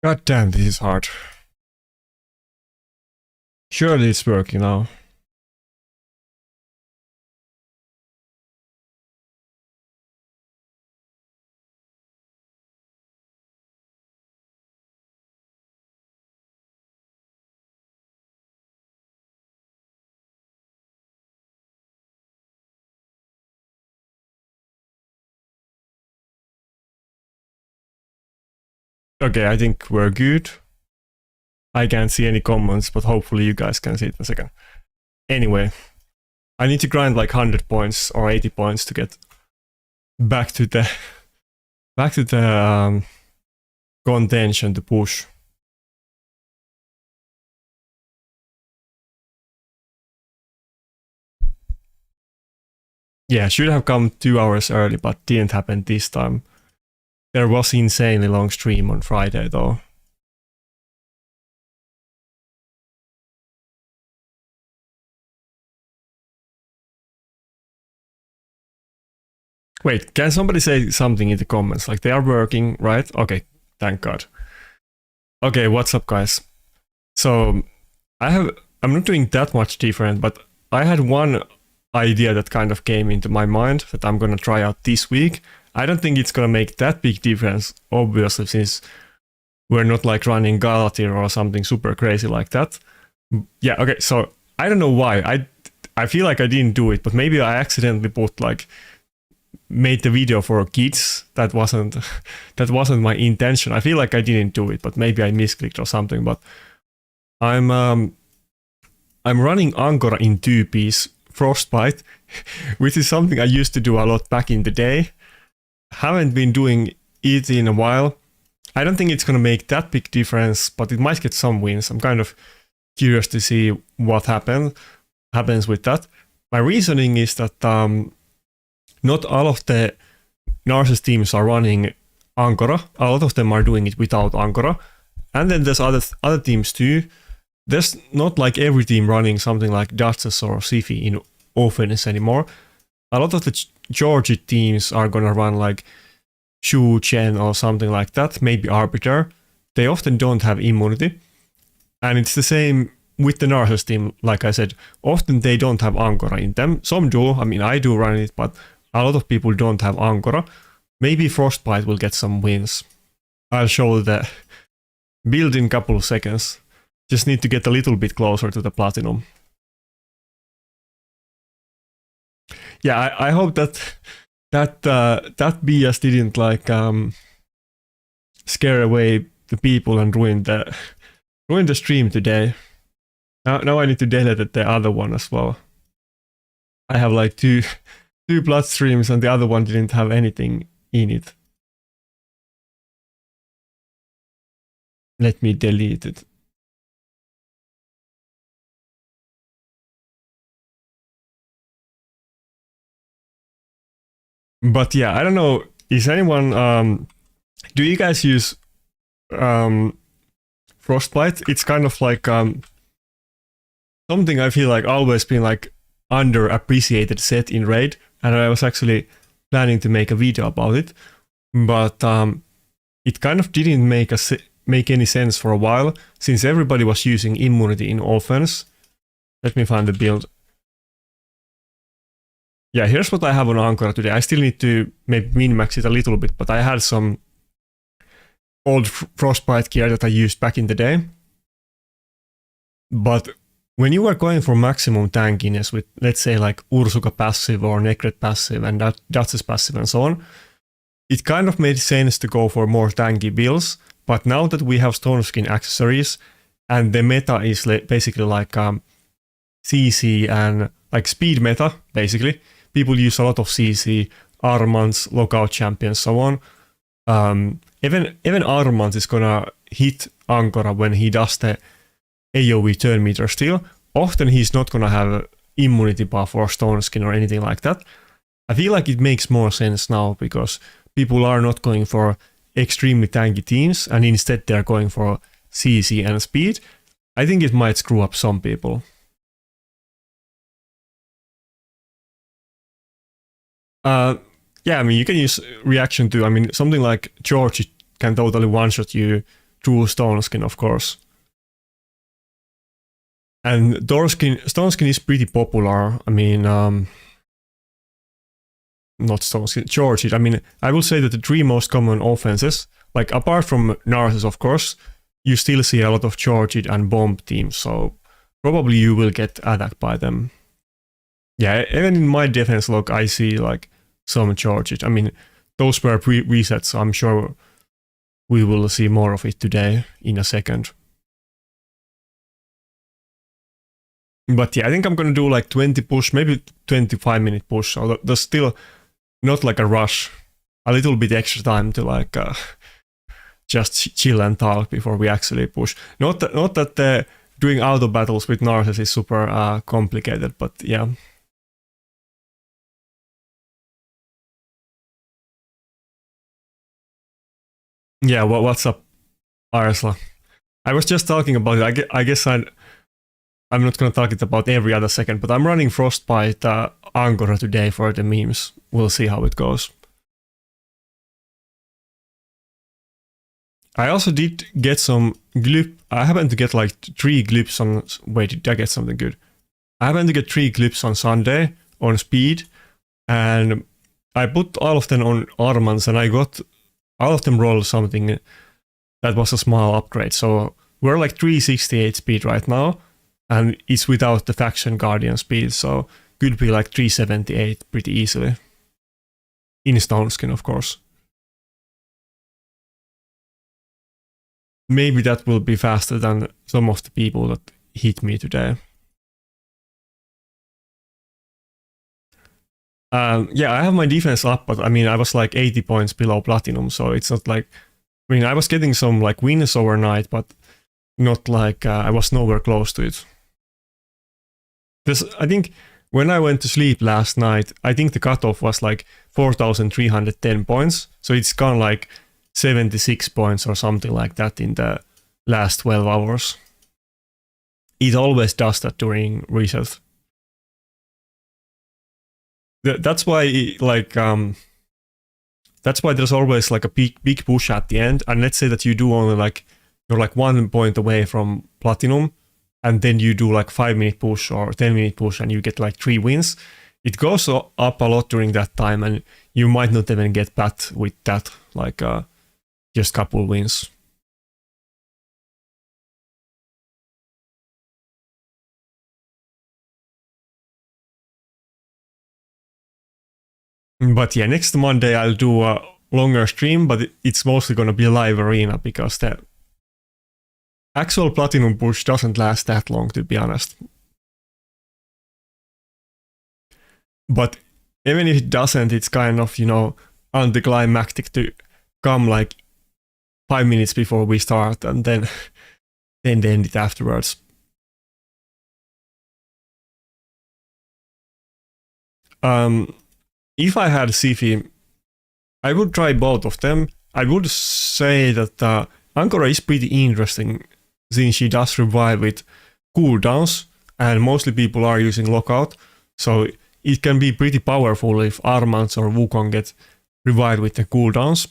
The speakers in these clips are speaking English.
God damn, this is hard. Surely it's working now. Okay, I think we're good. I can't see any comments, but hopefully you guys can see it in a second. Anyway, I need to grind like 100 points or 80 points to get back to the contention to push. Yeah, should have come 2 hours early, but didn't happen this time. There was insanely long stream on Friday though. Wait, can somebody say something in the comments? Like they are working, right? Okay, thank God. Okay, what's up guys? So I'm not doing that much different, but I had one idea that kind of came into my mind that I'm gonna try out this week. I don't think it's gonna make that big difference, obviously, since we're not like running Galatir or something super crazy like that. Yeah, okay, so I don't know why. I feel like I didn't do it, but maybe I accidentally made the video for kids. That wasn't my intention. I feel like I didn't do it, but maybe I misclicked or something. But I'm running Angor in 2-piece Frostbite, which is something I used to do a lot back in the day. Haven't been doing it in a while. I don't think it's gonna make that big difference, but it might get some wins. I'm kind of curious to see what happens with that. My reasoning is that not all of the Narcissus teams are running Angora. A lot of them are doing it without Angora. And then there's other teams too. There's not like every team running something like Duchess or Sifi in offense anymore. A lot of the Georgie teams are gonna run like Shu, Chen or something like that, maybe Arbiter. They often don't have immunity. And it's the same with the Narcissus team, like I said. Often they don't have Angora in them. Some do, I mean I do run it, but a lot of people don't have Angora. Maybe Frostbite will get some wins. I'll show the build in a couple of seconds. Just need to get a little bit closer to the platinum. Yeah, I hope that BS didn't like scare away the people and ruin the stream today. Now I need to delete the other one as well. I have like two Plat streams and the other one didn't have anything in it. Let me delete it. But yeah, I don't know. Is anyone do you guys use Frostbite? It's kind of like something I feel like always been like underappreciated set in Raid, and I was actually planning to make a video about it, but it kind of didn't make any sense for a while since everybody was using immunity in offense. Let me find the build. Yeah, here's what I have on Angora today. I still need to maybe min-max it a little bit, but I had some old Frostbite gear that I used back in the day. But when you are going for maximum tankiness with, let's say, like Ursuka passive or Necret passive and Duchess passive and so on, it kind of made sense to go for more tanky builds. But now that we have Stone Skin accessories and the meta is basically like CC and like speed meta, basically, people use a lot of CC, Armands, lockout champions, so on. Even Armands is gonna hit Angora when he does the AoE turn meter still. Often he's not gonna have immunity buff or stone skin or anything like that. I feel like it makes more sense now because people are not going for extremely tanky teams and instead they're going for CC and speed. I think it might screw up some people. Yeah, I mean, you can use reaction too. I mean, something like George can totally one-shot you true stone skin, of course. And stone skin is pretty popular. I mean, not stone skin, charge it. I mean, I will say that the 3 most common offenses, like apart from Narcissus, of course, you still see a lot of charge it and bomb teams. So probably you will get attacked by them. Yeah, even in my defense log, I see like some charge it. I mean, those were pre-resets, so I'm sure we will see more of it today in a second. But yeah, I think I'm gonna do like 20 push, maybe 25-minute push. So there's still not like a rush, a little bit extra time to like just chill and talk before we actually push. Not that doing auto battles with Narcissus is super complicated, but yeah. Yeah, what's up, Arsla? I was just talking about it. I guess I'm not gonna talk it about every other second, but I'm running Frostbite Angor today for the memes. We'll see how it goes. I also did get some glip. I happened to get like 3 glips on. Wait, did I get something good? I happened to get 3 glips on Sunday on speed, and I put all of them on Armans, and I got all of them roll something that was a small upgrade. So we're like 368 speed right now, and it's without the faction guardian speed, so could be like 378 pretty easily. In stone skin, of course. Maybe that will be faster than some of the people that hit me today. Yeah, I have my defense up, but I mean, I was like 80 points below platinum, so it's not like, I mean, I was getting some like wins overnight, but not like I was nowhere close to it. Because I think when I went to sleep last night, I think the cutoff was like 4,310 points, so it's gone like 76 points or something like that in the last 12 hours. It always does that during reset. That's why, like, that's why there's always like a big push at the end. And let's say that you do only like, you're like 1 point away from platinum, and then you do like 5-minute push or 10-minute push, and you get like 3 wins. It goes up a lot during that time, and you might not even get Plat with that, like just couple wins. But yeah, next Monday I'll do a longer stream, but it's mostly gonna be a live arena because the actual platinum push doesn't last that long, to be honest. But even if it doesn't, it's kind of, you know, anticlimactic to come like 5 minutes before we start and then end it afterwards. If I had Sifi, I would try both of them. I would say that Angora is pretty interesting since she does revive with cooldowns, and mostly people are using lockout, so it can be pretty powerful if Armans or Wukong get revived with the cooldowns.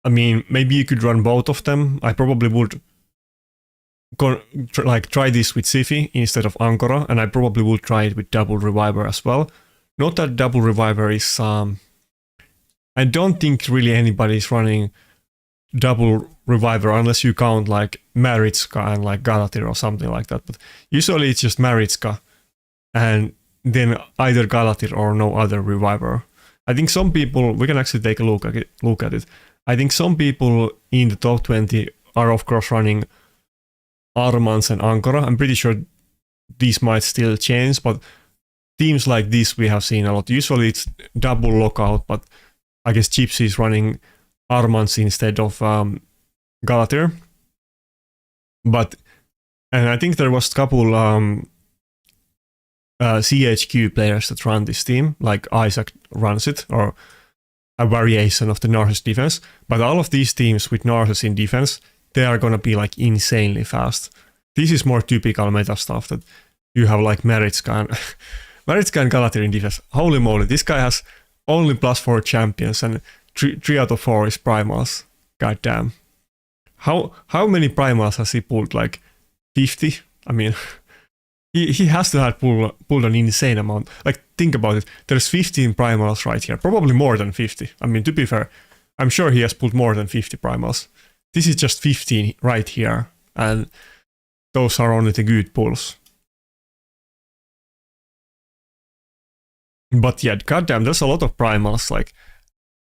I mean, maybe you could run both of them. I probably would try this with Sifi instead of Angora, and I probably would try it with double reviver as well. Not that double reviver is I don't think really anybody's running double reviver unless you count like Maritska and like Galatir or something like that, but usually it's just Maritska and then either Galatir or no other reviver. I think some people, we can actually take a look at it. I think some people in the top 20 are of course running Armans and Angora. I'm pretty sure these might still change, but teams like this we have seen a lot. Usually it's double lockout, but I guess Gypsy is running Armans instead of Galatir. And I think there was a couple CHQ players that run this team, like Isaac runs it, or a variation of the Narcissus defense. But all of these teams with Narcissus in defense, they are gonna be like insanely fast. This is more typical meta stuff that you have like Maritska and Maritska and Galatir in defense. Holy moly, this guy has only +4 champions and 3 out of 4 is primals. God damn. how many primals has he pulled? Like 50? I mean, he has to have pulled an insane amount. Like, think about it. There's 15 primals right here. Probably more than 50. I mean, to be fair, I'm sure he has pulled more than 50 primals. This is just 15 right here. And those are only the good pulls. But yeah, goddamn, there's a lot of primals. Like,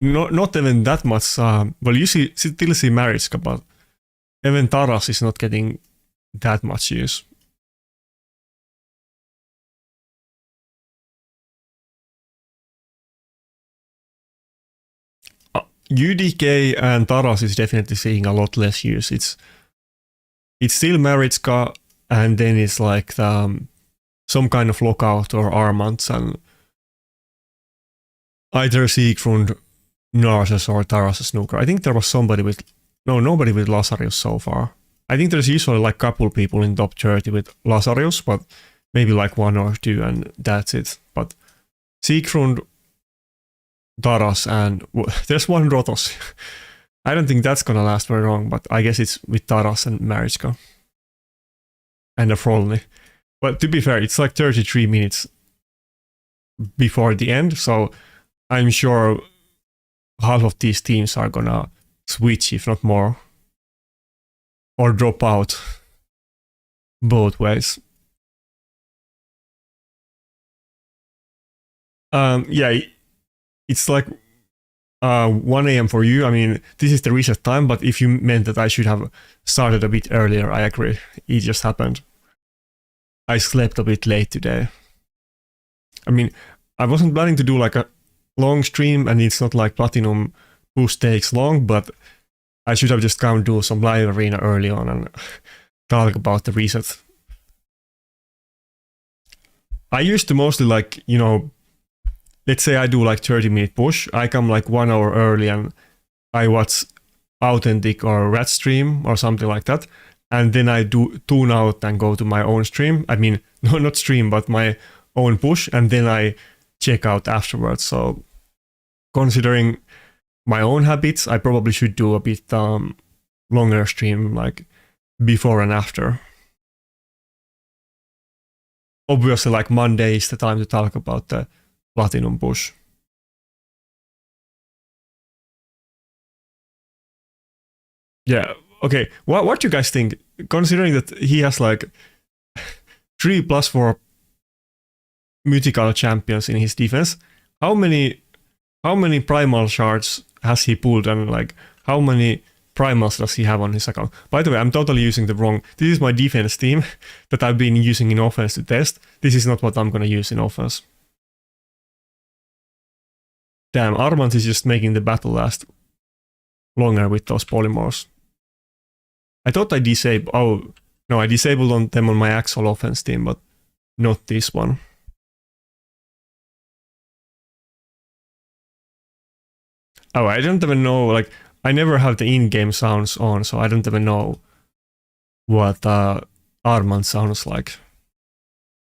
not even that much. Well, you still see Mariska, but even Taras is not getting that much use. UDK and Taras is definitely seeing a lot less use. It's still Mariska, and then it's like some kind of lockout or Armants, and either Siegfried, Narses, or Taras Snooker. I think there was nobody with Lazarus so far. I think there's usually like couple people in top 30 with Lazarus, but maybe like one or two, and that's it. But Siegfried, Taras, and there's one Rotos. I don't think that's gonna last very long, but I guess it's with Taras and Mariska. And a Frolny. But to be fair, it's like 33 minutes before the end, so I'm sure half of these teams are gonna switch, if not more. Or drop out. Both ways. Yeah, it's like 1 a.m. for you. I mean, this is the reset time, but if you meant that I should have started a bit earlier, I agree. It just happened. I slept a bit late today. I mean, I wasn't planning to do like a long stream, and it's not like Platinum boost takes long, but I should have just come do some live arena early on and talk about the reset. I used to mostly like, you know, let's say I do like 30-minute push, I come like 1 hour early and I watch Authentic or Red stream or something like that, and then I do tune out and go to my own stream. I mean, no, not stream, but my own push, and then I check out afterwards. So considering my own habits, I probably should do a bit longer stream, like before and after. Obviously, like Monday is the time to talk about the Platinum push. Yeah, okay. What do you guys think? Considering that he has like 3+4 mythical champions in his defense, how many primal shards has he pulled, and like how many primals does he have on his account? By the way, I'm totally using the wrong. This is my defense team that I've been using in offense to test. This is not what I'm gonna use in offense. Damn, Armand is just making the battle last longer with those polymorphs. I thought I disabled. Oh no, I disabled on them on my actual offense team, but not this one. Oh, I don't even know, like, I never have the in-game sounds on, so I don't even know what Armand sounds like.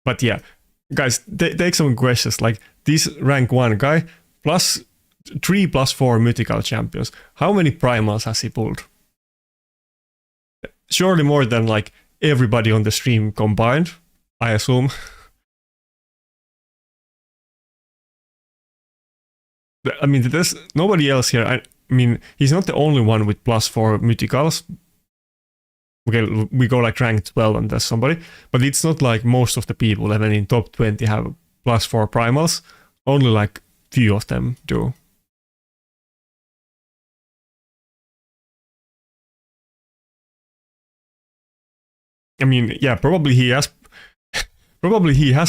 But yeah, guys, take some questions, like, this rank 1 guy, plus 3+4 mythical champions. How many primals has he pulled? Surely more than, like, everybody on the stream combined, I assume. I mean, there's nobody else here. I mean, he's not the only one with +4 mythicals. Okay, we go like rank 12 and there's somebody, but it's not like most of the people, even in top 20, have +4 primals. Only like few of them do. I mean, yeah, probably he has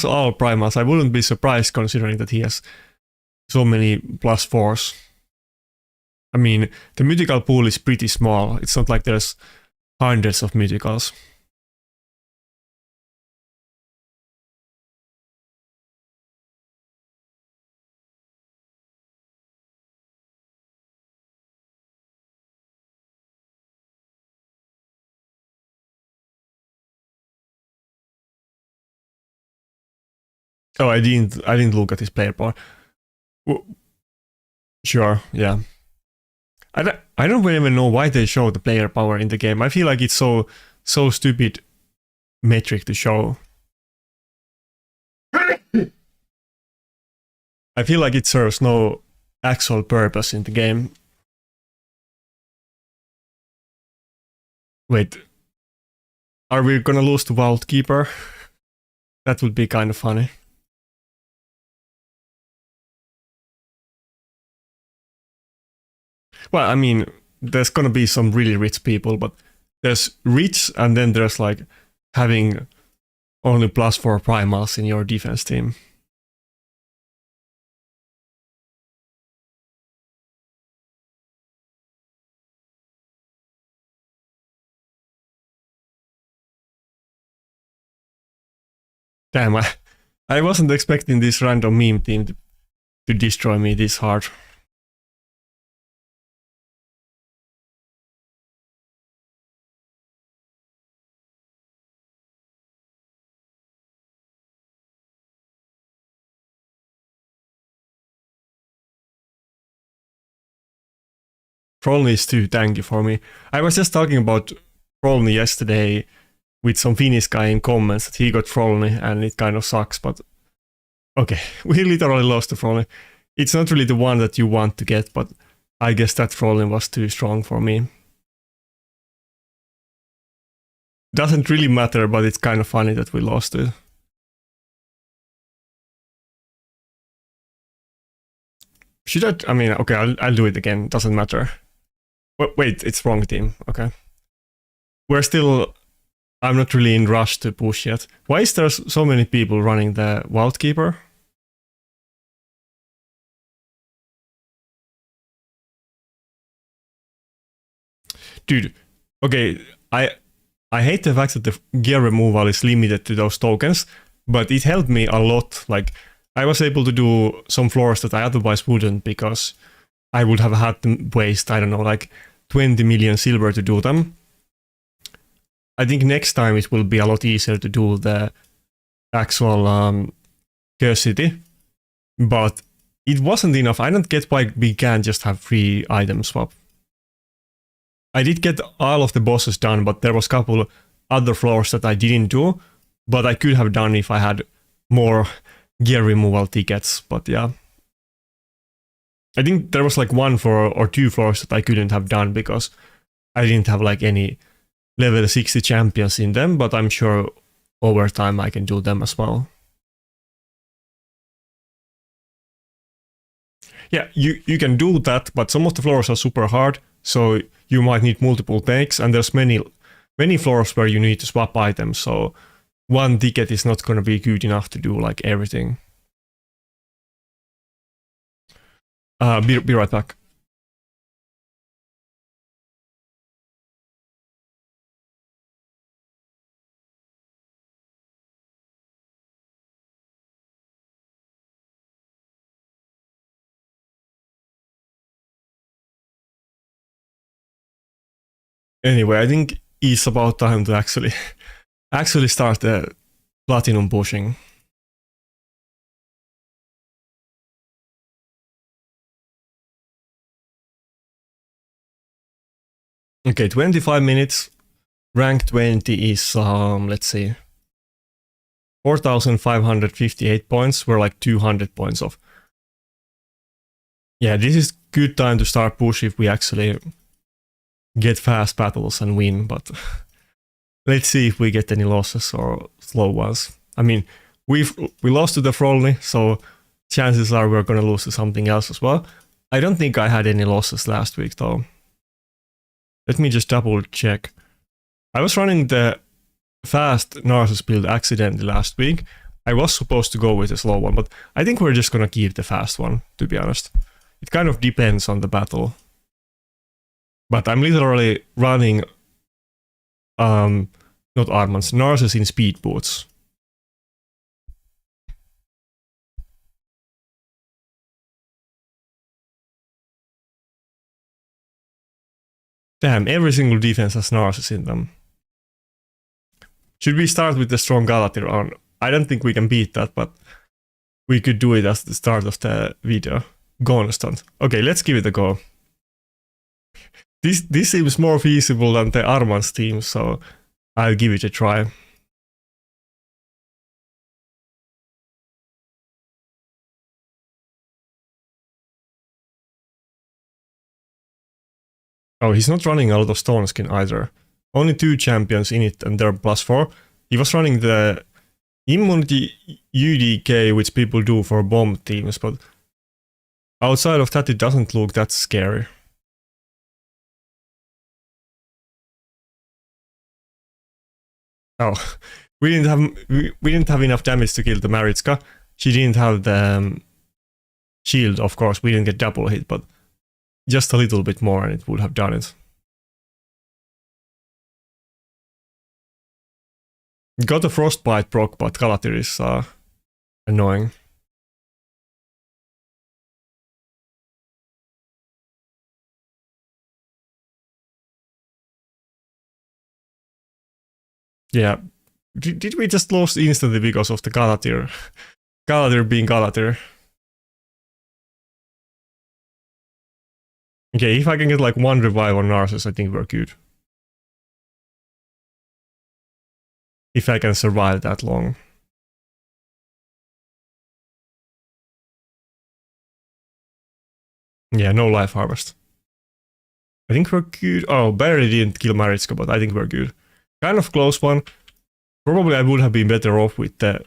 all primals. I wouldn't be surprised considering that he has so many +4s. I mean, the mythical pool is pretty small. It's not like there's hundreds of mythicals. Oh, I didn't look at his player power. Sure, yeah. I don't really even know why they show the player power in the game. I feel like it's so stupid metric to show. I feel like it serves no actual purpose in the game. Wait, are we gonna lose to Vault Keeper? That would be kind of funny. Well, I mean, there's gonna be some really rich people, but there's rich and then there's like having only +4 primals in your defense team. Damn, I wasn't expecting this random meme team to destroy me this hard. Frolny is too tanky for me. I was just talking about Frolny yesterday with some Finnish guy in comments that he got Frolny and it kind of sucks, but okay, we literally lost to Frolny. It's not really the one that you want to get, but I guess that Frolny was too strong for me. Doesn't really matter, but it's kind of funny that we lost it. Should I mean, okay, I'll do it again, doesn't matter. Wait, it's wrong team, okay. We're still, I'm not really in rush to push yet. Why is there so many people running the Vault Keeper? Dude, okay, I hate the fact that the gear removal is limited to those tokens, but it helped me a lot. Like, I was able to do some floors that I otherwise wouldn't because I would have had to waste, I don't know, like 20 million silver to do them. I think next time it will be a lot easier to do the actual Curse City, but it wasn't enough. I don't get why we can't just have free item swap. I did get all of the bosses done, but there was a couple other floors that I didn't do, but I could have done if I had more gear removal tickets, but yeah. I think there was like 1 floor or 2 floors that I couldn't have done because I didn't have like any level 60 champions in them, but I'm sure over time I can do them as well. Yeah, you can do that, but some of the floors are super hard, so you might need multiple takes, and there's many floors where you need to swap items, so one ticket is not gonna be good enough to do like everything. Be right back. Anyway, I think it's about time to actually start the platinum pushing. Okay, 25 minutes. Rank 20 is, let's see, 4,558 points. We're like 200 points off. Yeah, this is good time to start push if we actually get fast battles and win, but let's see if we get any losses or slow ones. I mean, we lost to the Frolny, so chances are we're gonna lose to something else as well. I don't think I had any losses last week though. Let me just double check. I was running the fast Narcissus build accidentally last week. I was supposed to go with a slow one, but I think we're just gonna keep the fast one, to be honest. It kind of depends on the battle. But I'm literally running, not Armans, Narcissus in speed boots. Damn, every single defense has Narcissus in them. Should we start with the strong Galatir? I don't think we can beat that, but we could do it as the start of the video. Constant. Okay, let's give it a go. This seems more feasible than the Arman's team, so I'll give it a try. Oh, he's not running a lot of Stone Skin either. Only 2 champions in it and they're +4. He was running the Immunity UDK, which people do for bomb teams, but outside of that it doesn't look that scary. Oh, we didn't have enough damage to kill the Maritska. She didn't have the shield, of course. We didn't get double hit, but just a little bit more and it would have done it. Got a Frostbite proc, but Galatir is annoying. Yeah. Did we just lose instantly because of the Galatir? Galatir being Galatir. Okay, if I can get like 1 revive on Narcissus, I think we're good. If I can survive that long. Yeah, no life harvest. I think we're good. Oh, barely didn't kill Maritska, but I think we're good. Kind of close one. Probably I would have been better off with the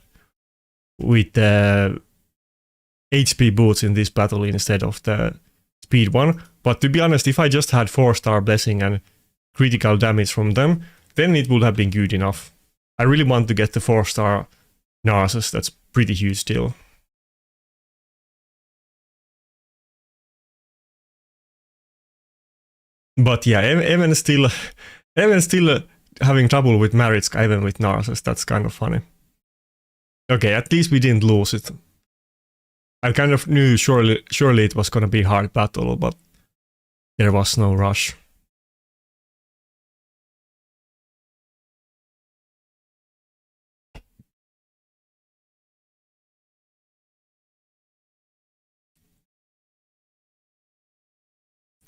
HP boots in this battle instead of the speed one. But to be honest, if I just had 4-star blessing and critical damage from them, then it would have been good enough. I really want to get the 4-star Narcissus. That's pretty huge still. But yeah, even still having trouble with Maritska, even with Narcissus, that's kind of funny. Okay, at least we didn't lose it. I kind of knew surely it was gonna be a hard battle, but there was no rush.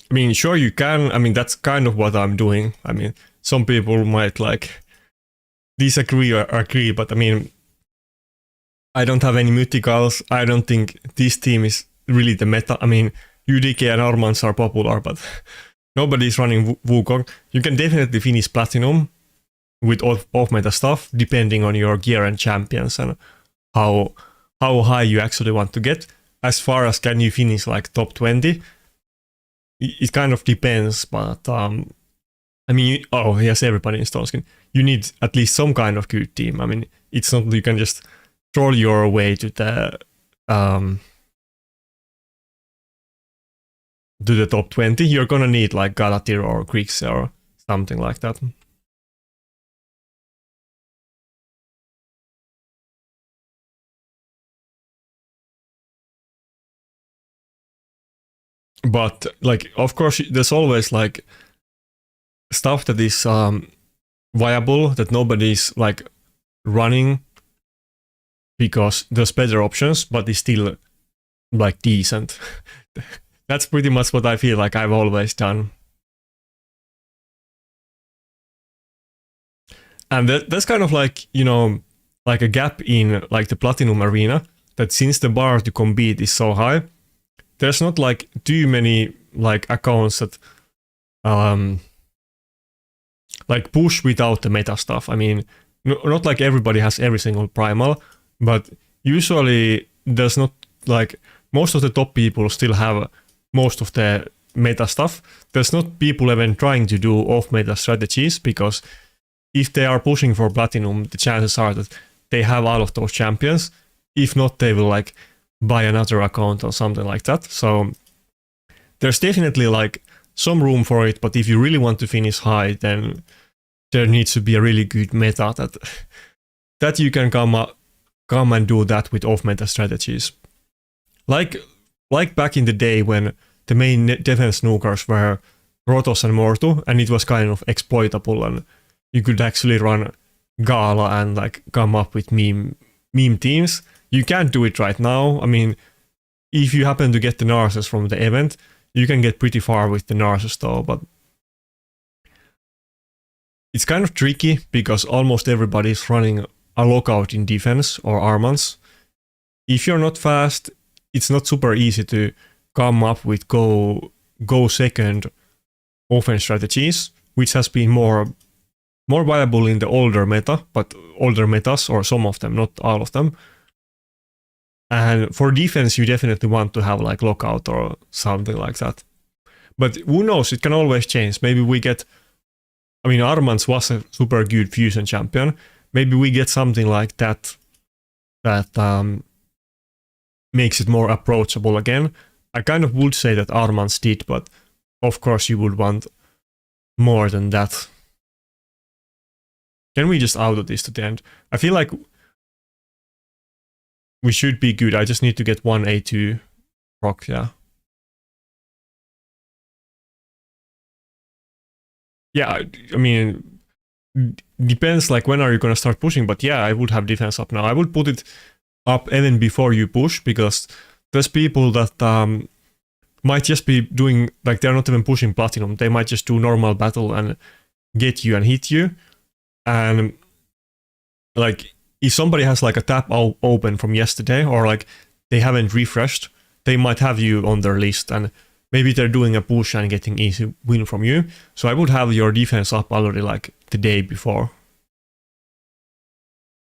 I mean, sure you can. I mean, that's kind of what I'm doing. I mean, some people might like disagree or agree, but I mean, I don't have any mythicals. I don't think this team is really the meta. I mean, UDK and Armans are popular, but nobody's running Wukong. You can definitely finish Platinum with off-meta stuff, depending on your gear and champions and how high you actually want to get. As far as can you finish like top 20, it kind of depends, but I mean, oh, yes, everybody in Stone Skin. You need at least some kind of good team. I mean, it's not you can just troll your way to the top 20. You're gonna need like Galatir or Grix or something like that. But like, of course, there's always like stuff that is viable that nobody's like running because there's better options, but it's still like decent. That's pretty much what I feel like I've always done. And that's kind of like, you know, like a gap in like the Platinum arena, that since the bar to compete is so high, there's not like too many like accounts that like push without the meta stuff. I mean, not like everybody has every single primal, but usually there's not like most of the top people still have most of the meta stuff. There's not people even trying to do off-meta strategies, because if they are pushing for Platinum, the chances are that they have all of those champions. If not, they will like buy another account or something like that. So there's definitely like some room for it, but if you really want to finish high, then there needs to be a really good meta that you can come and do that with off-meta strategies. Like back in the day when the main defense nukers were Rotos and Mortu, and it was kind of exploitable, and you could actually run Gala and like come up with meme teams. You can't do it right now. I mean, if you happen to get the Narcissus from the event, you can get pretty far with the Narcissus though, but it's kind of tricky because almost everybody is running a lockout in defense or Armans. If you're not fast, it's not super easy to come up with go second offense strategies, which has been more viable in the older meta, but older metas, or some of them, not all of them. And for defense, you definitely want to have like lockout or something like that. But who knows, it can always change. Maybe we get, I mean, Armans was a super good fusion champion. Maybe we get something like that makes it more approachable again. I kind of would say that Armans did, but of course you would want more than that. Can we just auto this to the end? I feel like we should be good. I just need to get one A2 proc, yeah. Yeah, I mean, depends like when are you gonna start pushing, but yeah, I would have defense up now. I would put it up even before you push, because there's people that might just be doing, like they're not even pushing platinum, they might just do normal battle and get you and hit you. And like if somebody has like a tap open from yesterday, or like they haven't refreshed, they might have you on their list, and maybe they're doing a push and getting easy win from you. So I would have your defense up already like the day before.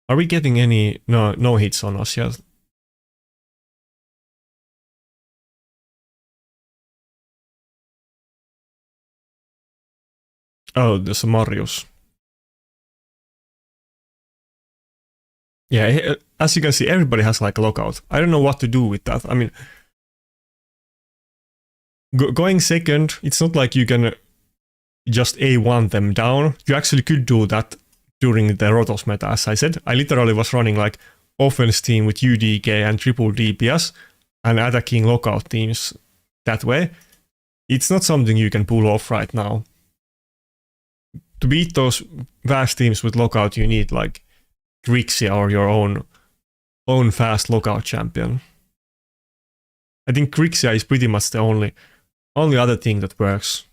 Are we getting any no hits on us yet? Oh, there's a Marius. Yeah, as you can see, everybody has like a lockout. I don't know what to do with that. I mean, going second, it's not like you can just A1 them down. You actually could do that during the Rotos meta, as I said. I literally was running like offense team with UDK and triple DPS and attacking lockout teams that way. It's not something you can pull off right now. To beat those vast teams with lockout, you need like Grixia or your own fast lockout champion. I think Grixia is pretty much the only other thing that works.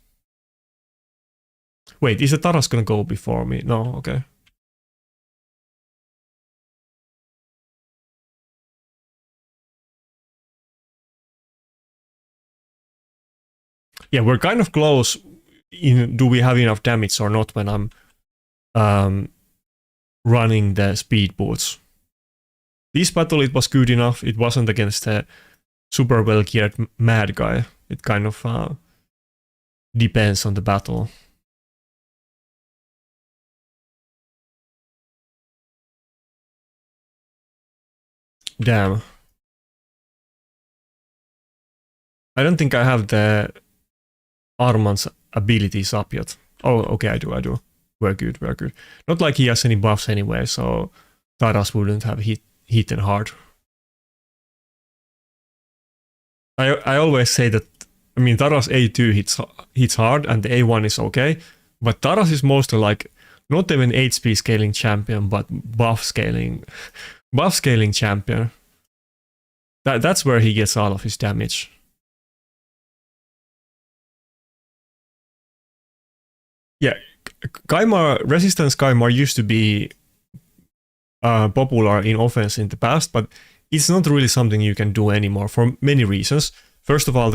Wait, is the Taras gonna go before me? No, okay. Yeah, we're kind of close in do we have enough damage or not when I'm running the speed boots. This battle, it was good enough. It wasn't against a super well geared mad guy. It kind of depends on the battle. Damn. I don't think I have the Arman's abilities up yet. Oh, okay, I do. We're good. Not like he has any buffs anyway, so Taras wouldn't have hit hard. I always say that, I mean, Taras A2 hits hard and the A1 is okay, but Taras is mostly like not even HP scaling champion, but buff scaling champion. That's where he gets all of his damage. Yeah, Resistance Kaimar used to be popular in offense in the past, but it's not really something you can do anymore for many reasons. First of all,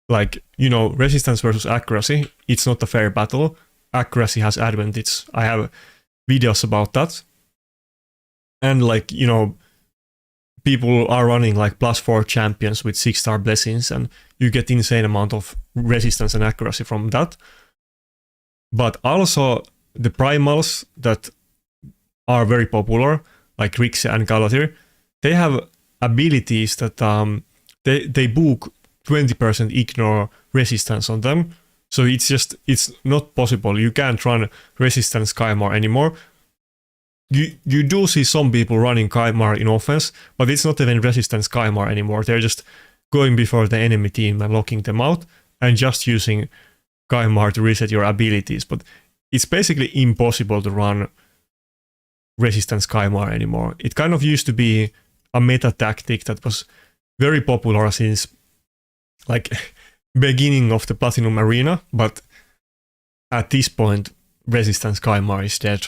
resistance versus accuracy, it's not a fair battle. Accuracy has advantage. I have videos about that. And people are running like +4 champions with 6-star blessings, and you get insane amount of resistance and accuracy from that. But also the primals that are very popular, like Grixia and Galatir, they have abilities that they book 20% ignore resistance on them. So it's not possible. You can't run resistance Kaimar anymore. You do see some people running Kaimar in offense, but it's not even resistance Kaimar anymore. They're just going before the enemy team and locking them out and just using Kaimar to reset your abilities. But it's basically impossible to run resistance Kaimar anymore. It kind of used to be a meta tactic that was very popular since like beginning of the Platinum Arena, but at this point, resistance Kaimar is dead.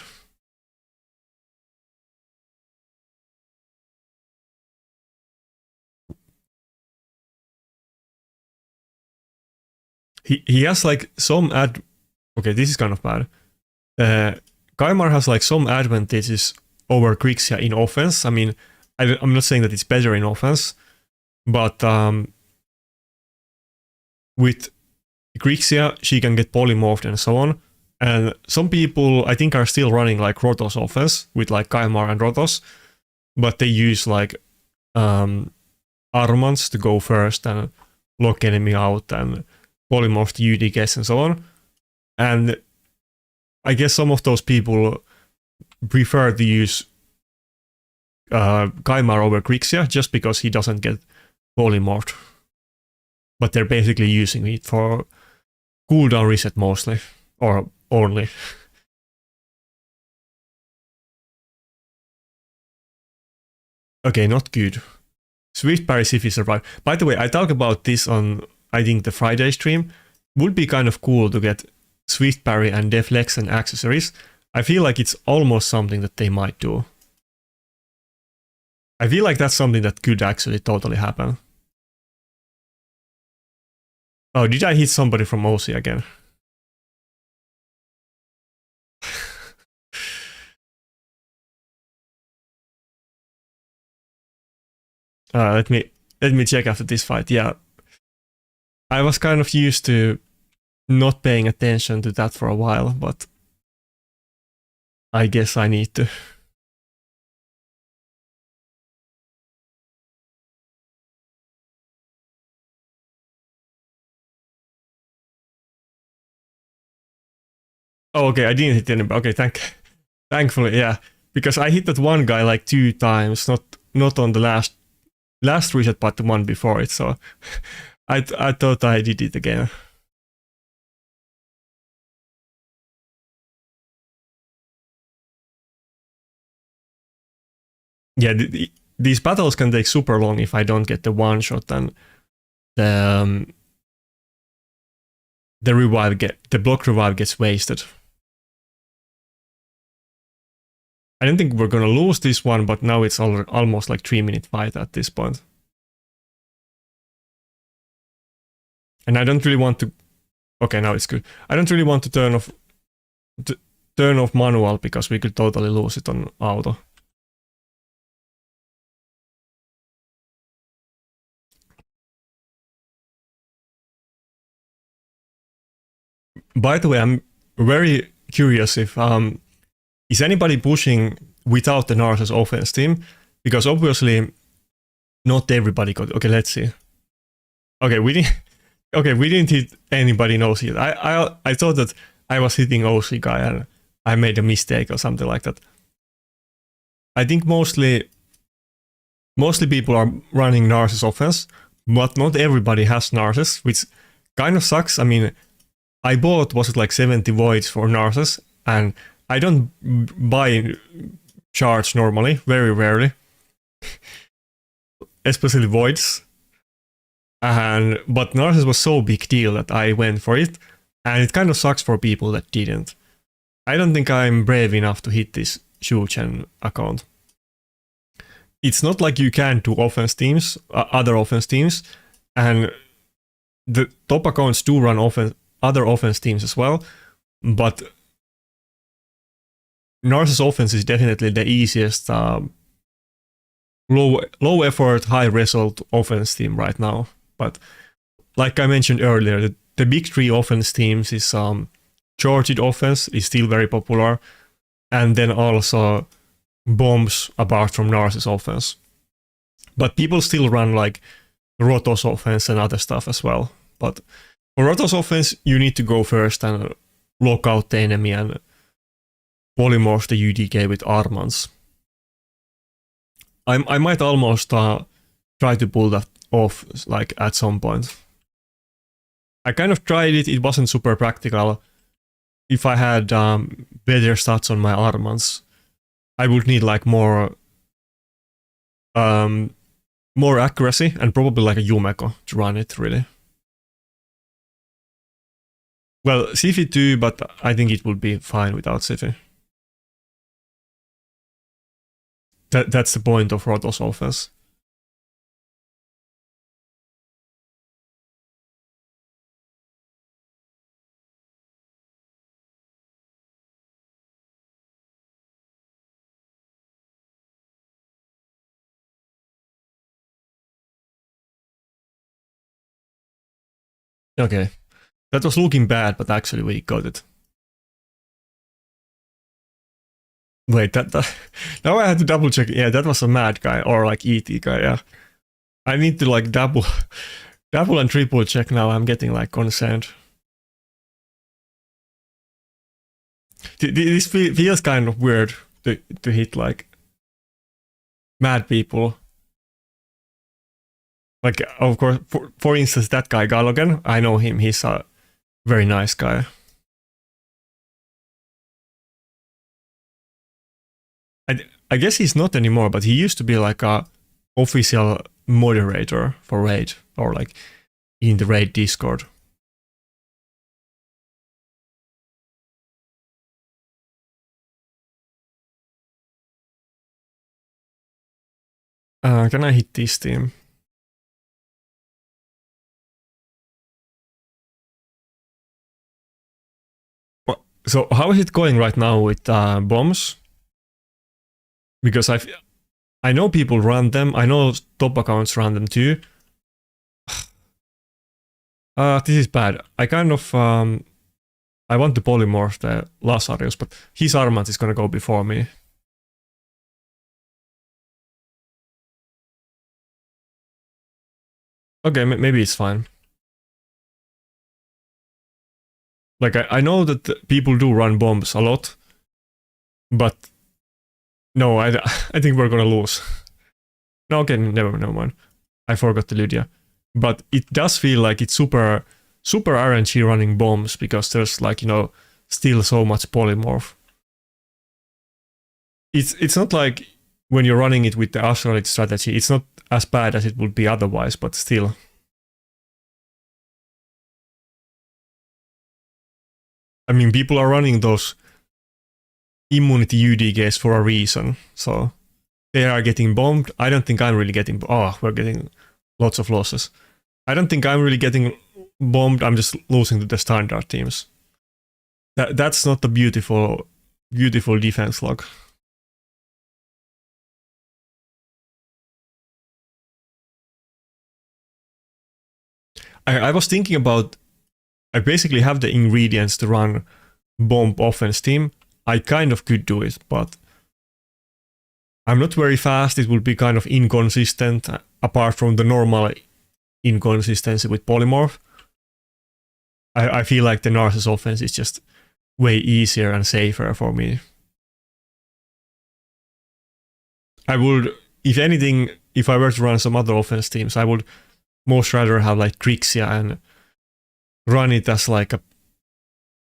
He has like some okay, this is kind of bad. Kaimar has like some advantages over Grixia in offense. I mean, I'm not saying that it's better in offense, but with Grixia, she can get polymorphed and so on. And some people, I think, are still running like Rotos offense with like Kaimar and Rotos, but they use like Armans to go first and lock enemy out and polymorph the UDKs and so on. And I guess some of those people prefer to use Kaimar over Grixia just because he doesn't get polymorphed. But they're basically using it for cooldown reset mostly, or only. Okay, not good. Swift parry if he survived. By the way, I talk about this on, I think, the Friday stream. Would be kind of cool to get Swift parry and deflex and accessories. I feel like it's almost something that they might do. I feel like that's something that could actually totally happen. Oh, did I hit somebody from OC again? Let me check after this fight. Yeah, I was kind of used to not paying attention to that for a while, but I guess I need to. Oh, okay, I didn't hit anybody. Okay, thankfully, yeah, because I hit that one guy like 2 times, not on the last reset, but the one before it. So I thought I did it again. Yeah, these battles can take super long if I don't get the one shot, and the block revive gets wasted. I don't think we're gonna lose this one, but now it's almost like 3-minute fight at this point. And I don't really want to. Okay, now it's good. I don't really want to turn off manual because we could totally lose it on auto. By the way, I'm very curious if is anybody pushing without the Narses offense team? Because obviously not everybody got. Okay, let's see. Okay, we didn't. Okay, we didn't hit anybody in OC. I thought that I was hitting OC guy and I made a mistake or something like that. I think mostly people are running Narses offense, but not everybody has Narses, which kind of sucks. I mean, I bought, was it like 70 voids for Narses, and I don't buy shards normally, very rarely. Especially voids. But Narses was so big deal that I went for it, and it kind of sucks for people that didn't. I don't think I'm brave enough to hit this Shuchen account. It's not like you can do offense teams, other offense teams, and the top accounts do run other offense teams as well, but Narses offense is definitely the easiest low effort, high result offense team right now. But like I mentioned earlier, the big 3 offense teams is charged offense is still very popular, and then also bombs apart from Narses offense. But people still run like Rotos offense and other stuff as well. But for Rotos offense, you need to go first and lock out the enemy and polymorph the UDK with Armans. I might almost try to pull that off like at some point. I kind of tried it, it wasn't super practical. If I had better stats on my Armans, I would need like more accuracy and probably like a Yumeko to run it really. Well, Siphi too, but I think it would be fine without Siphi. That's the point of Roto's offense. Okay. That was looking bad, but actually we got it. Wait, that now I had to double check. Yeah, that was a mad guy or like ET guy. Yeah, I need to like double and triple check now. I'm getting like concerned. This feels kind of weird to hit like mad people. Like, of course, for instance, that guy Galogan, I know him. He's a very nice guy. I guess he's not anymore, but he used to be like a official moderator for Raid or like in the Raid Discord. Can I hit this team? So how is it going right now with bombs? Because I know people run them. I know top accounts run them too. This is bad. I kind of I want to polymorph the Lazarus, but his armament is gonna go before me. Okay, maybe it's fine. Like I know that people do run bombs a lot, but no, I think we're gonna lose. No, okay, never mind. I forgot the Lydia, but it does feel like it's super RNG running bombs because there's like still so much polymorph. It's not like when you're running it with the Astrolite strategy, it's not as bad as it would be otherwise, but still. I mean, people are running those immunity UDGs for a reason, so they are getting bombed. I don't think I'm really getting... Oh, we're getting lots of losses. I don't think I'm really getting bombed. I'm just losing to the standard teams. That's not a beautiful defense log. I was thinking about... I basically have the ingredients to run bomb offense team. I kind of could do it, but I'm not very fast. It would be kind of inconsistent, apart from the normal inconsistency with polymorph. I feel like the Narcissus offense is just way easier and safer for me. I would, if anything, if I were to run some other offense teams, I would most rather have like Trixia and run it as like a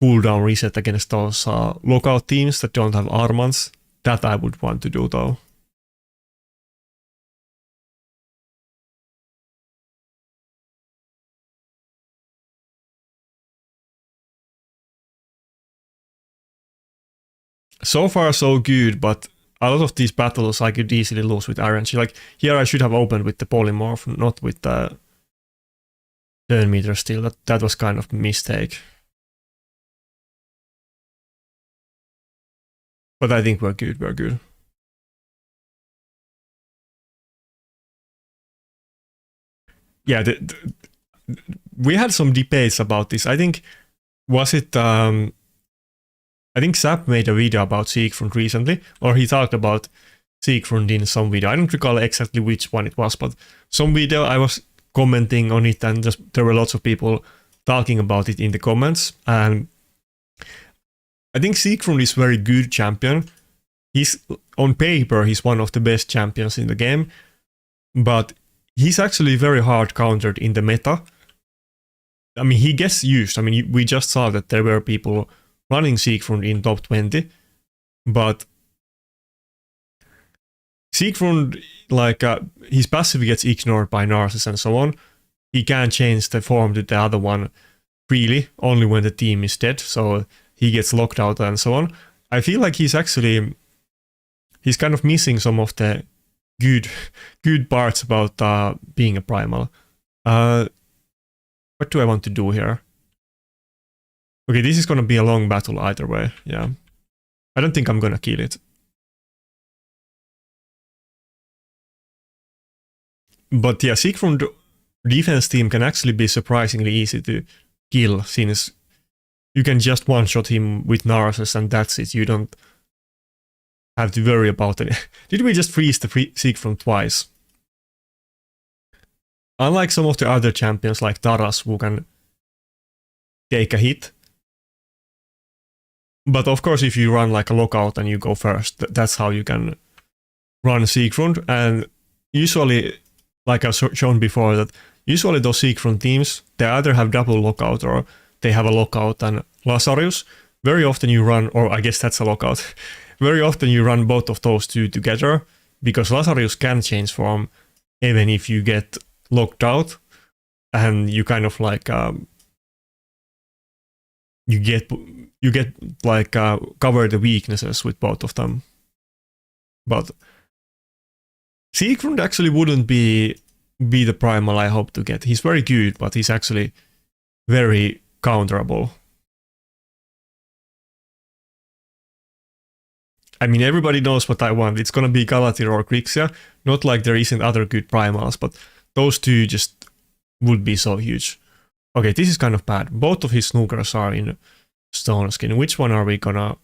cooldown reset against those lockout teams that don't have armaments. That I would want to do though. So far so good, but a lot of these battles I could easily lose with RNG. Like here I should have opened with the polymorph, not with the turn meter still. That was kind of a mistake. But I think we're good. Yeah, we had some debates about this. I think, was it, I think Zap made a video about Siegfried recently, or he talked about Siegfried in some video. I don't recall exactly which one it was, but some video I was commenting on it and just there were lots of people talking about it in the comments. And I think Siegfried is very good champion. He's, on paper, he's one of the best champions in the game, but he's actually very hard countered in the meta. I mean, he gets used. I mean, we just saw that there were people running Siegfried in top 20, but Siegfried, like, his passive gets ignored by Narcissus and so on. He can't change the form to the other one. freely only when the team is dead, so he gets locked out and so on. I feel like he's kind of missing some of the good parts about being a primal. What do I want to do here? Okay, this is gonna be a long battle either way, yeah. I don't think I'm gonna kill it. But yeah, Siegfried defense team can actually be surprisingly easy to kill, since you can just one-shot him with Narses and that's it. You don't have to worry about it. Did we just freeze the Siegfried twice? Unlike some of the other champions like Taras, who can take a hit. But of course, if you run like a lockout and you go first, that's how you can run Siegfried. And usually, like I've shown before, that usually those Siegfried teams, they either have double lockout or they have a lockout and Lazarus. Very often you run, or I guess that's a lockout. Very often you run both of those two together, because Lazarus can change form even if you get locked out, and you kind of like you get like cover the weaknesses with both of them. But Siegfried actually wouldn't be the primal I hope to get. He's very good, but he's actually very counterable. I mean, everybody knows what I want. It's gonna be Galatir or Grixia. Not like there isn't other good primals, but those two just would be so huge. Okay, this is kind of bad. Both of his snookers are in stone skin. Which one are we gonna...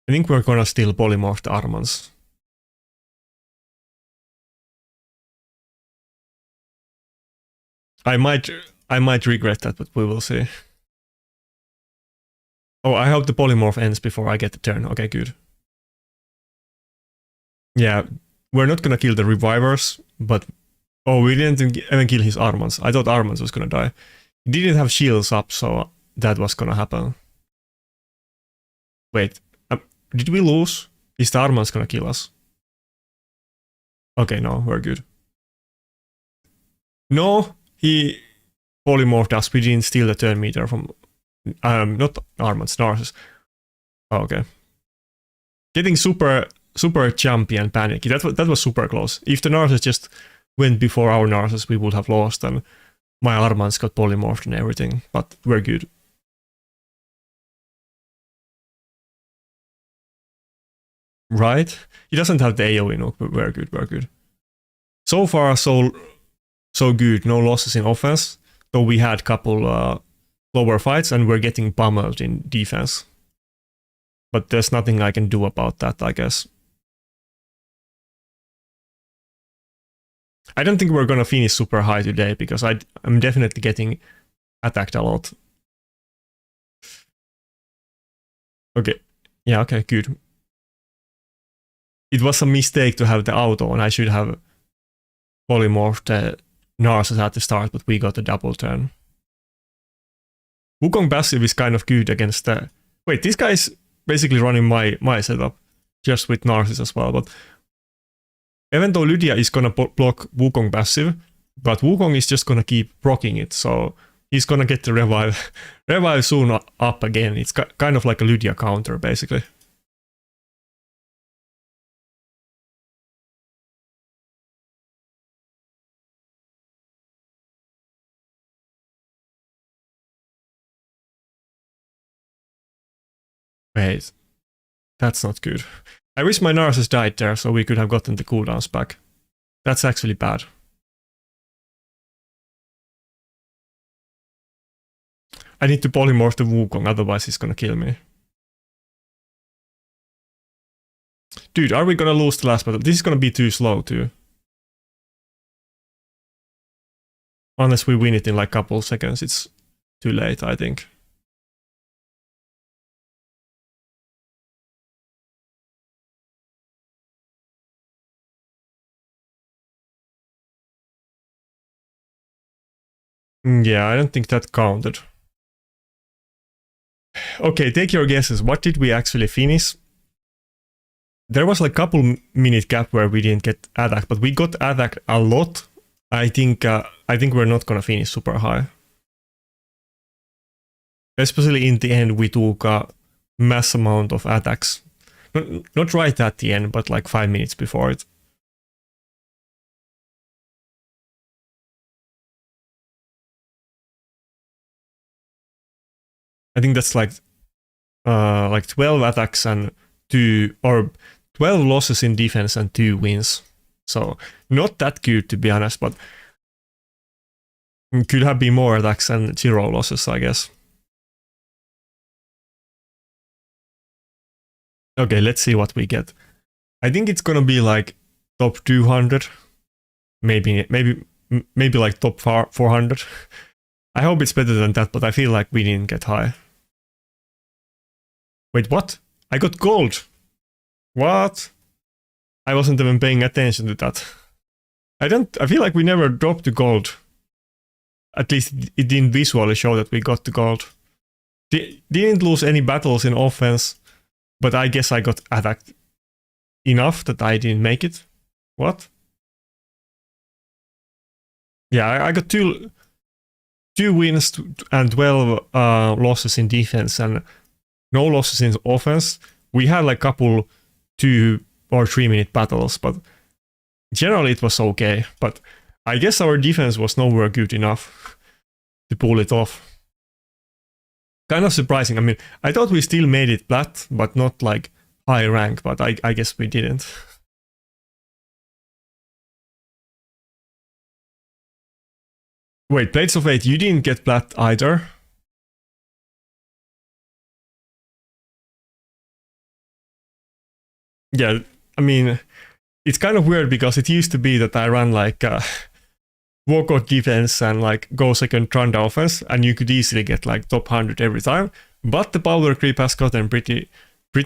I think we're gonna still polymorph the Armans. I might regret that, but we will see. Oh, I hope the polymorph ends before I get the turn. Okay, good. Yeah, we're not gonna kill the revivers, but... Oh, we didn't even kill his Armans. I thought Armans was gonna die. He didn't have shields up, so that was gonna happen. Wait, did we lose? Is the Armans gonna kill us? Okay, no, we're good. No, he polymorphed us. We didn't steal the turn meter from... not Armans, Narses. Oh, okay. Getting super champion panicky. That was super close. If the Narses just went before our Narses, we would have lost, and my Armans got polymorphed and everything, but we're good. Right? He doesn't have the AoE nook, but we're good. So far, so good. No losses in offense, though we had couple lower fights, and we're getting pummeled in defense. But there's nothing I can do about that, I guess. I don't think we're gonna finish super high today, because I'm definitely getting attacked a lot. Okay. Yeah, okay, good. It was a mistake to have the auto, and I should have polymorphed Narses at the start, but we got a double turn. Wukong passive is kind of good against the... Wait, this guy is basically running my setup, just with Narses as well, but... Even though Lydia is gonna block Wukong passive, but Wukong is just gonna keep proccing it, so he's gonna get the revive soon up again. It's kind of like a Lydia counter, basically. Wait, that's not good. I wish my Narses died there, so we could have gotten the cooldowns back. That's actually bad. I need to polymorph the Wukong, otherwise he's gonna kill me. Dude, are we gonna lose the last battle? This is gonna be too slow too. Unless we win it in like a couple seconds, it's too late, I think. Yeah, I don't think that counted. Okay, take your guesses. What did we actually finish? There was like a couple minute gap where we didn't get attacked, but we got attacked a lot I think we're not gonna finish super high. Especially in the end, we took a mass amount of attacks. Not right at the end, but like 5 minutes before it. I think that's like 12 attacks and 12 losses in defense and 2 wins. So not that good, to be honest, but could have been more attacks and 0 losses, I guess. Okay, let's see what we get. I think it's gonna be like top 200, maybe like top 400. I hope it's better than that, but I feel like we didn't get high. Wait, what? I got gold. What? I wasn't even paying attention to that. I feel like we never dropped the gold. At least it didn't visually show that we got the gold. Didn't lose any battles in offense, but I guess I got attacked enough that I didn't make it. What? Yeah, I got two wins and 12 losses in defense and no losses in offense. We had like couple 2 or 3 minute battles, but generally it was okay. But I guess our defense was nowhere good enough to pull it off. Kind of surprising. I mean, I thought we still made it Plat, but not like high rank, but I guess we didn't. Wait, Blades of Fate, you didn't get Plat either? Yeah, I mean, it's kind of weird because it used to be that I ran like walkout defense and like go second Tranda offense, and you could easily get like top 100 every time. But the power creep has gotten pretty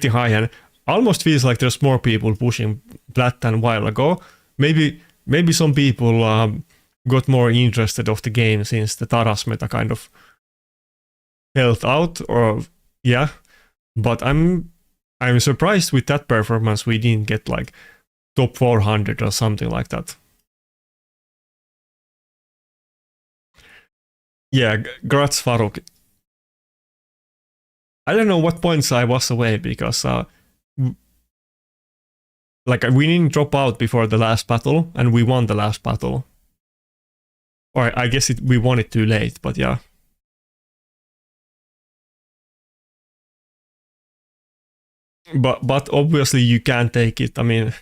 high, and almost feels like there's more people pushing Plat than a while ago. Maybe some people got more interested of the game since the Taras meta kind of felt out, or yeah. But I'm surprised with that performance we didn't get like top 400 or something like that. Yeah, Graz Faruk. I don't know what points I was away because like we didn't drop out before the last battle and we won the last battle. Or I guess we won it too late, but yeah. But obviously you can't take it. I mean,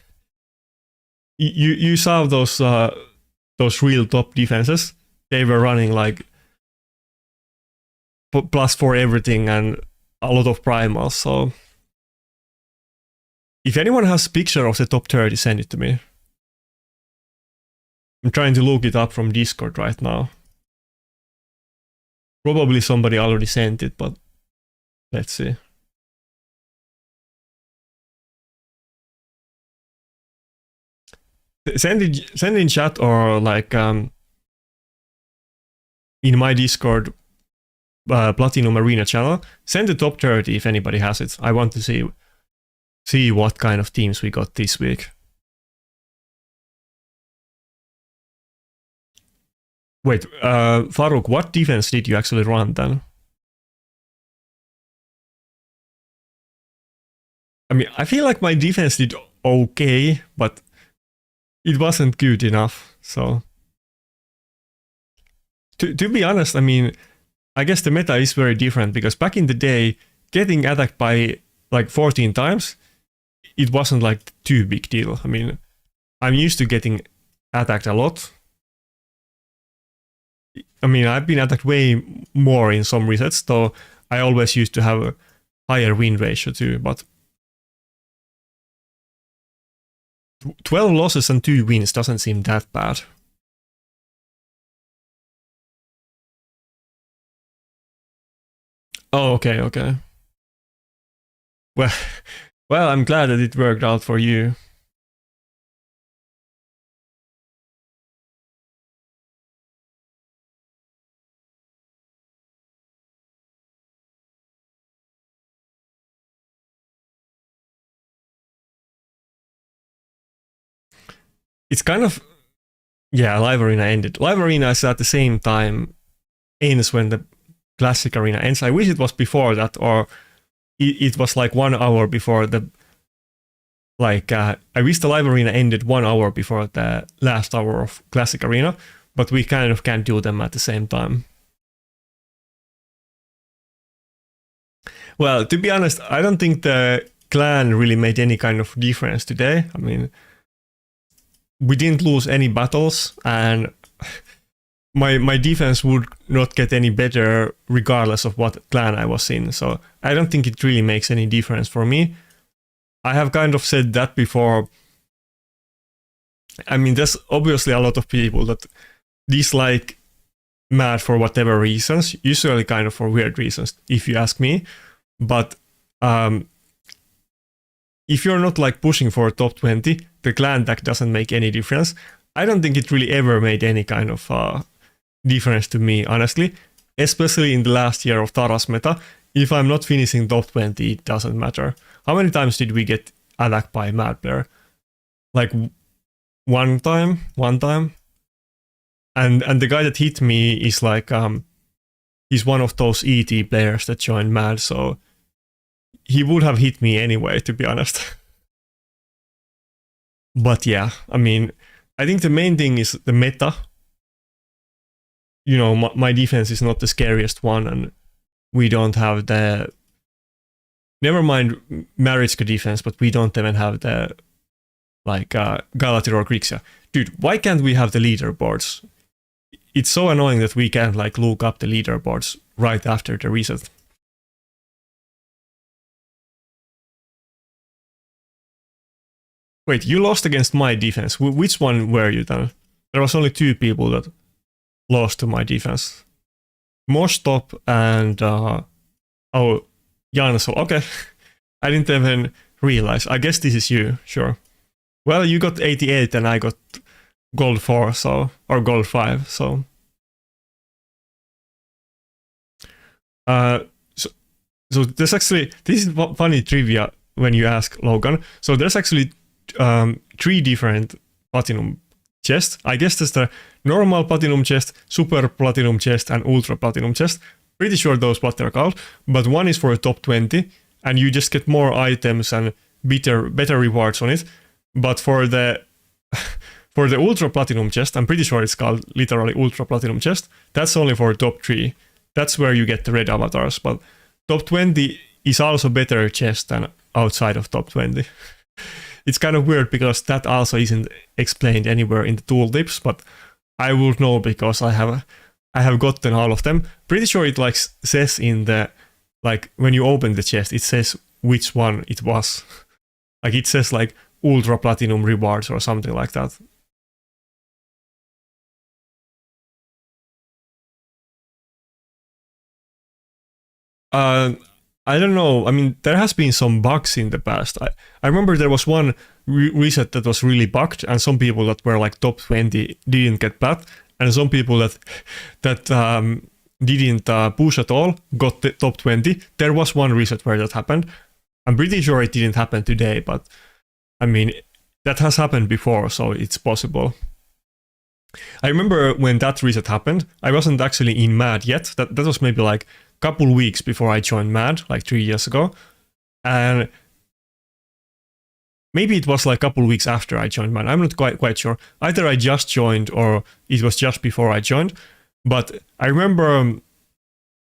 you saw those real top defenses. They were running like +4 everything and a lot of primals. So if anyone has a picture of the top 30, send it to me. I'm trying to look it up from Discord right now. Probably somebody already sent it, but let's see. Send in chat or like in my Discord Platinum Arena channel. Send the top 30 if anybody has it. I want to see what kind of teams we got this week. Wait, Faruk, what defense did you actually run then? I mean, I feel like my defense did okay, but it wasn't good enough. So, to be honest, I mean, I guess the meta is very different because back in the day, getting attacked by like 14 times, it wasn't like too big deal. I mean, I'm used to getting attacked a lot. I mean, I've been attacked way more in some resets, though I always used to have a higher win ratio too, but 12 losses and 2 wins doesn't seem that bad. Oh, okay. Well, I'm glad that it worked out for you. It's kind of Yeah, Live Arena ended. Live Arena is at the same time ends when the Classic Arena ends. I wish it was before that, or it was like 1 hour before the. Like, I wish the Live Arena ended 1 hour before the last hour of Classic Arena, but we kind of can't do them at the same time. Well, to be honest, I don't think the clan really made any kind of difference today. I mean, we didn't lose any battles, and my defense would not get any better regardless of what clan I was in. So I don't think it really makes any difference for me. I have kind of said that before. I mean, there's obviously a lot of people that dislike Mad for whatever reasons, usually kind of for weird reasons, if you ask me. But if you're not like pushing for top 20, the clan deck doesn't make any difference. I don't think it really ever made any kind of difference to me, honestly. Especially in the last year of Tara's meta. If I'm not finishing top 20, it doesn't matter. How many times did we get attacked by Mad player? Like one time? And the guy that hit me is like, he's one of those ET players that joined Mad, so he would have hit me anyway, to be honest. But yeah, I mean, I think the main thing is the meta. You know, my defense is not the scariest one, and we don't have the... Never mind Maritzka defense, but we don't even have the, like, Galatir or Grixia. Dude, why can't we have the leaderboards? It's so annoying that we can't, like, look up the leaderboards right after the reset. Wait, you lost against my defense. Which one were you then? There was only 2 people that lost to my defense. Mostop and... oh, Janso. Okay. I didn't even realize. I guess this is you, sure. Well, you got 88 and I got gold 4, so... Or gold 5, so... So there's actually... This is funny trivia when you ask Logan. So there's actually 3 different platinum chests. I guess there's the normal platinum chest, super platinum chest, and ultra platinum chest. Pretty sure those what they're called. But one is for a top 20, and you just get more items and better rewards on it. But for the for the ultra platinum chest, I'm pretty sure it's called literally ultra platinum chest. That's only for top 3. That's where you get the red avatars. But top 20 is also better chest than outside of top 20. It's kind of weird because that also isn't explained anywhere in the tooltips, but I would know because I have gotten all of them. Pretty sure it like says in the, like when you open the chest, it says which one it was. Like it says like ultra platinum rewards or something like that. I don't know. I mean, there has been some bugs in the past. I remember there was one reset that was really bugged, and some people that were like top 20 didn't get Plat, and some people that didn't push at all got the top 20. There was one reset where that happened. I'm pretty sure it didn't happen today, but I mean, that has happened before, so it's possible. I remember when that reset happened, I wasn't actually in Mad yet. That was maybe like couple weeks before I joined Mad, like 3 years ago. And maybe it was like a couple weeks after I joined Mad. I'm not quite sure. Either I just joined or it was just before I joined. But I remember,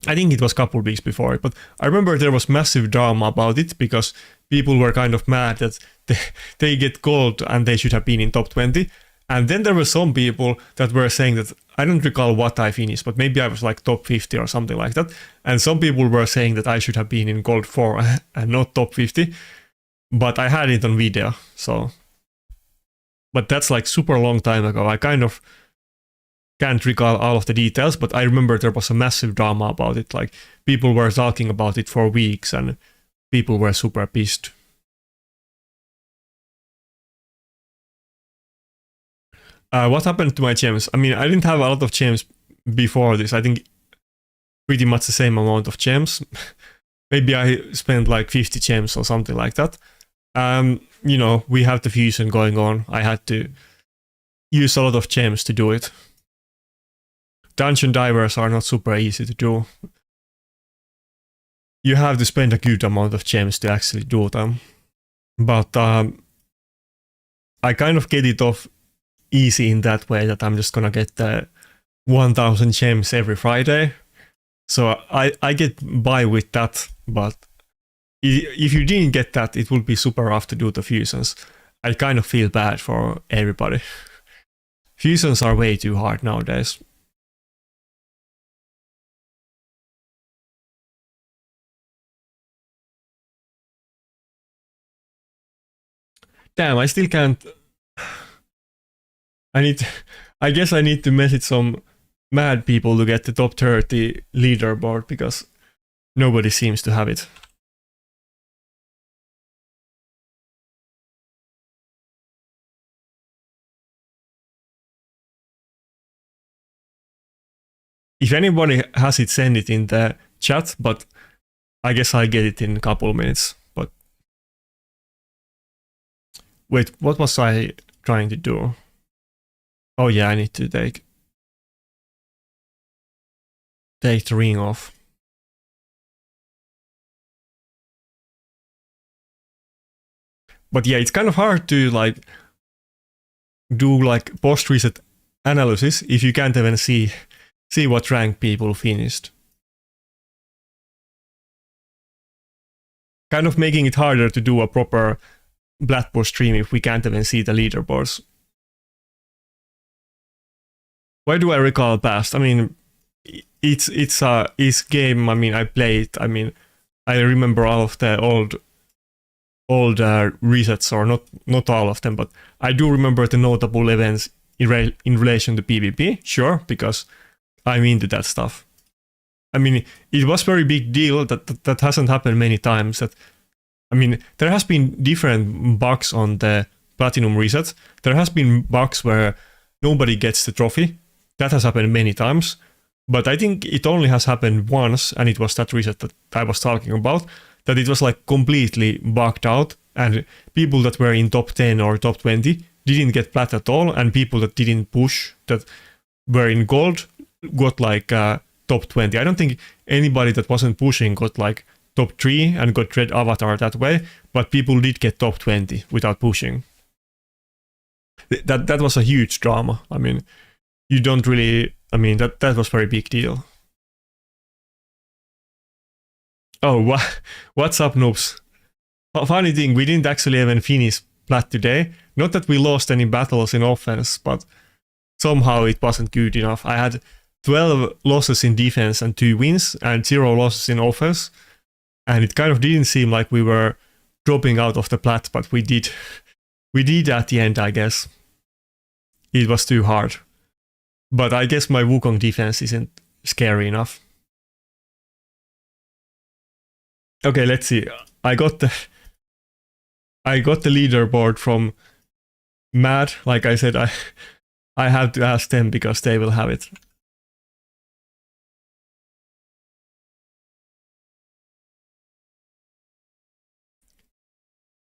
I think it was a couple weeks before it, but I remember there was massive drama about it because people were kind of mad that they get gold and they should have been in top 20. And then there were some people that were saying that, I don't recall what I finished, but maybe I was like top 50 or something like that. And some people were saying that I should have been in gold 4 and not top 50. But I had it on video, so... But that's like super long time ago. I kind of can't recall all of the details, but I remember there was a massive drama about it. Like, people were talking about it for weeks and people were super pissed. What happened to my gems? I mean, I didn't have a lot of gems before this. I think pretty much the same amount of gems. Maybe I spent like 50 gems or something like that. You know, we have the fusion going on. I had to use a lot of gems to do it. Dungeon divers are not super easy to do. You have to spend a good amount of gems to actually do them. But I kind of get it off easy in that way that I'm just gonna get the 1000 gems every Friday. So I get by with that, but if you didn't get that, it would be super rough to do the fusions. I kind of feel bad for everybody. Fusions are way too hard nowadays. Damn, I still can't. I guess I need to message some mad people to get the top 30 leaderboard because nobody seems to have it. If anybody has it, send it in the chat, but I guess I'll get it in a couple of minutes. But wait, what was I trying to do? Oh yeah, I need to take the ring off. But yeah, it's kind of hard to like do like post reset analysis if you can't even see what rank people finished. Kind of making it harder to do a proper Plat stream if we can't even see the leaderboards. Why do I recall past? I mean, it's game. I mean, I played. I mean, I remember all of the old resets, or not all of them, but I do remember the notable events in relation to PvP. Sure, because I'm into that stuff. I mean, it was very big deal that hasn't happened many times. That I mean, there has been different bugs on the Platinum resets. There has been bugs where nobody gets the trophy. That has happened many times. But I think it only has happened once, and it was that reset that I was talking about, that it was like completely bugged out, and people that were in top 10 or top 20 didn't get Plat at all, and people that didn't push, that were in gold, got like top 20. I don't think anybody that wasn't pushing got like top 3 and got red avatar that way, but people did get top 20 without pushing. That was a huge drama. I mean, you don't really... I mean, that was a very big deal. Oh, what's up, noobs? Funny thing, we didn't actually even finish Plat today. Not that we lost any battles in offense, but somehow it wasn't good enough. I had 12 losses in defense and 2 wins, and 0 losses in offense. And it kind of didn't seem like we were dropping out of the Plat, but we did. We did at the end, I guess. It was too hard. But I guess my Wukong defense isn't scary enough. Okay, let's see. I got the leaderboard from Mad. Like I said, I have to ask them because they will have it.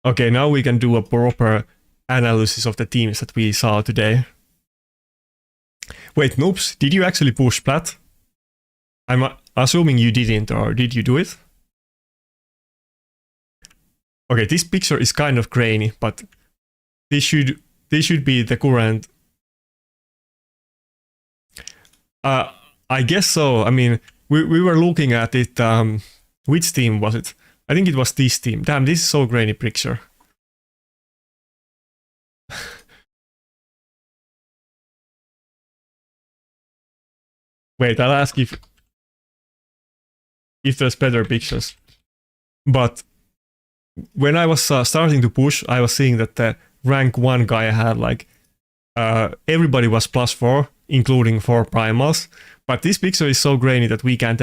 Okay, now we can do a proper analysis of the teams that we saw today. Wait, noobs, did you actually push Plat? I'm assuming you didn't, or did you do it? Okay, this picture is kind of grainy, but this should be the current. I guess so. I mean, we were looking at it. Which team was it? I think it was this team. Damn, this is so grainy picture. Wait, I'll ask if there's better pictures. But when I was starting to push, I was seeing that the rank 1 guy had like everybody was +4, including 4 primals. But this picture is so grainy that we can't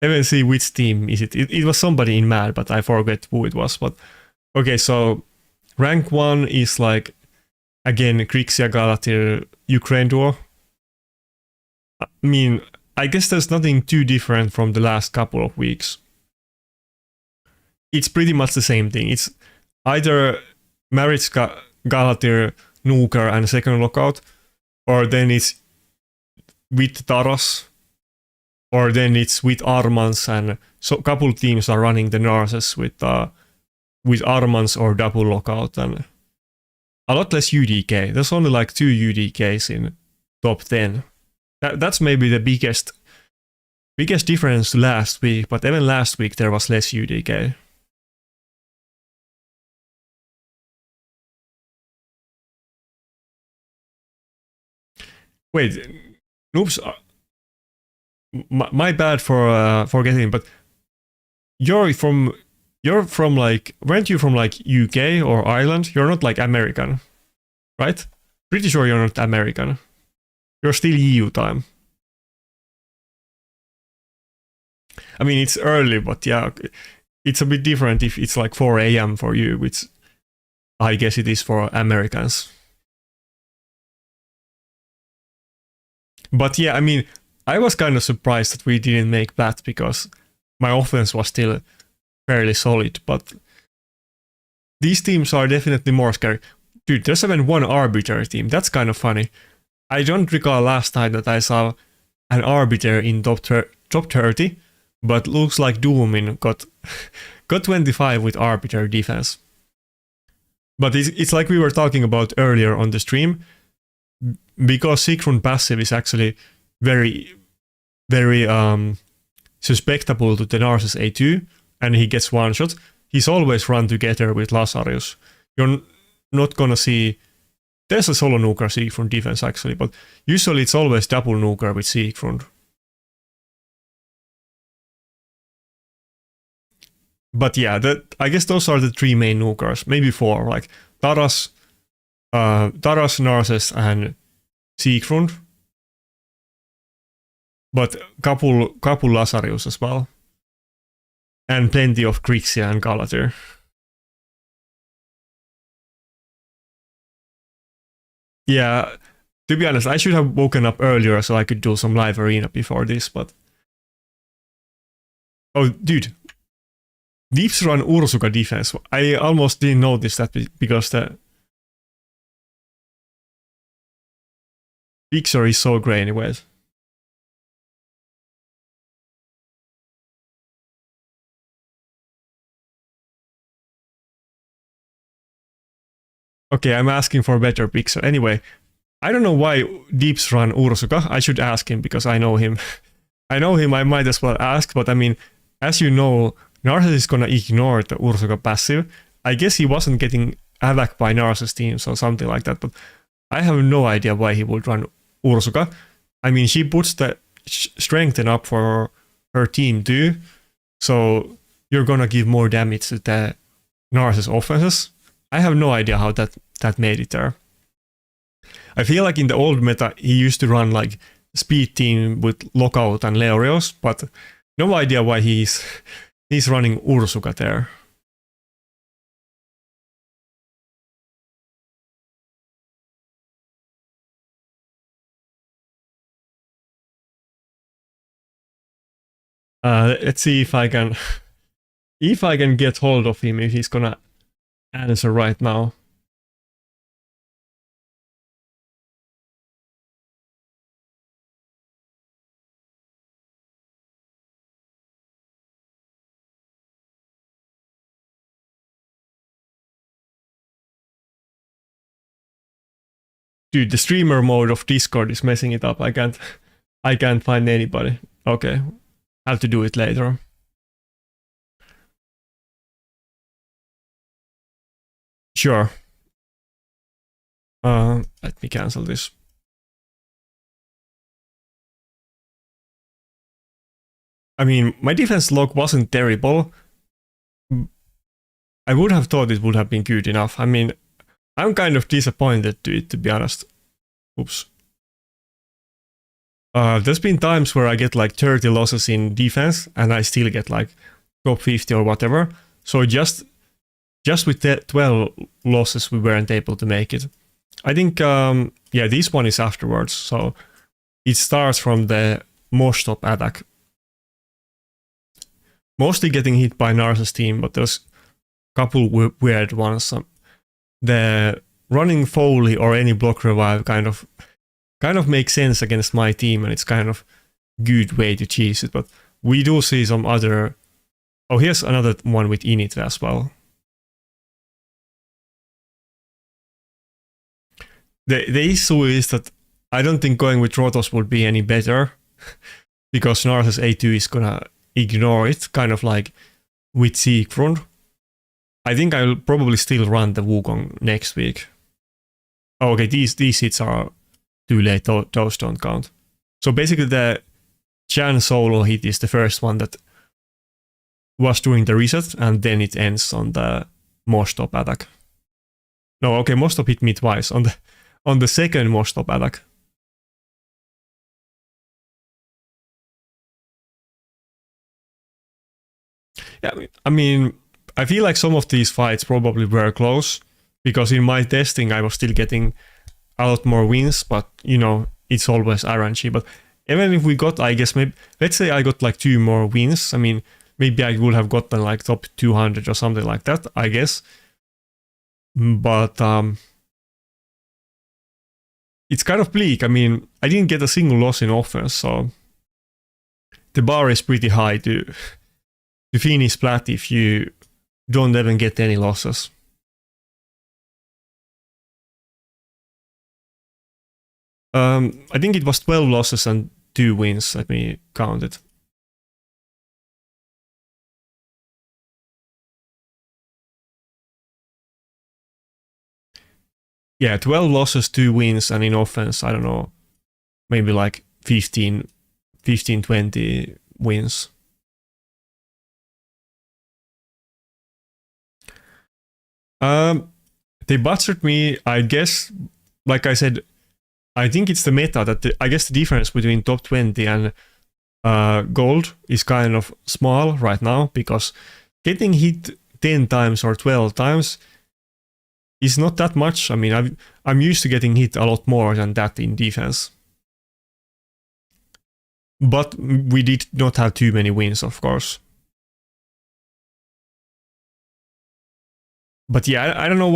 even see which team is it. It was somebody in Mad, but I forget who it was. But okay, so rank 1 is like, again, Krixia, Galatir, Ukraine duo. I mean, I guess there's nothing too different from the last couple of weeks. It's pretty much the same thing. It's either Maritz, Galatir, nuker and second lockout, or then it's with Taros, or then it's with Armans, and so a couple teams are running the Narses with Armans or double lockout, and a lot less UDK. There's only like 2 UDKs in top 10. That's maybe the biggest difference to last week, but even last week there was less UDK. Wait, noobs. My bad for forgetting, but you're from like, weren't you from like UK or Ireland? You're not like American, right? Pretty sure you're not American. You're still EU time. I mean, it's early, but yeah, it's a bit different if it's like 4 a.m. for you, which I guess it is for Americans. But yeah, I mean, I was kind of surprised that we didn't make Plat because my offense was still fairly solid, but these teams are definitely more scary. Dude, there's even one Arbiter team. That's kind of funny. I don't recall last time that I saw an Arbiter in top 30, but looks like Doomin got 25 with Arbiter defense. But it's like we were talking about earlier on the stream, because Sigrun passive is actually very, very susceptible to the Narses A2, and he gets one shot. He's always run together with Lazarus. You're not gonna see. There's a solo nuker Sigrun defense actually, but usually it's always double nuker with Sigrun. But yeah, I guess those are the 3 main nukers, maybe 4, like Taras, Narses, and Sigrun. But couple Lazarus as well. And plenty of Grixia and Galater. Yeah, to be honest, I should have woken up earlier so I could do some live arena before this, but... Oh, dude. Deeps run Ursuka defense. I almost didn't notice that because the picture is so grey anyways. Okay, I'm asking for a better picture. Anyway, I don't know why Deeps run Ursuka. I should ask him because I know him. I might as well ask, but I mean, as you know, Narses is gonna ignore the Ursuka passive. I guess he wasn't getting attacked by Narses teams or something like that, but I have no idea why he would run Ursuka. I mean, she puts the strength up for her team too, so you're gonna give more damage to the Narses offenses. I have no idea how that made it there. I feel like in the old meta, he used to run like speed team with Lockout and Leorios, but no idea why he's running Ursuka there. Let's see if I can get hold of him, if he's gonna answer right now. Dude, the streamer mode of Discord is messing it up. I can't find anybody. Okay, have to do it later. Sure. Let me cancel this. I mean, my defense log wasn't terrible. I would have thought it would have been good enough. I mean, I'm kind of disappointed to be honest. Oops. There's been times where I get like 30 losses in defense and I still get like top 50 or whatever. So just with the 12 losses, we weren't able to make it. I think, yeah, this one is afterwards. So it starts from the Mosh top attack. Mostly getting hit by Narses team, but there's a couple weird ones. The running Foley or any block revive kind of makes sense against my team, and it's kind of good way to cheese it. But we do see some other. Oh, here's another one with init as well. The issue is that I don't think going with Rotos would be any better because Narses A2 is gonna ignore it, kind of like with Siegfried. I think I'll probably still run the Wukong next week. Oh, okay, these hits are too late, those don't count. So basically the Chan solo hit is the first one that was doing the reset, and then it ends on the Mostop attack. No, okay, Mostop hit me twice on the second Mostop attack. Yeah, I mean, I feel like some of these fights probably were close, because in my testing I was still getting a lot more wins, but you know, it's always RNG. But even if we got, I guess, maybe, let's say I got like 2 more wins, I mean, maybe I would have gotten like top 200 or something like that, I guess. But it's kind of bleak. I mean, I didn't get a single loss in offense, so the bar is pretty high to finish Plat if you don't even get any losses. I think it was 12 losses and 2 wins. Let me count it. Yeah, 12 losses, 2 wins, and in offense, I don't know, maybe like 15, 20 wins. They butchered me, I guess. Like I said, I think it's the meta that I guess the difference between top 20 and gold is kind of small right now, because getting hit 10 times or 12 times is not that much. I mean, I'm used to getting hit a lot more than that in defense. But we did not have too many wins, of course. But yeah, I don't know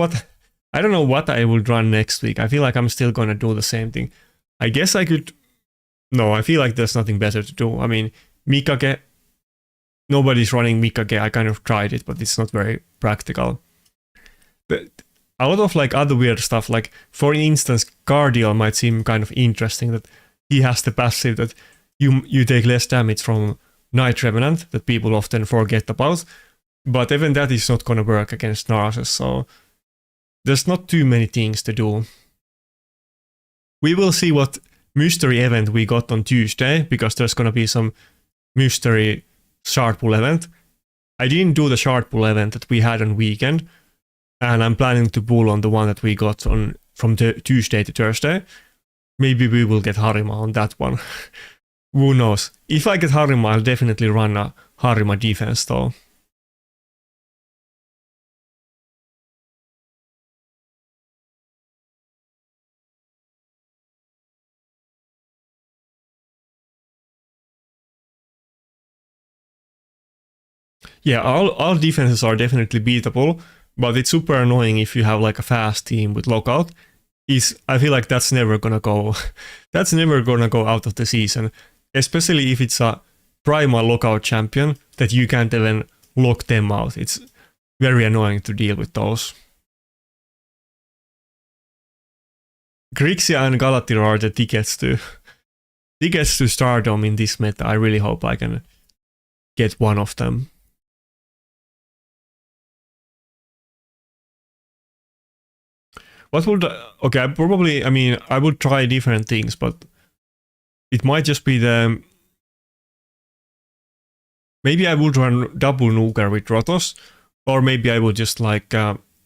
what I would run next week. I feel like I'm still gonna do the same thing. I guess I could. No, I feel like there's nothing better to do. I mean, Mikage. Nobody's running Mikage. I kind of tried it, but it's not very practical. But a lot of like other weird stuff, like for instance, Cardial might seem kind of interesting that he has the passive that you take less damage from Night Revenant that people often forget about. But even that is not gonna work against Narses, so there's not too many things to do. We will see what mystery event we got on Tuesday, because there's gonna be some mystery shard pull event. I didn't do the shard pull event that we had on weekend, and I'm planning to pull on the one that we got on from Tuesday to Thursday. Maybe we will get Harima on that one. Who knows? If I get Harima, I'll definitely run a Harima defense though. Yeah, all defenses are definitely beatable, but it's super annoying if you have like a fast team with lockout. I feel like that's never gonna go that's never gonna go out of the season. Especially if it's a primal lockout champion that you can't even lock them out. It's very annoying to deal with those. Grixia and Galatir are the tickets to stardom in this meta. I really hope I can get one of them. What would... Okay, I would try different things, but it might just be the... Maybe I would run double nuker with Rotos, or maybe I would just like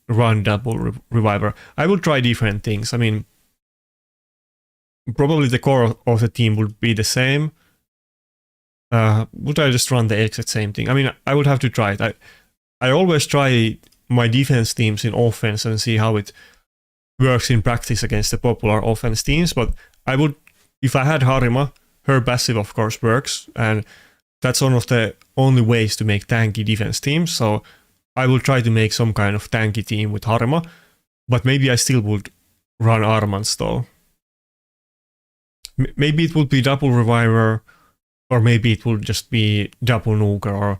run double reviver. I would try different things. I mean, probably the core of the team would be the same. Would I just run the exact same thing? I mean, I would have to try it. I always try my defense teams in offense and see how it works in practice against the popular offense teams, but I would, if I had Harima, her passive of course works, and that's one of the only ways to make tanky defense teams, so I will try to make some kind of tanky team with Harima. But maybe I still would run Armans though. Maybe it would be double Reviver, or maybe it would just be double Nuker, or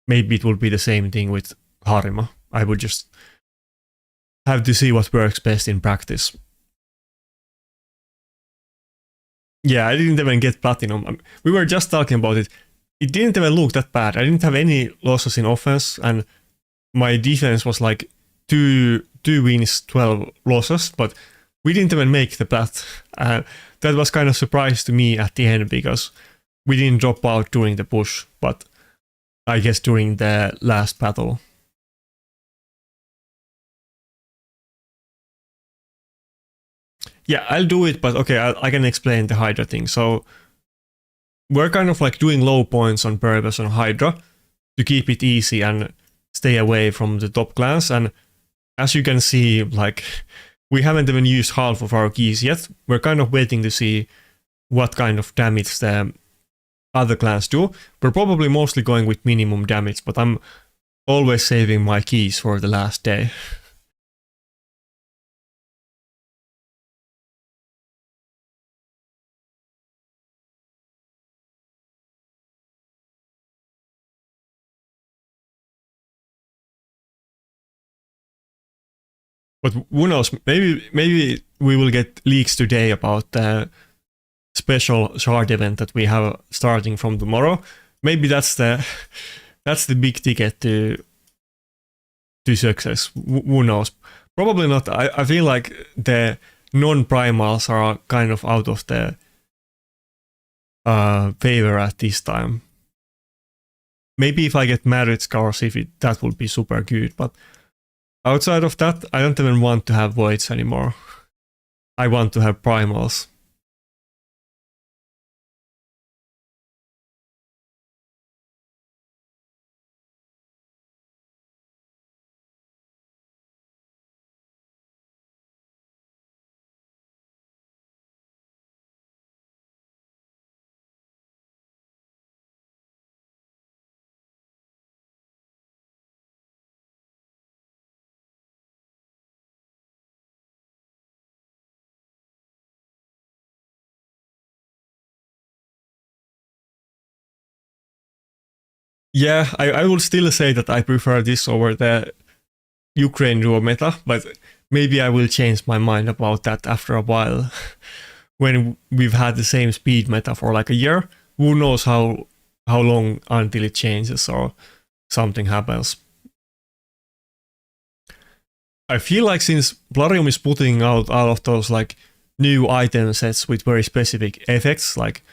maybe it would be the same thing with Harima. I would just have to see what works best in practice. Yeah, I didn't even get Platinum. We were just talking about it. It didn't even look that bad. I didn't have any losses in offense, and my defense was like 2 wins, 12 losses, but we didn't even make the Plat. That was kind of surprise to me at the end, because we didn't drop out during the push, but I guess during the last battle. Yeah, I'll do it, but okay, I can explain the Hydra thing. So we're kind of like doing low points on purpose on Hydra to keep it easy and stay away from the top clans. And as you can see, like, we haven't even used half of our keys yet. We're kind of waiting to see what kind of damage the other clans do. We're probably mostly going with minimum damage, but I'm always saving my keys for the last day. But who knows? Maybe we will get leaks today about the special shard event that we have starting from tomorrow. Maybe that's the big ticket to success. Who knows? Probably not. I feel like the non-primals are kind of out of the favor at this time. Maybe if I get merit scars, that would be super good. But outside of that, I don't even want to have voids anymore. I want to have primals. Yeah, I will still say that I prefer this over the Ukraine duo meta, but maybe I will change my mind about that after a while. When we've had the same speed meta for like a year, who knows how long until it changes or something happens. I feel like since Plarium is putting out all of those like new item sets with very specific effects, like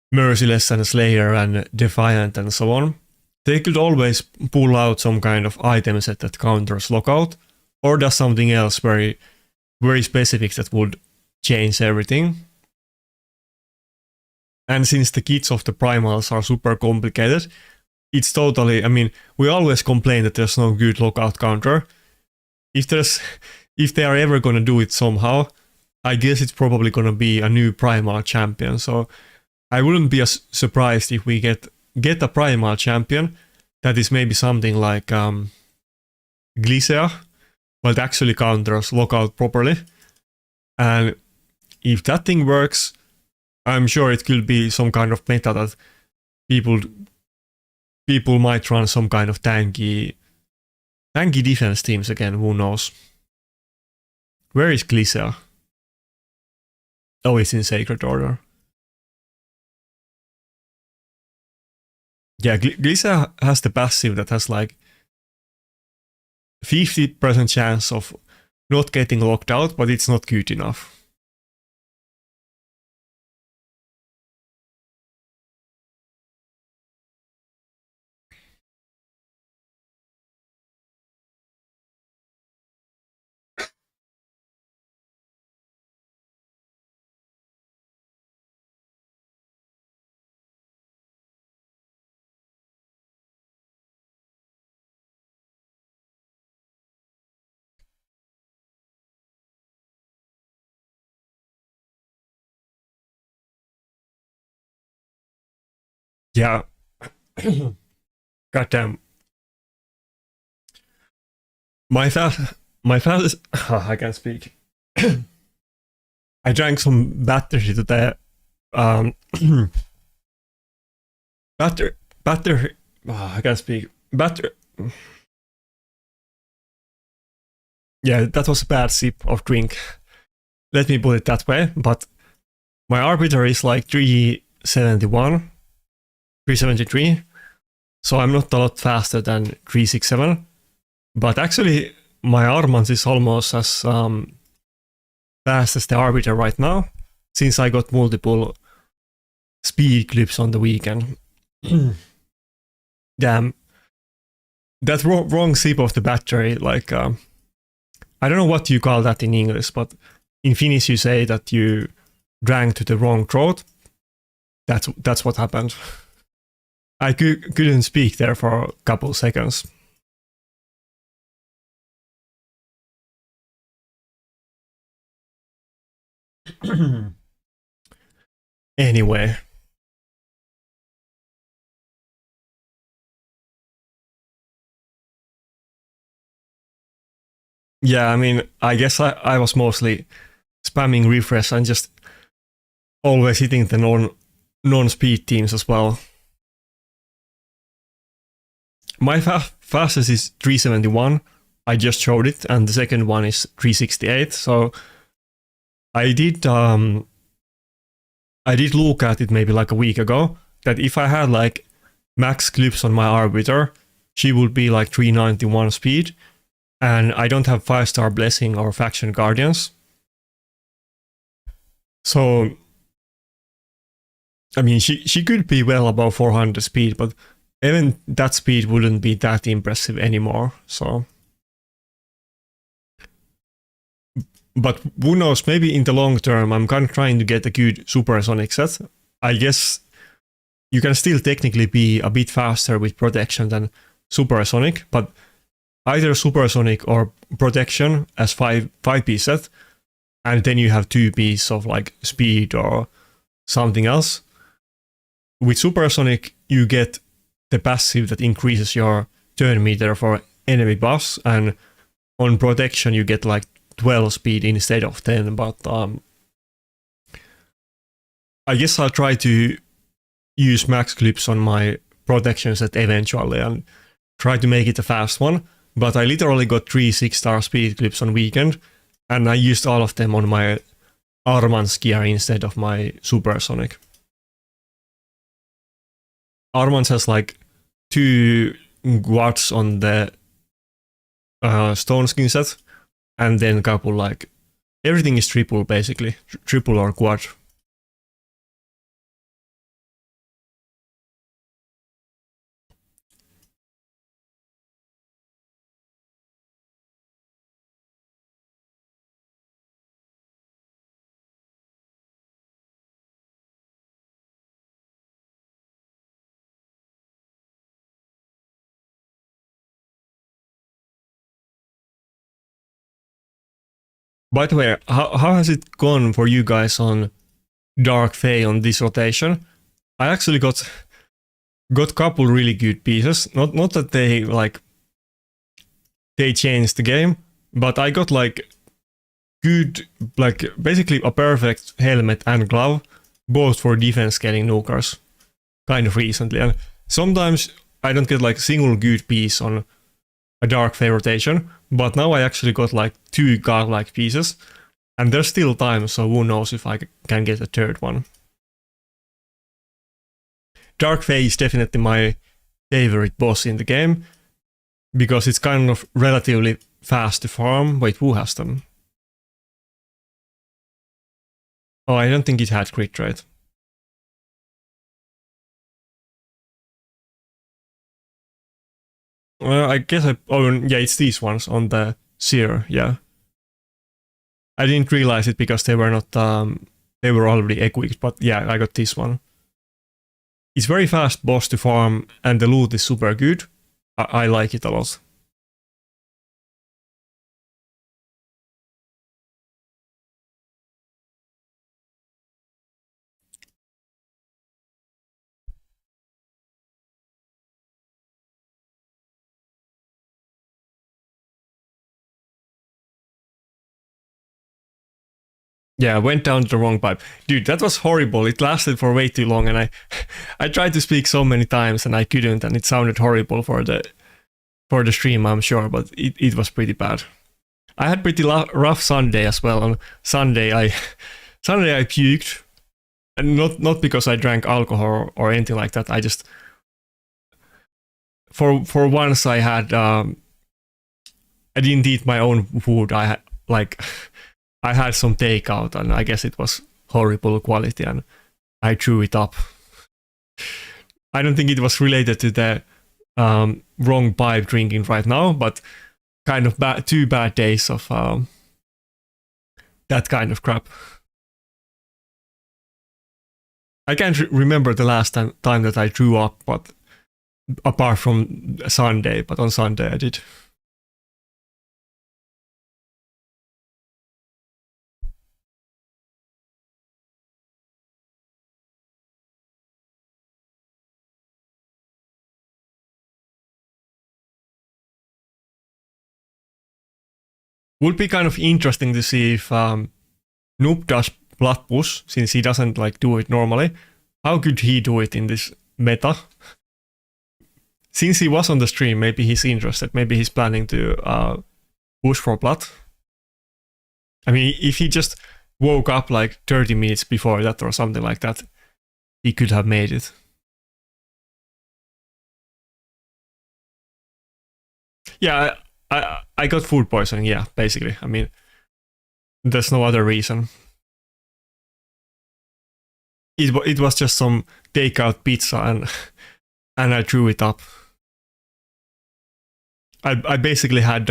Merciless and Slayer and Defiant and so on, they could always pull out some kind of item set that counters lockout, or does something else very, very specific that would change everything. And since the kits of the primals are super complicated, it's totally, I mean, we always complain that there's no good lockout counter. If they are ever gonna do it somehow, I guess it's probably gonna be a new primal champion. So I wouldn't be as surprised if we get a primal champion that is maybe something like Glisea, but it actually counters lockout properly. And if that thing works, I'm sure it could be some kind of meta that people might run some kind of tanky defense teams again, who knows. Where is Glisea? Oh, it's in Sacred Order. Yeah, Glisea has the passive that has like 50% chance of not getting locked out, but it's not good enough. Yeah. Goddamn. My My fastest... I can't speak. I drank some battery to the... Um, battery... I can't speak. Battery... Yeah, that was a bad sip of drink. Let me put it that way, but my arbiter is like 371, 373, so I'm not a lot faster than 367, but actually my Armand is almost as fast as the arbiter right now, since I got multiple speed clips on the weekend. Damn. That wrong sip of the battery, like, I don't know what you call that in English, but in Finnish you say that you drank to the wrong throat. That's what happened. I couldn't speak there for a couple seconds. Anyway. Yeah, I mean, I guess I was mostly spamming refresh and just always hitting the non-speed teams as well. My fastest is 371. I just showed it, and the second one is 368. So I did look at it maybe like a week ago, that if I had like max clips on my arbiter, she would be like 391 speed, and I don't have 5-star blessing or faction guardians. So I mean, she could be well above 400 speed, but even that speed wouldn't be that impressive anymore. So, but who knows? Maybe in the long term, I'm kind of trying to get a good supersonic set. I guess you can still technically be a bit faster with protection than supersonic, but either supersonic or protection as 5-piece set, and then you have 2 pieces of like speed or something else. With supersonic, you get the passive that increases your turn meter for enemy buffs, and on protection you get like 12 speed instead of 10, but I guess I'll try to use max clips on my protection set eventually and try to make it a fast one, but I literally got 3 6-star speed clips on weekend, and I used all of them on my Armand's gear instead of my supersonic. Armand has like 2 guards on the stone skin set, and then a couple like everything is triple basically, triple or quad. By the way, how has it gone for you guys on Dark Fae on this rotation? I actually got couple really good pieces. Not that they like they changed the game, but I got like good, like basically a perfect helmet and glove, both for defense scaling nukers, kind of recently. And sometimes I don't get like a single good piece on a Dark Fae rotation, but now I actually got like 2 godlike pieces, and there's still time, so who knows if I can get a third one. Dark Fae is definitely my favorite boss in the game, because it's kind of relatively fast to farm. Wait, who has them? Oh, I don't think it had crit rate. Well, I guess oh yeah, it's these ones on the Seer, yeah. I didn't realize it because they were not, they were already equipped, but yeah, I got this one. It's very fast boss to farm, and the loot is super good. I like it a lot. Yeah, I went down the wrong pipe. Dude, that was horrible. It lasted for way too long, and I tried to speak so many times and I couldn't, and it sounded horrible for the stream, I'm sure, but it was pretty bad. I had pretty rough Sunday as well. On Sunday I Sunday I puked, and not because I drank alcohol or anything like that. I just for once I had I didn't eat my own food. I had like I had some takeout, and I guess it was horrible quality, and I threw it up. I don't think it was related to the wrong pipe drinking right now, but kind of 2 bad days of that kind of crap. I can't remember the last time that I threw up, but apart from Sunday, but on Sunday I did. Would be kind of interesting to see if Noob does Plat push, since he doesn't like do it normally. How could he do it in this meta? Since he was on the stream, maybe he's interested. Maybe he's planning to push for Plat. I mean, if he just woke up like 30 minutes before that or something like that, he could have made it. Yeah, I got food poisoning, yeah, basically. I mean, there's no other reason. It was just some takeout pizza, and I threw it up. I basically had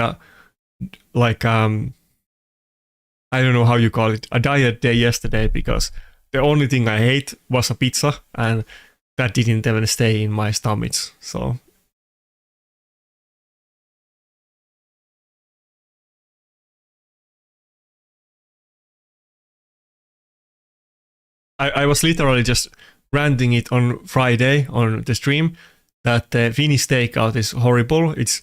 like I don't know how you call it, a diet day yesterday, because the only thing I ate was a pizza, and that didn't even stay in my stomach. So I was literally just ranting it on Friday on the stream that the Finnish takeout is horrible. It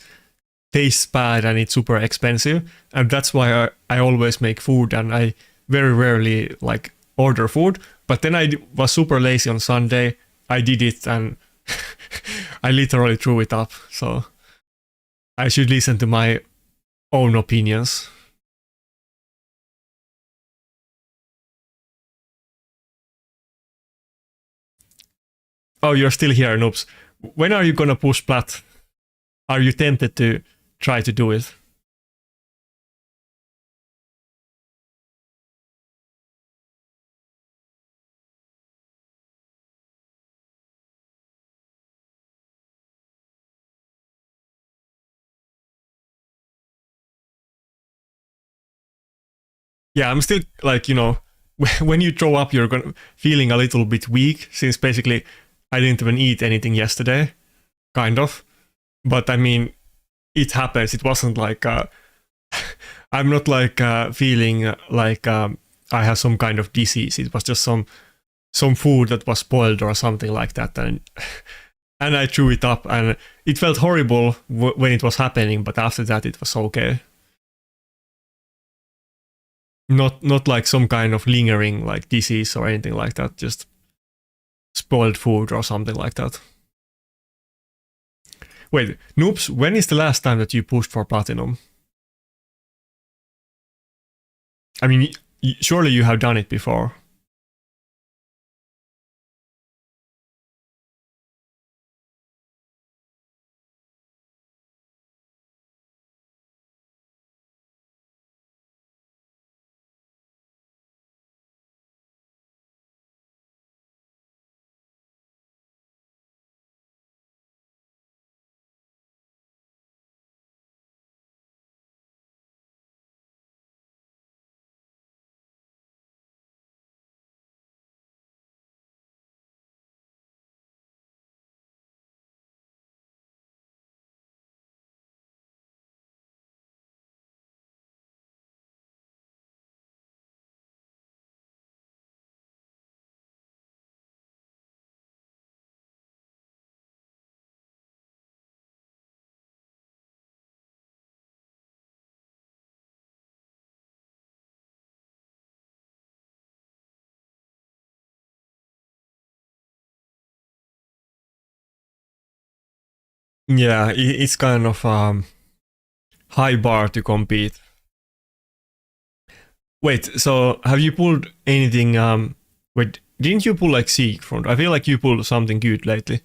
tastes bad and it's super expensive, and that's why I always make food, and I very rarely like order food. But then I was super lazy on Sunday. I did it, and I literally threw it up. So I should listen to my own opinions. Oh, you're still here, noobs. When are you gonna push Plat? Are you tempted to try to do it? Yeah, I'm still like, when you throw up, you're gonna feeling a little bit weak, since basically I didn't even eat anything yesterday, kind of. But I mean, it happens. It wasn't like I'm not like feeling like I have some kind of disease. It was just some food that was spoiled or something like that, and I threw it up, and it felt horrible when it was happening. But after that, it was okay. Not like some kind of lingering like disease or anything like that. Just spoiled food or something like that. Wait, Noobs, when is the last time that you pushed for platinum? I mean, surely you have done it before. Yeah, it's kind of high bar to compete. Wait, so have you pulled anything? Wait, didn't you pull like Siegfried? I feel like you pulled something good lately.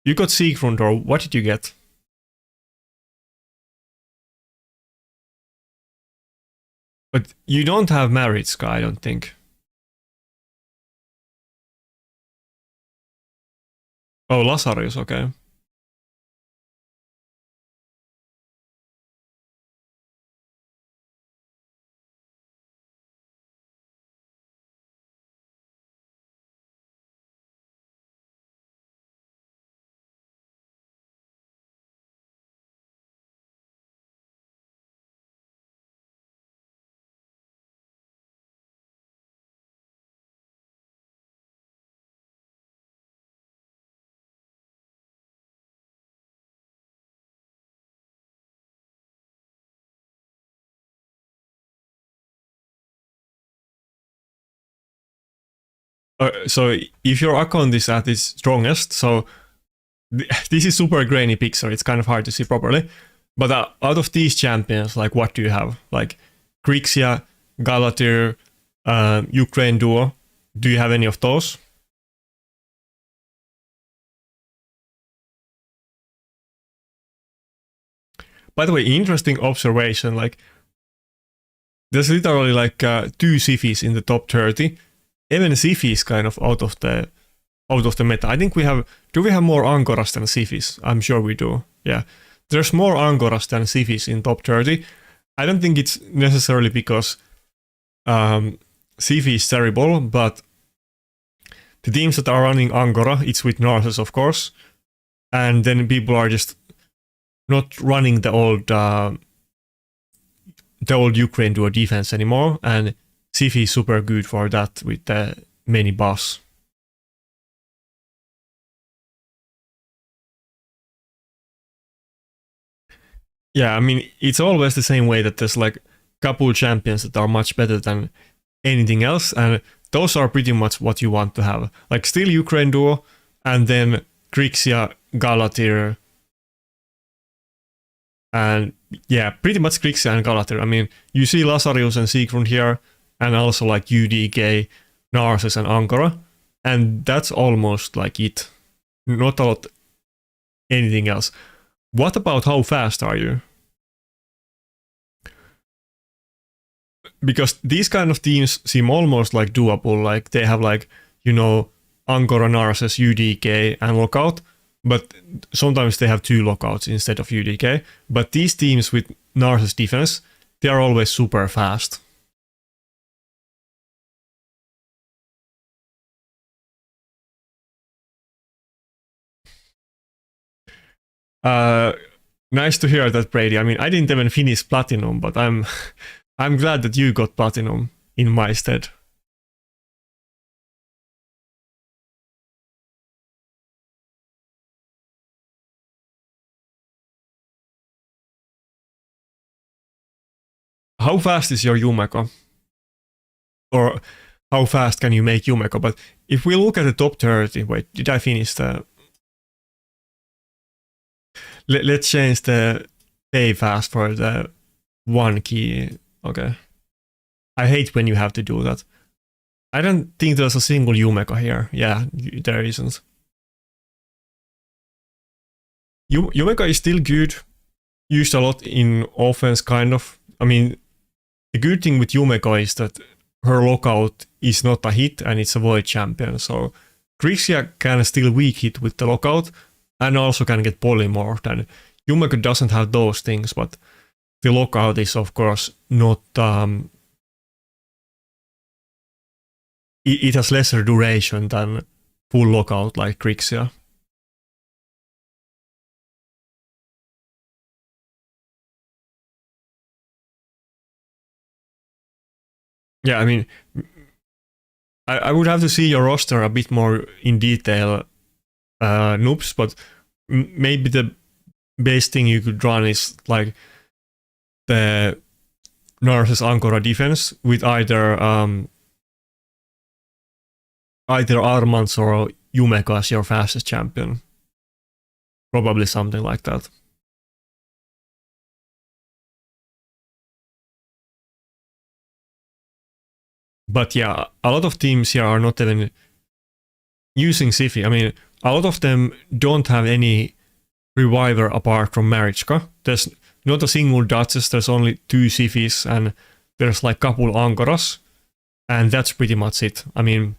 You got Siegfried, or what did you get? But you don't have Maritzka, I don't think. Oh, Lazarus, okay. So if your account is at its strongest, so this is super grainy picture. It's kind of hard to see properly. But out of these champions, like what do you have? Like Grixia, Galatir, Ukraine Duo. Do you have any of those? By the way, interesting observation. Like there's literally like two Sifis in the top 30. Even Sifi is kind of out of the meta. I think we have. Do we have more Angoras than Sifis? I'm sure we do. Yeah. There's more Angoras than Sifis in top 30. I don't think it's necessarily because Sifi is terrible, but the teams that are running Angora, it's with Narses, of course. And then people are just not running the old Ukraine duo defense anymore, and Sifi is super good for that with the many buffs. Yeah, I mean, it's always the same way that there's like couple champions that are much better than anything else, and those are pretty much what you want to have. Like still Ukraine duo, and then Grixia, Galatir, and yeah, pretty much Grixia and Galatir. I mean, you see Lazarus and Siegfried here, and also like UDK, Narses, and Angora, and that's almost like it. Not a lot anything else. What about how fast are you? Because these kind of teams seem almost like doable. Like they have like, Angora, Narses, UDK, and Lockout, but sometimes they have two Lockouts instead of UDK. But these teams with Narses defense, they are always super fast. Uh, Nice to hear that, Brady. I mean, I didn't even finish Platinum, but I'm I'm glad that you got Platinum in my stead. How fast is your Yumeko? Or how fast can you make Yumeko? But if we look at the top 30, wait, did I finish the... Let's change the pay fast for the one key. Okay. I hate when you have to do that. I don't think there's a single Yumeko here. Yeah, there isn't. Yumeko is still good. Used a lot in offense, kind of. I mean, the good thing with Yumeko is that her lockout is not a hit and it's a void champion. So Grixia can still weak hit with the lockout and also can get polymorphed. And Yumeko doesn't have those things, but the lockout is of course not... it has lesser duration than full lockout like Grixia. Yeah, I mean, I would have to see your roster a bit more in detail, noobs, but maybe the best thing you could run is like the Narses Angora defense with either Armans or Yumeko as your fastest champion. Probably something like that. But yeah, a lot of teams here are not even using Siphi. I mean, a lot of them don't have any reviver apart from Marichka. There's not a single Duchess, there's only 2 Siphis, and there's like couple Angoras, and that's pretty much it. I mean,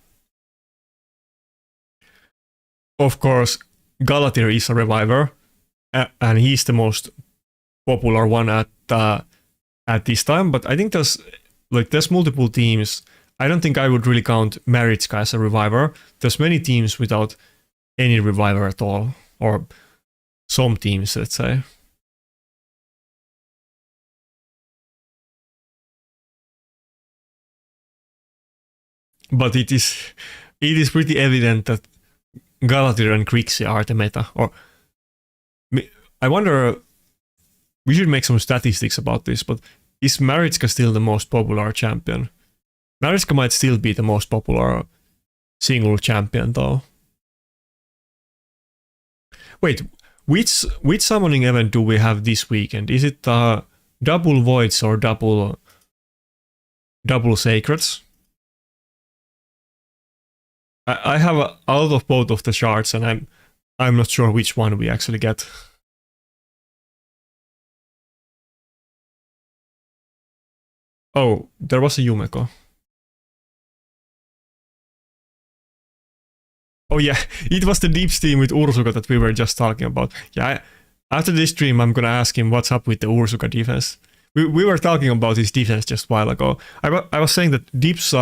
of course, Galatir is a reviver, and he's the most popular one at this time, but I think there's multiple teams. I don't think I would really count Marichka as a reviver. There's many teams without any reviver at all, or some teams, let's say. But it is pretty evident that Galatir and Grixis are the meta. Or I wonder, we should make some statistics about this, but is Marichka still the most popular champion? Marichka might still be the most popular single champion though. Wait, which summoning event do we have this weekend? Is it double voids or double sacreds? I have a lot of both of the shards, and I'm not sure which one we actually get. Oh, there was a Yumeko. Oh yeah, it was the deep steam with Ursuka that we were just talking about. Yeah, after this stream, I'm gonna ask him what's up with the Ursuka defense. We were talking about his defense just a while ago. I was saying that Deeps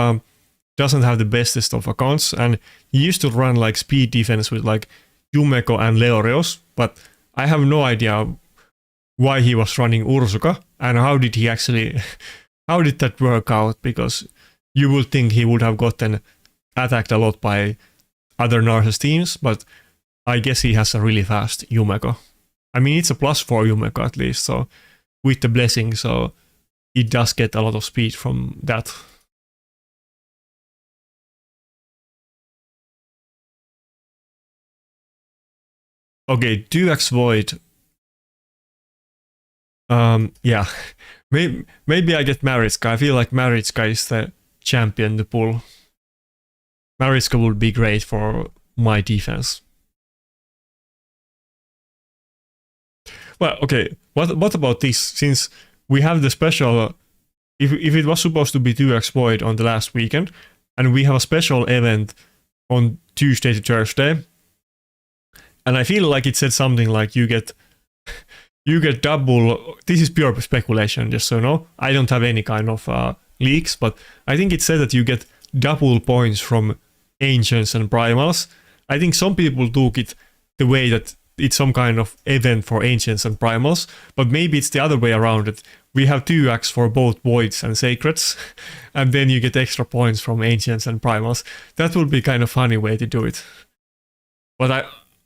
doesn't have the bestest of accounts, and he used to run like speed defense with like Yumeko and Leoreos, but I have no idea why he was running Ursuka and how did that work out, because you would think he would have gotten attacked a lot by other Narses teams, but I guess he has a really fast Yumeko. I mean, it's a +4 Yumeko at least, so with the blessing, so it does get a lot of speed from that. Okay, 2x Void. Yeah. Maybe I get Marichka. I feel like Marichka is the champion to pull. Marichka would be great for my defense. Well, okay, what about this? Since we have the special, if it was supposed to be 2x Void on the last weekend, and we have a special event on Tuesday to Thursday, and I feel like it said something like you get double. This is pure speculation, just so you know. I don't have any kind of leaks, but I think it said that you get double points from Ancients and Primals. I think some people took it the way that it's some kind of event for Ancients and Primals, but maybe it's the other way around, that we have 2x for both Voids and Sacreds, and then you get extra points from Ancients and Primals. That would be kind of funny way to do it. But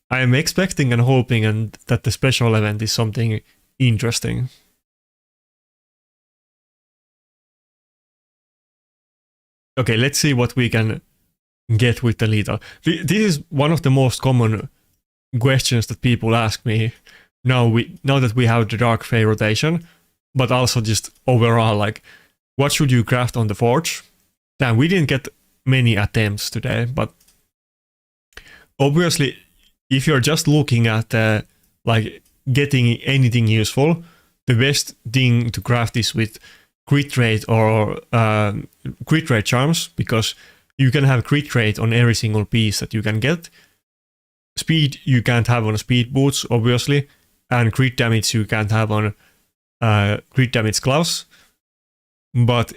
I am expecting and hoping and that the special event is something interesting. Okay, let's see what we can get with the lethal. This is one of the most common questions that people ask me now that we have the Dark Fae rotation, but also just overall, like, what should you craft on the Forge? Damn, we didn't get many attempts today, but obviously, if you're just looking at like getting anything useful, the best thing to craft is with crit rate or crit rate charms, because you can have crit rate on every single piece that you can get. Speed you can't have on speed boots, obviously, and crit damage you can't have on crit damage gloves. But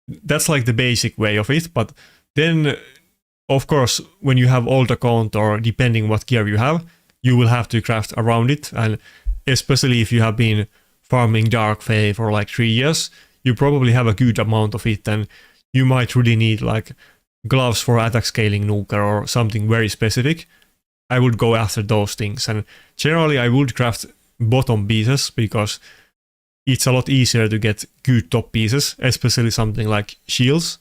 that's like the basic way of it. But then, of course, when you have old account, or depending what gear you have, you will have to craft around it. And especially if you have been farming Dark Fae for like 3 years, you probably have a good amount of it, and you might really need like gloves for attack scaling Nuker or something very specific. I would go after those things, and generally I would craft bottom pieces because it's a lot easier to get good top pieces, especially something like shields.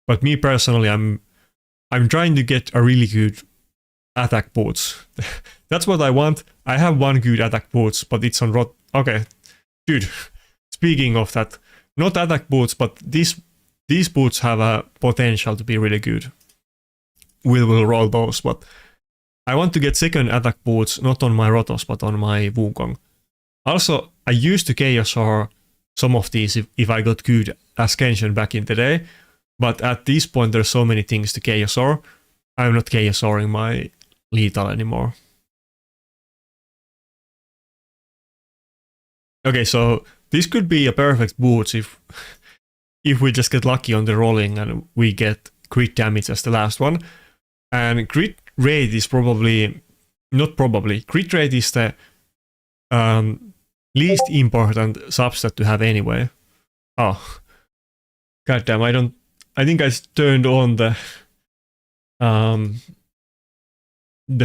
But me personally, I'm trying to get a really good attack boots. That's what I want. I have one good attack boots, but it's on rot. Okay, dude. Speaking of that, not attack boots, but these boots have a potential to be really good. We'll roll those, but I want to get second attack boots, not on my Rotos, but on my Wukong. Also, I used to KSR some of these if I got good Ascension back in the day, but at this point there's so many things to KSR, I'm not KSRing my lethal anymore. Okay, so this could be a perfect boots if we just get lucky on the rolling and we get crit damage as the last one. And crit rate is probably, not probably, crit rate is the least important substat to have anyway. Oh, goddamn! I think I turned on the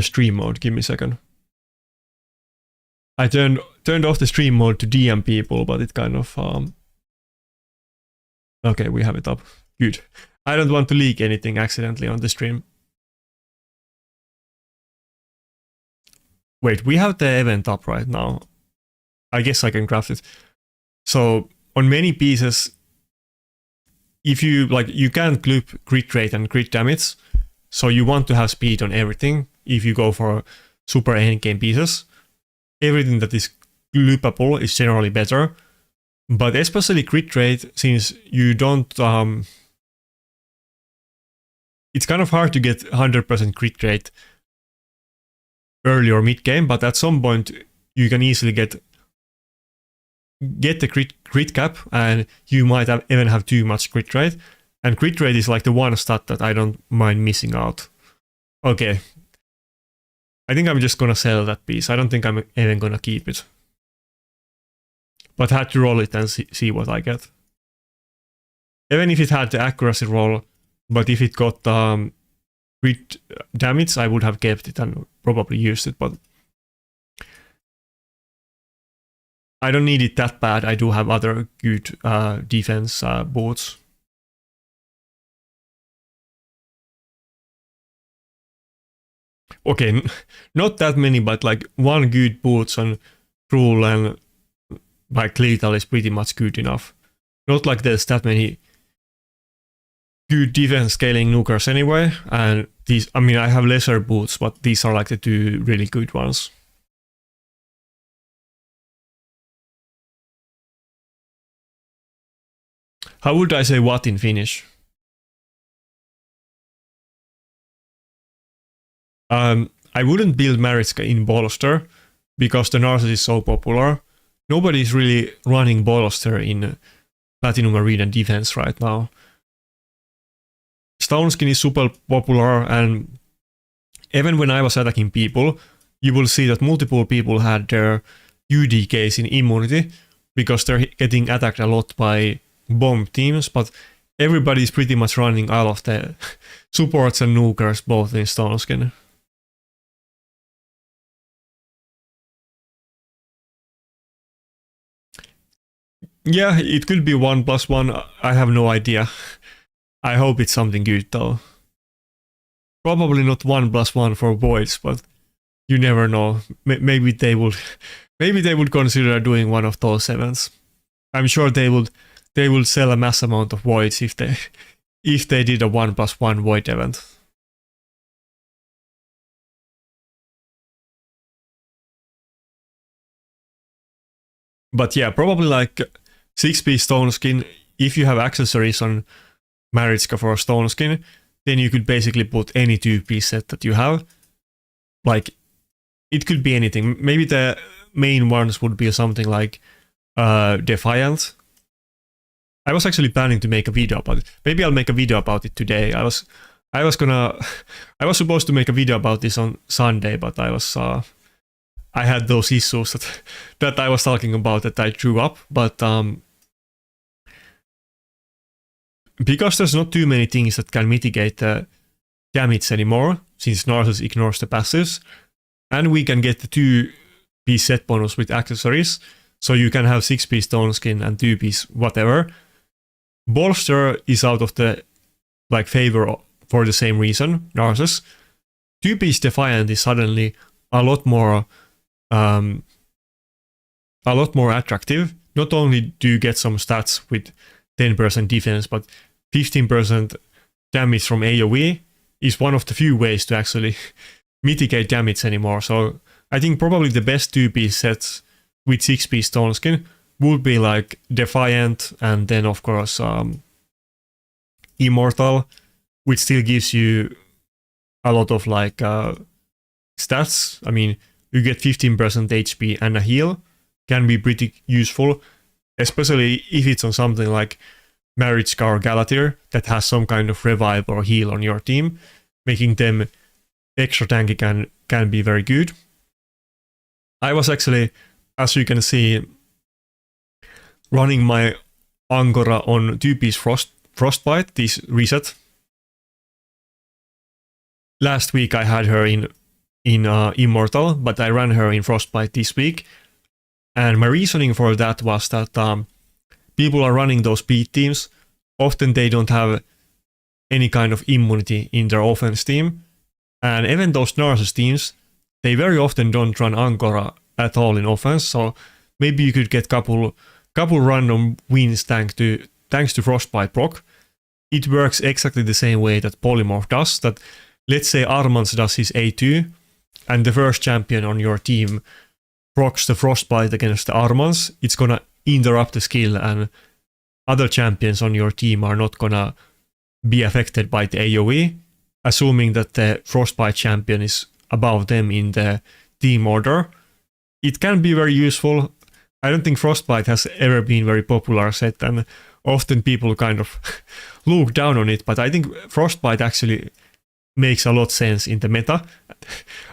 stream mode. Give me a second. I turned off the stream mode to DM people, but it kind of okay, we have it up. Good. I don't want to leak anything accidentally on the stream. Wait, we have the event up right now. I guess I can craft it. So on many pieces, if you like, you can't group crit rate and crit damage. So you want to have speed on everything. If you go for super endgame pieces, everything that is gloopable is generally better. But especially crit rate, since you don't, it's kind of hard to get 100% crit rate early or mid game, but at some point you can easily get the crit cap, and you might even have too much crit rate. And crit rate is like the one stat that I don't mind missing out. Okay. I think I'm just gonna sell that piece. I don't think I'm even gonna keep it. But had to roll it and see what I get. Even if it had the accuracy roll, but if it got crit damage, I would have kept it and probably used it, but I don't need it that bad. I do have other good defense boots. Okay, not that many, but like one good boots on Cruel and like lethal is pretty much good enough. Not like there's that many good defense scaling nukers anyway, and these, I mean, I have lesser boots, but these are like the two really good ones. How would I say what in Finnish? I wouldn't build Maritzka in Bolster because the Narcissus is so popular. Nobody's really running Bolster in Platinum Arena defense right now. Stoneskin is super popular, and even when I was attacking people, you will see that multiple people had their UDKs in immunity because they're getting attacked a lot by bomb teams, but everybody's pretty much running all of the supports and nukers both in Stoneskin. Yeah, it could be 1+1, I have no idea. I hope it's something good though. Probably not 1+1 for voids, but you never know. Maybe they would consider doing one of those events. I'm sure they would sell a mass amount of voids if they did a 1+1 void event. But yeah, probably like 6-piece Stoneskin. If you have accessories on Maritzka for Stoneskin, then you could basically put any 2-piece set that you have. Like, it could be anything. Maybe the main ones would be something like Defiant. I was actually planning to make a video about it. Maybe I'll make a video about it today. I was supposed to make a video about this on Sunday, but I had those issues that I was talking about that I drew up, but because there's not too many things that can mitigate the damage anymore, since Narcissus ignores the passives, and we can get the 2-piece set bonus with accessories, so you can have 6-piece Stoneskin and 2-piece whatever. Bolster is out of the favor for the same reason, Narcissus. 2-piece Defiant is suddenly a lot more attractive. Not only do you get some stats with 10% defense, but 15% damage from AoE is one of the few ways to actually mitigate damage anymore. So I think probably the best 2-piece sets with 6-piece Stone Skin would be like Defiant, and then of course Immortal, which still gives you a lot of like stats. I mean, you get 15% HP and a heal, can be pretty useful, especially if it's on something like Maritzka or Galatir that has some kind of revive or heal on your team, making them extra tanky can be very good. I was actually, as you can see, running my Angora on 2-piece Frostbite, this reset. Last week I had her in Immortal, but I ran her in Frostbite this week. And my reasoning for that was that people are running those speed teams. Often they don't have any kind of immunity in their offense team. And even those Narcissus teams, they very often don't run Angora at all in offense. So maybe you could get couple random wins thanks to Frostbite proc. It works exactly the same way that Polymorph does. That let's say Armans does his A2, and the first champion on your team procs the Frostbite against the Armans. It's gonna interrupt the skill, and other champions on your team are not gonna be affected by the AoE, assuming that the Frostbite champion is above them in the team order. It can be very useful. I don't think Frostbite has ever been very popular set, and often people kind of look down on it, but I think Frostbite actually makes a lot of sense in the meta.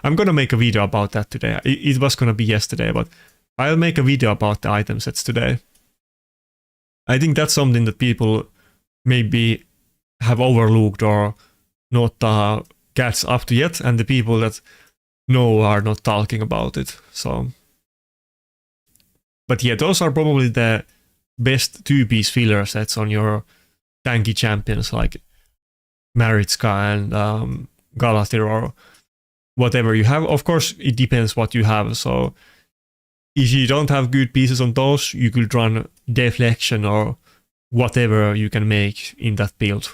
I'm gonna make a video about that today. It was gonna be yesterday, but I'll make a video about the item sets today. I think that's something that people maybe have overlooked or not catch up to yet, and the people that know are not talking about it. So, but yeah, those are probably the best 2-piece filler sets on your tanky champions like Maritzka and Galatir or whatever you have. Of course, it depends what you have. So if you don't have good pieces on those, you could run Deflection or whatever you can make in that build.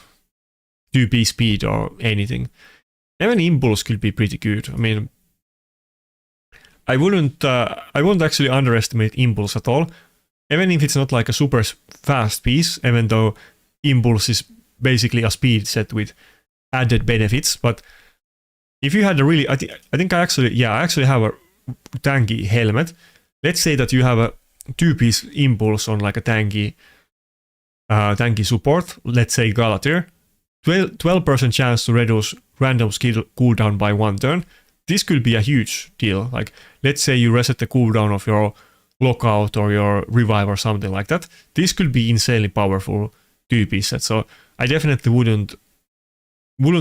2-piece speed or anything. Even Impulse could be pretty good. I mean, I wouldn't actually underestimate Impulse at all. Even if it's not like a super fast piece, even though Impulse is basically a speed set with added benefits. But if you had a really, I think I actually have a tanky helmet. Let's say that you have a 2-piece Impulse on like a tanky support. Let's say Galatir. 12% chance to reduce random skill cooldown by 1 turn. This could be a huge deal. Like, let's say you reset the cooldown of your lockout or your revive or something like that. This could be insanely powerful 2-piece set. So I definitely wouldn't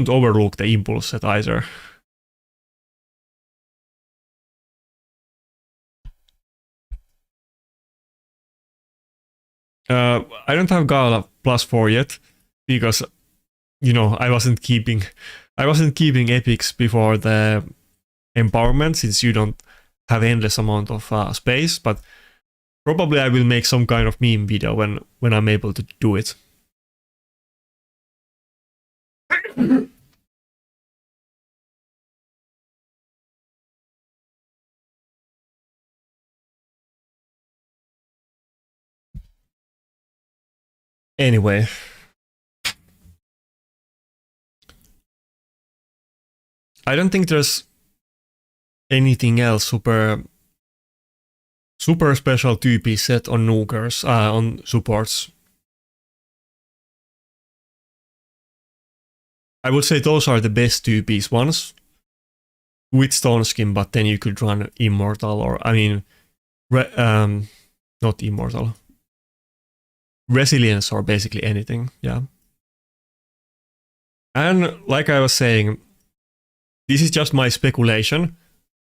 overlook the Impulse set either. I don't have Gala +4 yet because, you know, I wasn't keeping epics before the empowerment, since you don't have endless amount of space. But probably I will make some kind of meme video when I'm able to do it. Anyway. I don't think there's anything else super special 2-piece set on Nukers, on supports. I would say those are the best 2-piece ones with Stone Skin, but then you could run Immortal, or I mean, not Immortal. Resilience or basically anything, yeah. And like I was saying, this is just my speculation.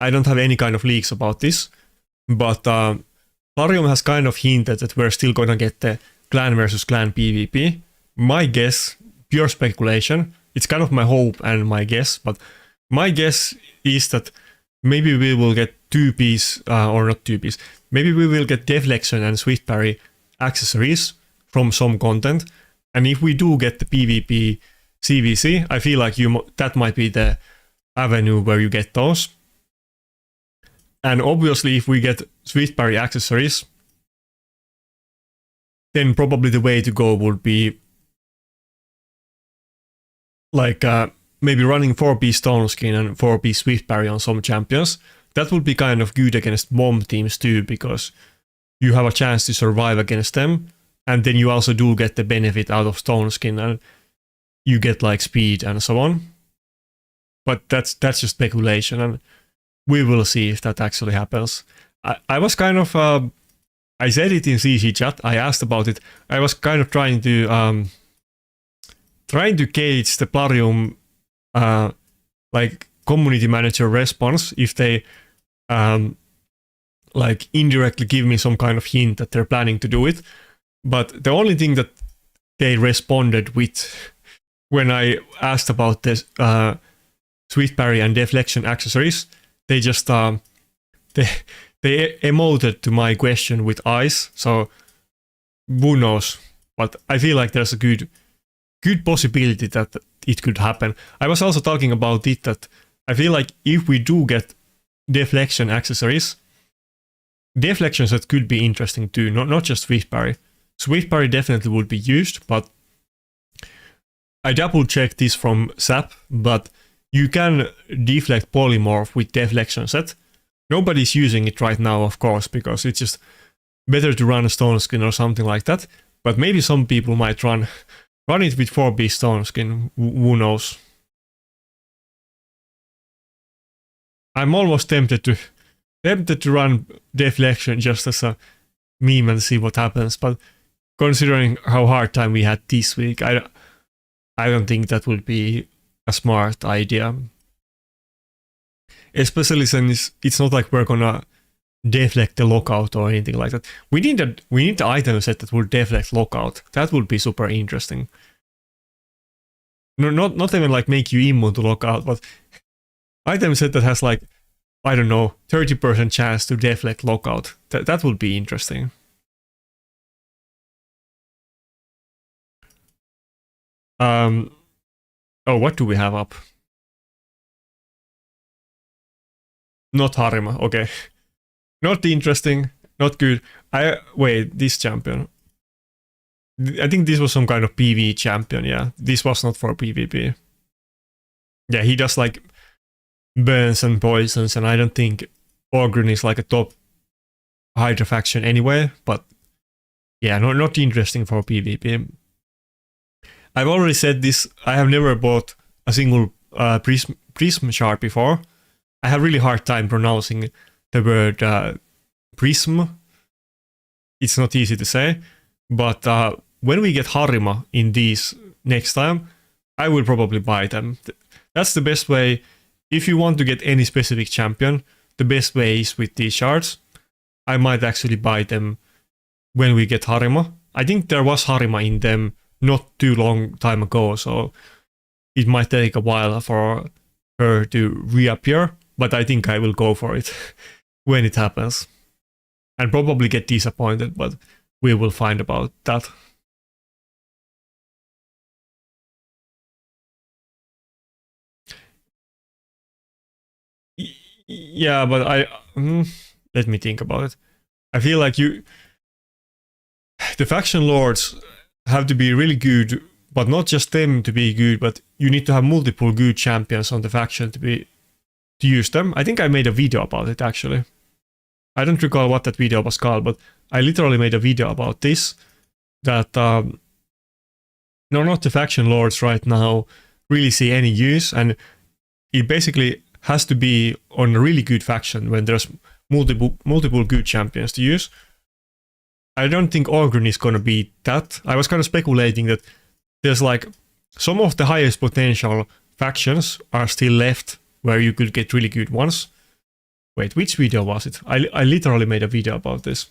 I don't have any kind of leaks about this, but Larium has kind of hinted that we're still gonna get the clan versus clan PvP. My guess, pure speculation, it's kind of my hope and my guess, but My guess is that maybe we will get or not two-piece, maybe we will get deflection and swift parry accessories from some content. And if we do get the PvP CVC, I feel like that might be the avenue where you get those. And obviously, if we get swift parry accessories, then probably the way to go would be like maybe running 4-piece stone skin and 4-piece swift parry on some champions. That would be kind of good against bomb teams too, because you have a chance to survive against them, and then you also do get the benefit out of stone skin, and you get like speed and so on. But that's just speculation, and we will see if that actually happens. I was kind of I said it in CC chat. I asked about it. I was kind of trying to gauge the Plarium like community manager response if they like indirectly give me some kind of hint that they're planning to do it. But the only thing that they responded with when I asked about this swift parry and deflection accessories, they just they emoted to my question with eyes. So who knows? But I feel like there's a good possibility that it could happen. I was also talking about it that I feel like if we do get deflection accessories, deflections that could be interesting too, not just swift parry. Swift parry definitely would be used, but I double checked this from SAP, but you can deflect polymorph with deflection set. Nobody's using it right now, of course, because it's just better to run a stone skin or something like that. But maybe some people might run it with 4-piece stone skin. Who knows? I'm almost tempted to run deflection just as a meme and see what happens. But considering how hard time we had this week, I don't think that would be a smart idea. Especially since it's not like we're gonna deflect the lockout or anything like that. We need the item set that will deflect lockout. That would be super interesting. No, not even like make you immune to lockout, but item set that has like, I don't know, 30% chance to deflect lockout. That would be interesting. Oh, what do we have up? Not Harima, okay. Not interesting, not good. Wait, this champion. I think this was some kind of PvE champion, yeah. This was not for PvP. Yeah, he does like burns and poisons, and I don't think Orgrin is like a top Hydra faction anyway, but yeah, not interesting for PvP. I've already said this, I have never bought a single prism shard before. I have really hard time pronouncing the word prism. It's not easy to say, but when we get Harima in these next time, I will probably buy them. That's the best way. If you want to get any specific champion, the best way is with these shards. I might actually buy them when we get Harima. I think there was Harima in them not too long time ago, so it might take a while for her to reappear, but I think I will go for it when it happens. And probably get disappointed, but we will find about that. Yeah, but let me think about it. I feel like the faction lords have to be really good, but not just them to be good, but you need to have multiple good champions on the faction to use them. I think I made a video about it actually. I don't recall what that video was called, but I literally made a video about this. That not the faction lords right now really see any use, and it basically has to be on a really good faction when there's multiple good champions to use. I don't think Orgrin is gonna be that. I was kind of speculating that there's like some of the highest potential factions are still left where you could get really good ones. Wait, which video was it? I literally made a video about this.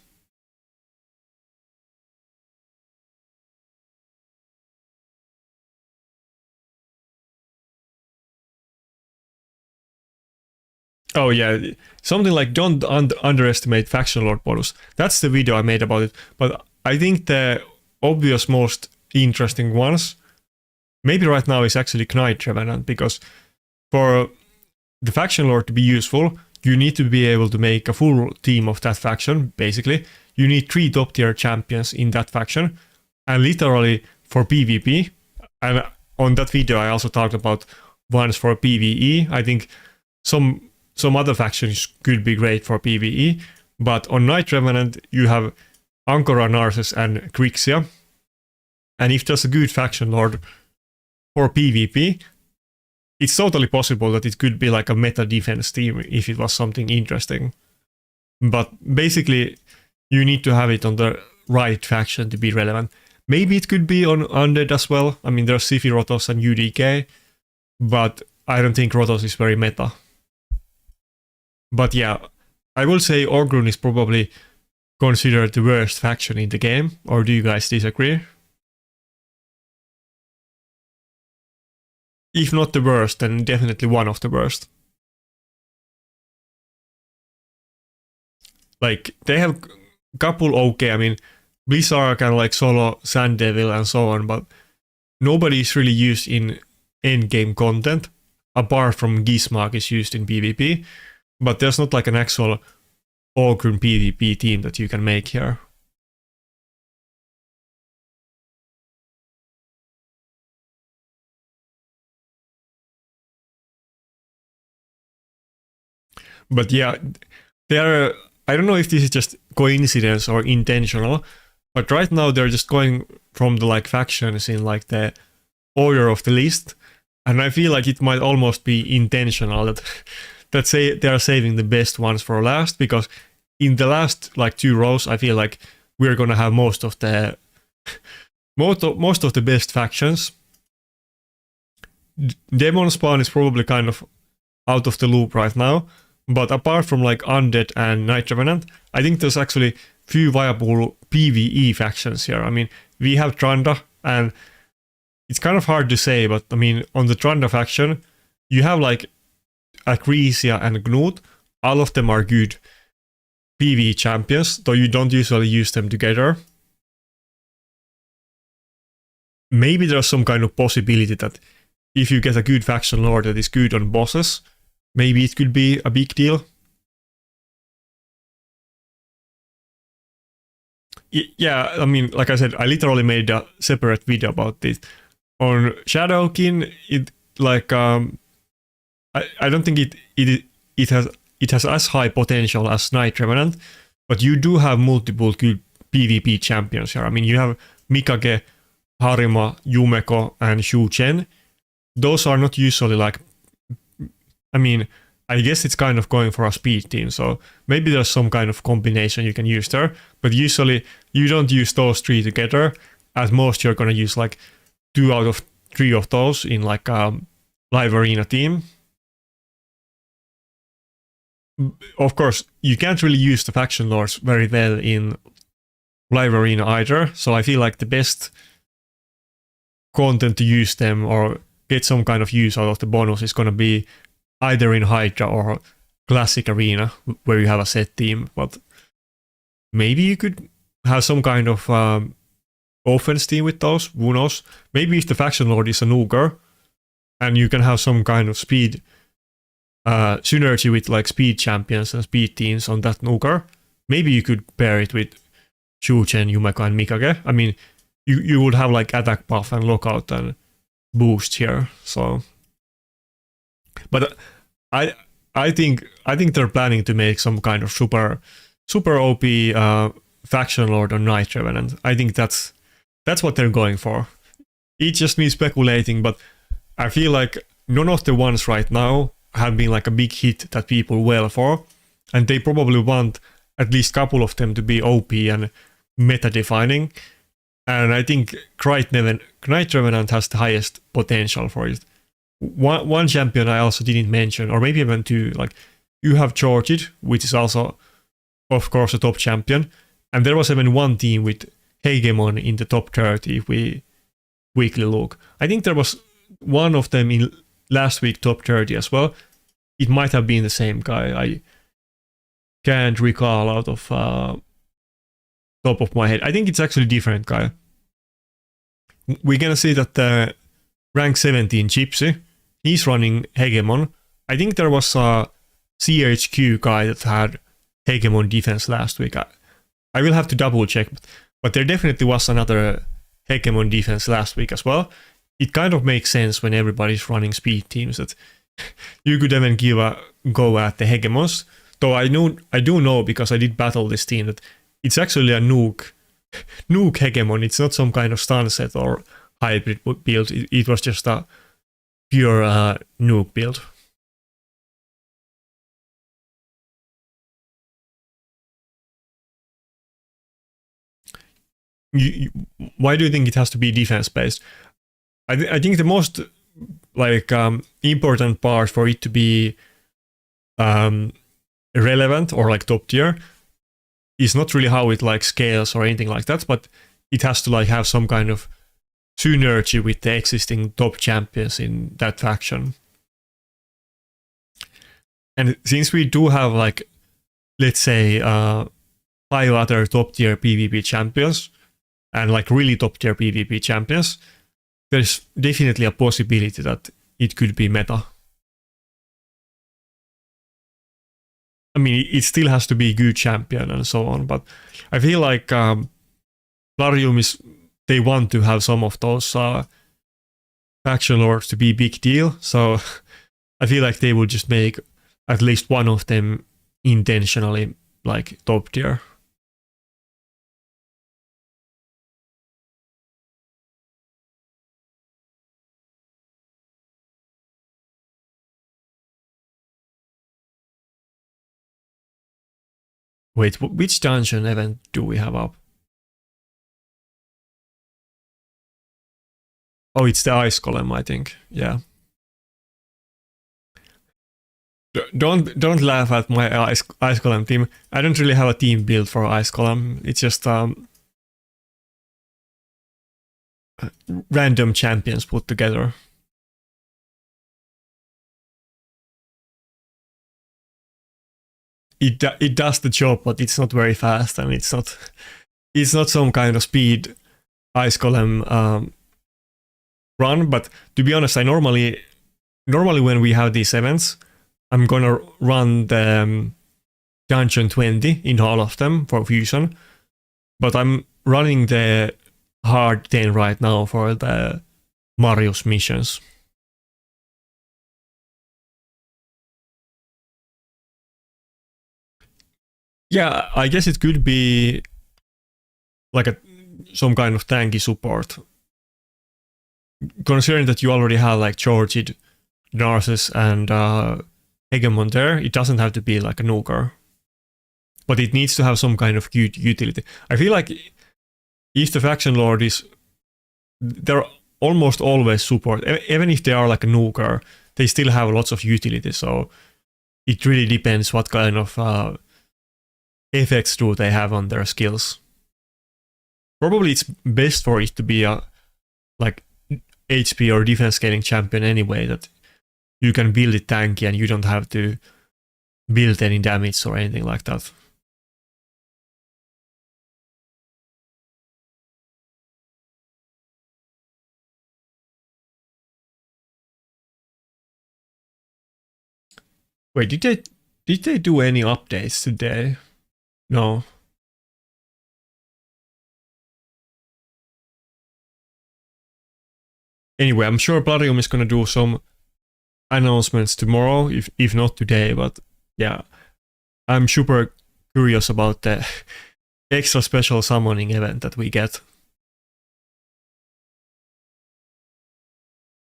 Oh yeah, something like don't underestimate faction lord bonus. That's the video I made about it. But I think the obvious most interesting ones, maybe right now, is actually Knight Revenant, because for the faction lord to be useful, you need to be able to make a full team of that faction, basically. You need 3 top tier champions in that faction, and literally for PvP, and on that video I also talked about ones for PvE. I think some other factions could be great for PvE, but on Knight Revenant you have Angora, Narses and Grixia, and if there's a good faction lord for PvP, it's totally possible that it could be like a meta defense team if it was something interesting. But basically, you need to have it on the right faction to be relevant. Maybe it could be on Undead as well. I mean, there's Siphi Rotos and UDK, but I don't think Rotos is very meta. But yeah, I will say Ogrun is probably considered the worst faction in the game, or do you guys disagree? If not the worst, then definitely one of the worst. Like, they have couple okay, I mean, Blizzard can like solo Sand Devil and so on, but nobody is really used in endgame content, apart from Gizmark is used in PvP, but there's not like an actual Ogrun PvP team that you can make here. But yeah, I don't know if this is just coincidence or intentional, but right now they're just going from the like factions in like the order of the list, and I feel like it might almost be intentional that say they are saving the best ones for last, because in the last like 2 rows I feel like we're gonna have most of the best factions. Demon Spawn is probably kind of out of the loop right now. But apart from like Undead and Knight Revenant, I think there's actually few viable PvE factions here. I mean, we have Tranda, and it's kind of hard to say, but I mean, on the Tranda faction, you have like Acrisia and Gnut. All of them are good PvE champions, though you don't usually use them together. Maybe there's some kind of possibility that if you get a good faction lord that is good on bosses, maybe it could be a big deal. Yeah, I mean, like I said, I literally made a separate video about this. On Shadowkin, it like I don't think it has as high potential as Knight Revenant, but you do have multiple good PvP champions here. I mean, you have Mikage, Harima, Yumeko, and Shu Chen. Those are not usually like, I mean, I guess it's kind of going for a speed team, so maybe there's some kind of combination you can use there, but usually you don't use those 3 together. At most you're gonna use like 2 out of 3 of those in like a live arena team. Of course, you can't really use the faction lords very well in live arena either, so I feel like the best content to use them or get some kind of use out of the bonus is gonna be either in Hydra or Classic Arena, where you have a set team, but maybe you could have some kind of offense team with those, who knows? Maybe if the faction lord is a Nuker, and you can have some kind of speed synergy with like speed champions and speed teams on that Nuker, maybe you could pair it with Shuchen, Yumeko and Mikage. I mean, you would have like attack buff and lockout and boost here, so... But I think they're planning to make some kind of super OP faction lord on Knight Revenant. I think that's what they're going for. It's just me speculating, but I feel like none of the ones right now have been like a big hit that people wail for, and they probably want at least a couple of them to be OP and meta defining. And I think Knight Revenant has the highest potential for it. One champion I also didn't mention, or maybe even 2, like you have Georgid, which is also, of course, a top champion, and there was even one team with Hegemon in the top 30 if we weekly look. I think there was one of them in last week top 30 as well, it might have been the same guy. I can't recall out of top of my head. I think it's actually a different guy. We're gonna see that the rank 17 Gypsy, he's running Hegemon. I think there was a CHQ guy that had Hegemon defense last week. I will have to double check, but there definitely was another Hegemon defense last week as well. It kind of makes sense when everybody's running speed teams that you could even give a go at the Hegemons. Though I do know because I did battle this team that it's actually a nuke Hegemon. It's not some kind of stun set or hybrid build. It was just a pure nuke build. Why do you think it has to be defense based? I think the most important part for it to be relevant or like top tier is not really how it like scales or anything like that, but it has to like have some kind of synergy with the existing top champions in that faction. And since we do have like, let's say 5 other top tier PvP champions and like really top tier PvP champions, there's definitely a possibility that it could be meta. I mean, it still has to be a good champion and so on, but I feel like Plarium they want to have some of those faction lords to be a big deal, so I feel like they will just make at least one of them intentionally like top tier. Wait, which dungeon event do we have up? Oh, it's the Ice Golem, I think. Yeah. Don't laugh at my Ice Golem team. I don't really have a team built for Ice Golem. It's just random champions put together. It does the job, but it's not very fast, and it's not some kind of speed Ice Golem run. But to be honest, I normally when we have these events, I'm gonna run the Dungeon 20 in all of them for Fusion, but I'm running the hard 10 right now for the Marius missions. Yeah, I guess it could be like some kind of tanky support. Considering that you already have like Georgid, Narcissus, and Hegemon there, it doesn't have to be like a nuker. But it needs to have some kind of good utility. I feel like if the faction lord is, they're almost always support. Even if they are like a nuker, they still have lots of utility. So it really depends what kind of effects do they have on their skills. Probably it's best for it to be a like HP or defense scaling champion anyway, that you can build it tanky and you don't have to build any damage or anything like that. Wait, did they do any updates today? No. Anyway, I'm sure Plarium is gonna do some announcements tomorrow, if not today, but yeah. I'm super curious about the extra special summoning event that we get.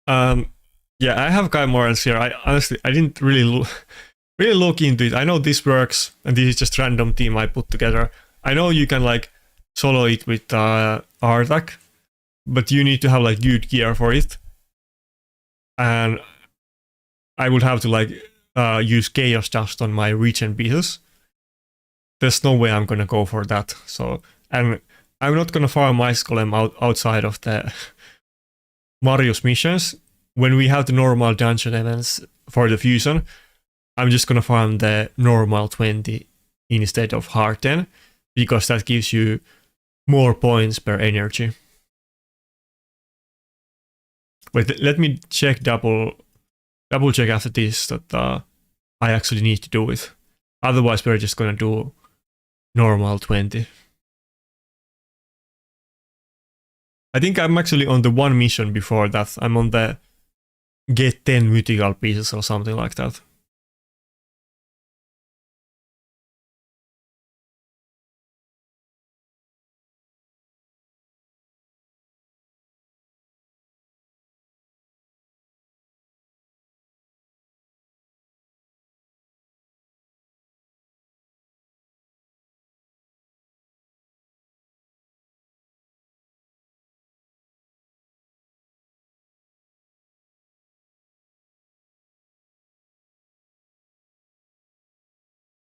Yeah, I have Kai Morans here. I didn't really look into it. I know this works, and this is just random team I put together. I know you can like solo it with Artak, but you need to have like good gear for it. And I would have to like use Chaos Dust on my regen pieces. There's no way I'm gonna go for that. So, and I'm not gonna farm Ice Golem outside of the Marius missions. When we have the normal dungeon events for the Fusion, I'm just gonna farm the normal 20 instead of hard 10, because that gives you more points per energy. Wait, let me check double check after this that I actually need to do it. Otherwise, we're just gonna do normal 20. I think I'm actually on the one mission before that. I'm on the get 10 mythical pieces or something like that.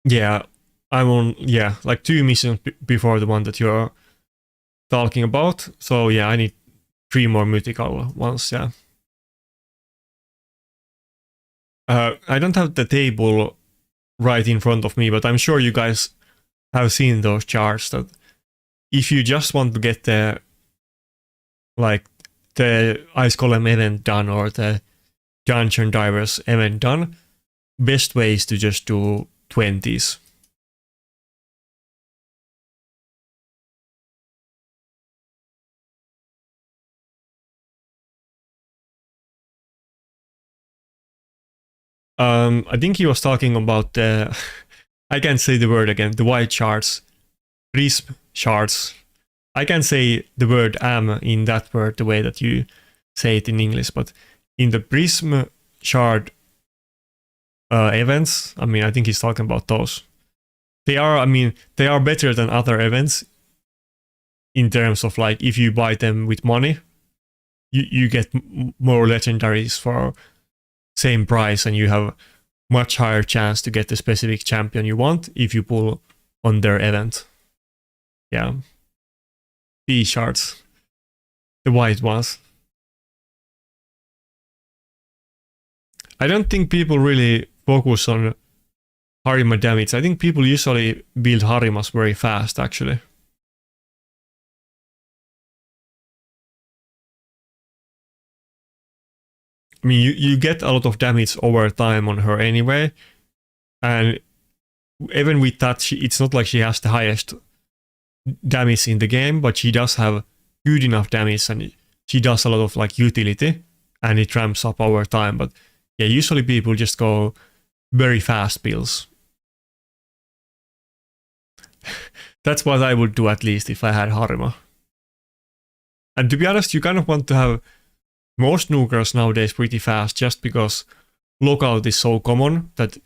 Yeah, I'm on, yeah, like 2 missions before the one that you're talking about. So yeah, I need 3 more mythical ones, yeah. I don't have the table right in front of me, but I'm sure you guys have seen those charts that if you just want to get the like the Ice Golem event done or the Dungeon Divers event done, best way is to just do 20s. I think he was talking about the I can't say the word again, the white shards, prism shards. I can say the word am in that word the way that you say it in English, but in the prism shard events, I mean, I think he's talking about those. They are, I mean, they are better than other events in terms of like if you buy them with money, you get more legendaries for same price, and you have much higher chance to get the specific champion you want if you pull on their event. Yeah. B shards. The white ones. I don't think people really focus on Harima damage. I think people usually build Harimas very fast, actually. I mean, you get a lot of damage over time on her anyway, and even with that, it's not like she has the highest damage in the game, but she does have good enough damage, and she does a lot of like utility, and it ramps up over time. But yeah, usually people just go very fast builds. That's what I would do, at least if I had Harima. And to be honest, you kind of want to have most nukers nowadays pretty fast, just because lockout is so common that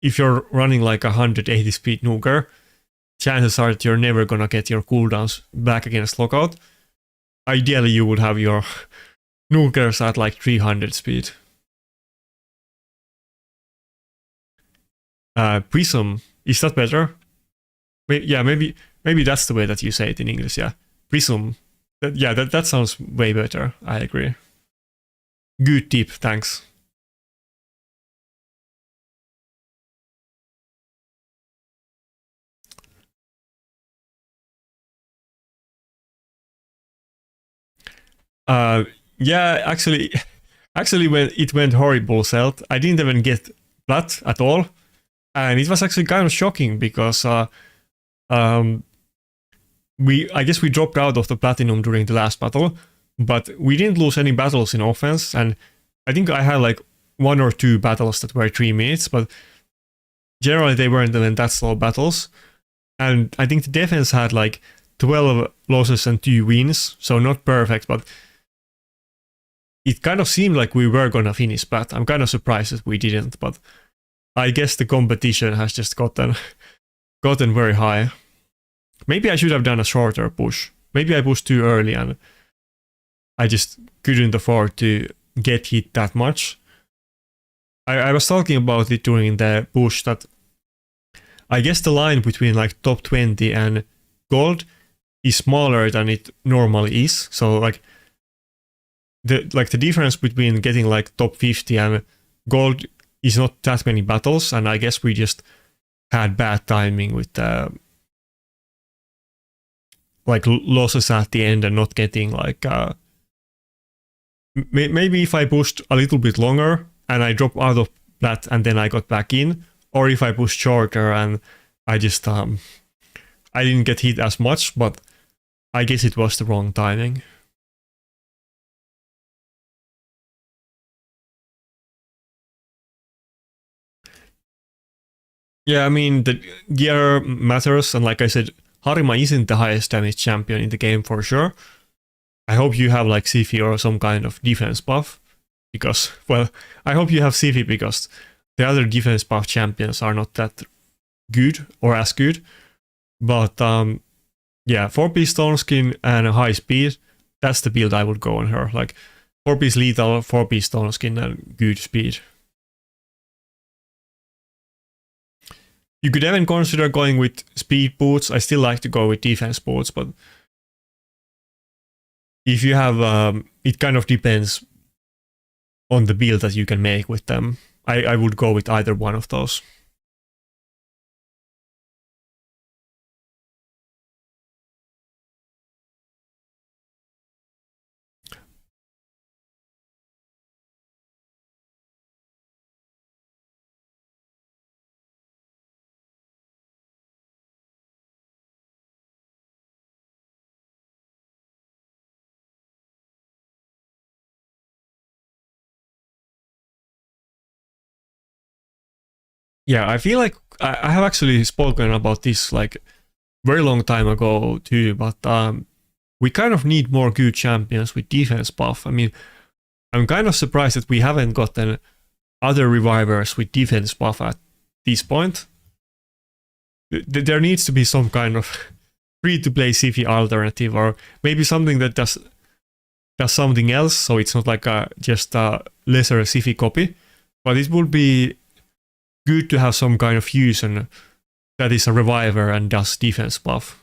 if you're running like 180 speed nuker, chances are that you're never gonna get your cooldowns back against lockout. Ideally, you would have your nukers at like 300 speed. Prism, is that better? Yeah, maybe that's the way that you say it in English. Yeah, Prism. That sounds way better. I agree. Good tip, thanks. Yeah, actually, when it went horrible south, I didn't even get Plat at all, and it was actually kind of shocking because I guess we dropped out of the platinum during the last battle, but we didn't lose any battles in offense, and I think I had like 1 or 2 battles that were 3 minutes, but generally they weren't even that slow battles. And I think the defense had like 12 losses and 2 wins, so not perfect, but it kind of seemed like we were gonna finish Plat. I'm kind of surprised that we didn't, but I guess the competition has just gotten very high. Maybe I should have done a shorter push. Maybe I pushed too early and I just couldn't afford to get hit that much. I was talking about it during the push that I guess the line between like top 20 and gold is smaller than it normally is. So like the difference between getting like top 50 and gold is not that many battles, and I guess we just had bad timing with like losses at the end and not getting like maybe if I pushed a little bit longer and I dropped out of Plat and then I got back in, or if I pushed shorter and I just I didn't get hit as much, but I guess it was the wrong timing. Yeah, I mean, the gear matters, and like I said, Harima isn't the highest damage champion in the game for sure. I hope you have like Sifi or some kind of defense buff, because, well, I hope you have Sifi because the other defense buff champions are not that good or as good. But yeah, 4-piece stone skin and a high speed, that's the build I would go on her. Like 4-piece lethal, 4-piece stone skin and good speed. You could even consider going with speed boots. I still like to go with defense boots, but if you have, it kind of depends on the build that you can make with them. I would go with either one of those. Yeah, I feel like I have actually spoken about this like very long time ago too, but we kind of need more good champions with defense buff. I mean, I'm kind of surprised that we haven't gotten other revivers with defense buff at this point. There needs to be some kind of free-to-play Sifi alternative, or maybe something that does something else, so it's not like just a lesser Sifi copy. But it would be good to have some kind of fusion that is a reviver and does defense buff.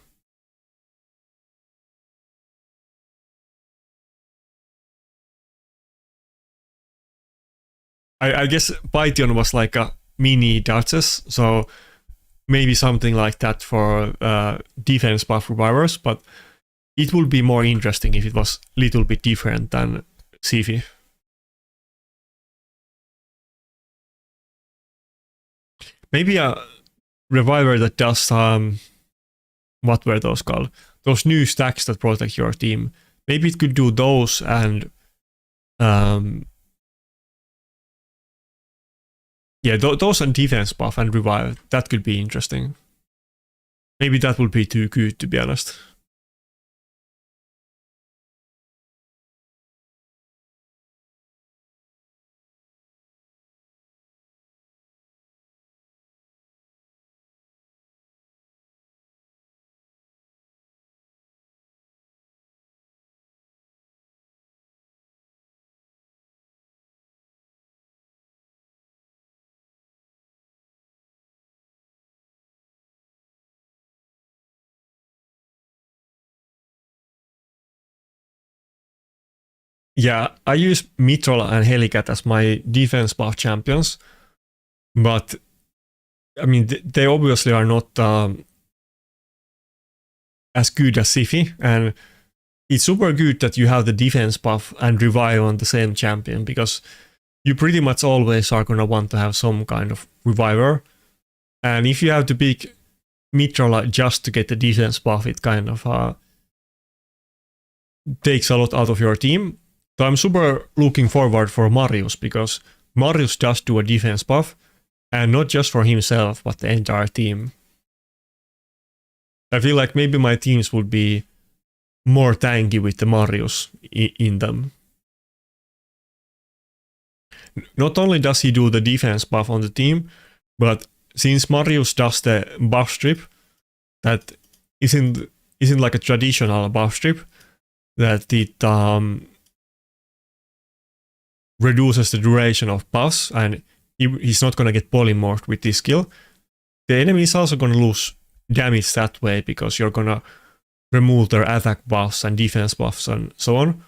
I guess Python was like a mini Duchess, so maybe something like that for defense buff revivers, but it would be more interesting if it was a little bit different than Sifi. Maybe a reviver that does what were those called? Those new stacks that protect your team. Maybe it could do those and yeah, those and defense buff and revive. That could be interesting. Maybe that would be too good, to be honest. Yeah, I use Mitral and Helicat as my defense buff champions, but I mean, they obviously are not as good as Sifi, and it's super good that you have the defense buff and revive on the same champion, because you pretty much always are gonna want to have some kind of reviver, and if you have to pick Mitral just to get the defense buff, it kind of takes a lot out of your team. So I'm super looking forward for Marius, because Marius does do a defense buff, and not just for himself, but the entire team. I feel like maybe my teams would be more tanky with the Marius in them. Not only does he do the defense buff on the team, but since Marius does the buff strip, that isn't like a traditional buff strip, that it reduces the duration of buffs, and he's not gonna get polymorphed with this skill. The enemy is also gonna lose damage that way, because you're gonna remove their attack buffs and defense buffs and so on.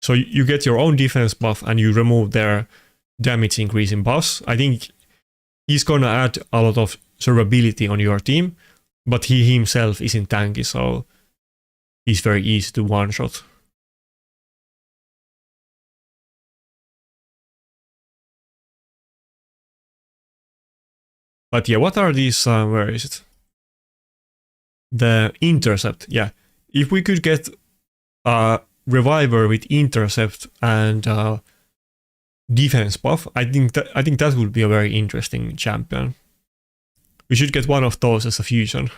So you get your own defense buff and you remove their damage increasing buffs. I think he's gonna add a lot of survivability on your team, but he himself isn't tanky, so he's very easy to one-shot. But yeah, what are these, where is it? The intercept, yeah. If we could get a reviver with intercept and defense buff, I think that would be a very interesting champion. We should get one of those as a fusion.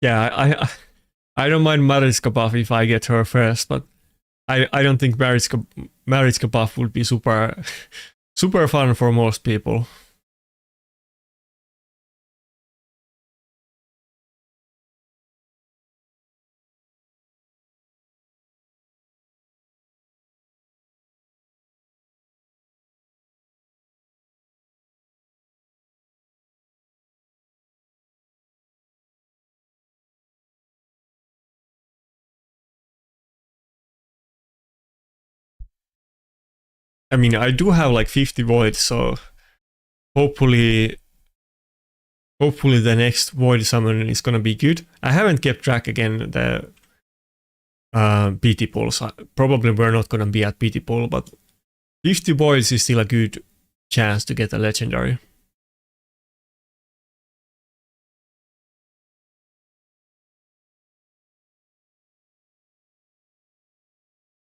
Yeah, I don't mind Mariska buff if I get her first, but I don't think Mariska buff would be super super fun for most people. I mean, I do have like 50 voids, so hopefully the next void summon is gonna be good. I haven't kept track again the PT pools. Probably we're not gonna be at PT pool, but 50 voids is still a good chance to get a legendary.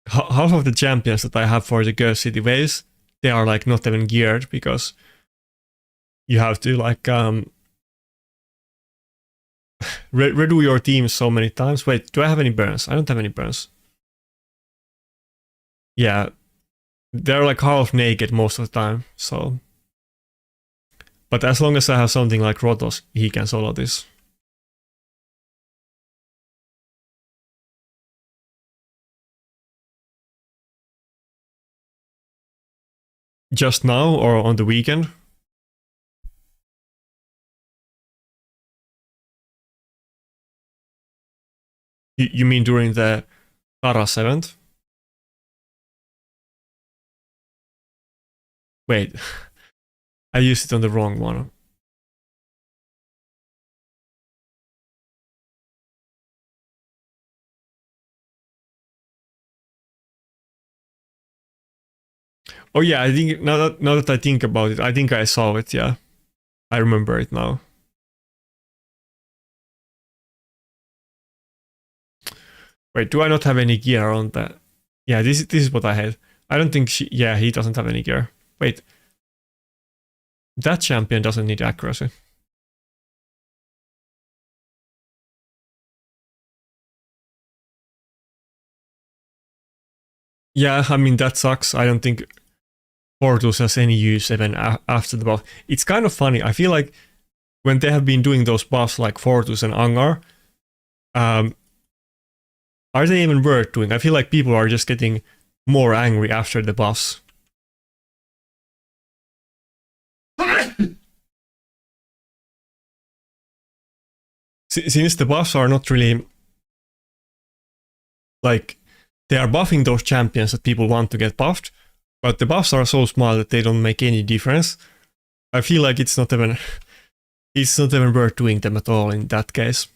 Half of the champions that I have for the Ghost City waves, they are like not even geared because you have to like redo your team so many times. Wait, do I have any burns? I don't have any burns. Yeah, they're like half naked most of the time, so. But as long as I have something like Rotos, he can solo this. Just now or on the weekend? You mean during the Karas event? Wait, I used it on the wrong one. Oh yeah, I think now that I think about it, I think I saw it. Yeah, I remember it now. Wait, do I not have any gear on that? Yeah, this is what I had. I don't think she. Yeah, he doesn't have any gear. Wait, that champion doesn't need accuracy. Yeah, I mean that sucks. I don't think Portus has any use even after the buff. It's kind of funny. I feel like when they have been doing those buffs like Fortus and Angor, um, are they even worth doing? I feel like people are just getting more angry after the buffs. Since the buffs are not really like they are buffing those champions that people want to get buffed, but the buffs are so small that they don't make any difference. I feel like it's not even worth doing them at all in that case.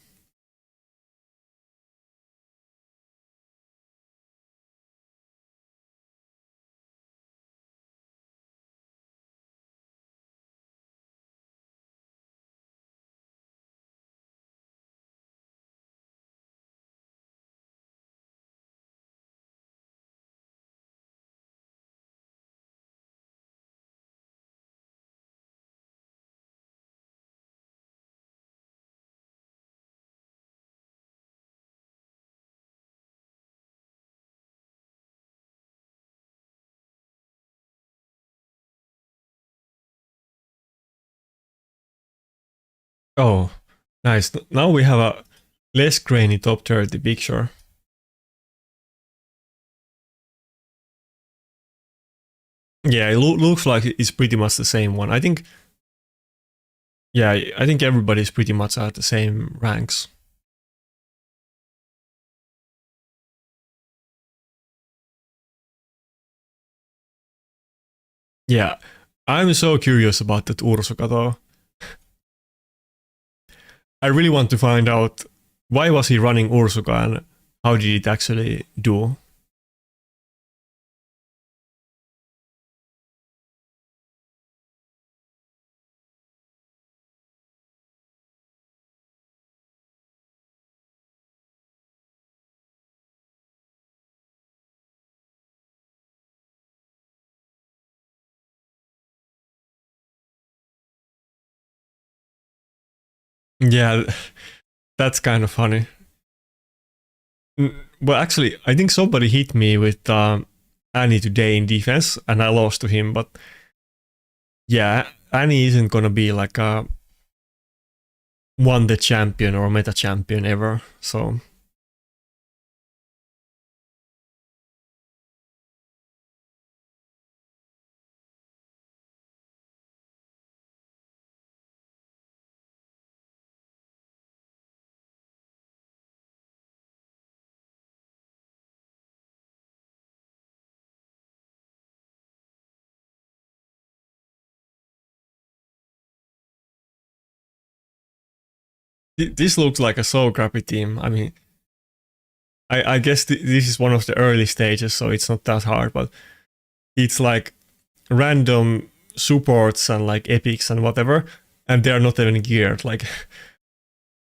Oh, nice. Now we have a less grainy top 30 picture. Yeah, it looks like it's pretty much the same one. I think, yeah, I think everybody's pretty much at the same ranks. Yeah, I'm so curious about that Ursuka though. I really want to find out why was he running Ursuka and how did it actually do? Yeah, that's kind of funny. Well, actually, I think somebody hit me with Annie today in defense, and I lost to him. But yeah, Annie isn't gonna be like a won the champion or meta champion ever. So this looks like a so crappy team. I mean, I guess this is one of the early stages, so it's not that hard. But it's like random supports and like epics and whatever, and they're not even geared. Like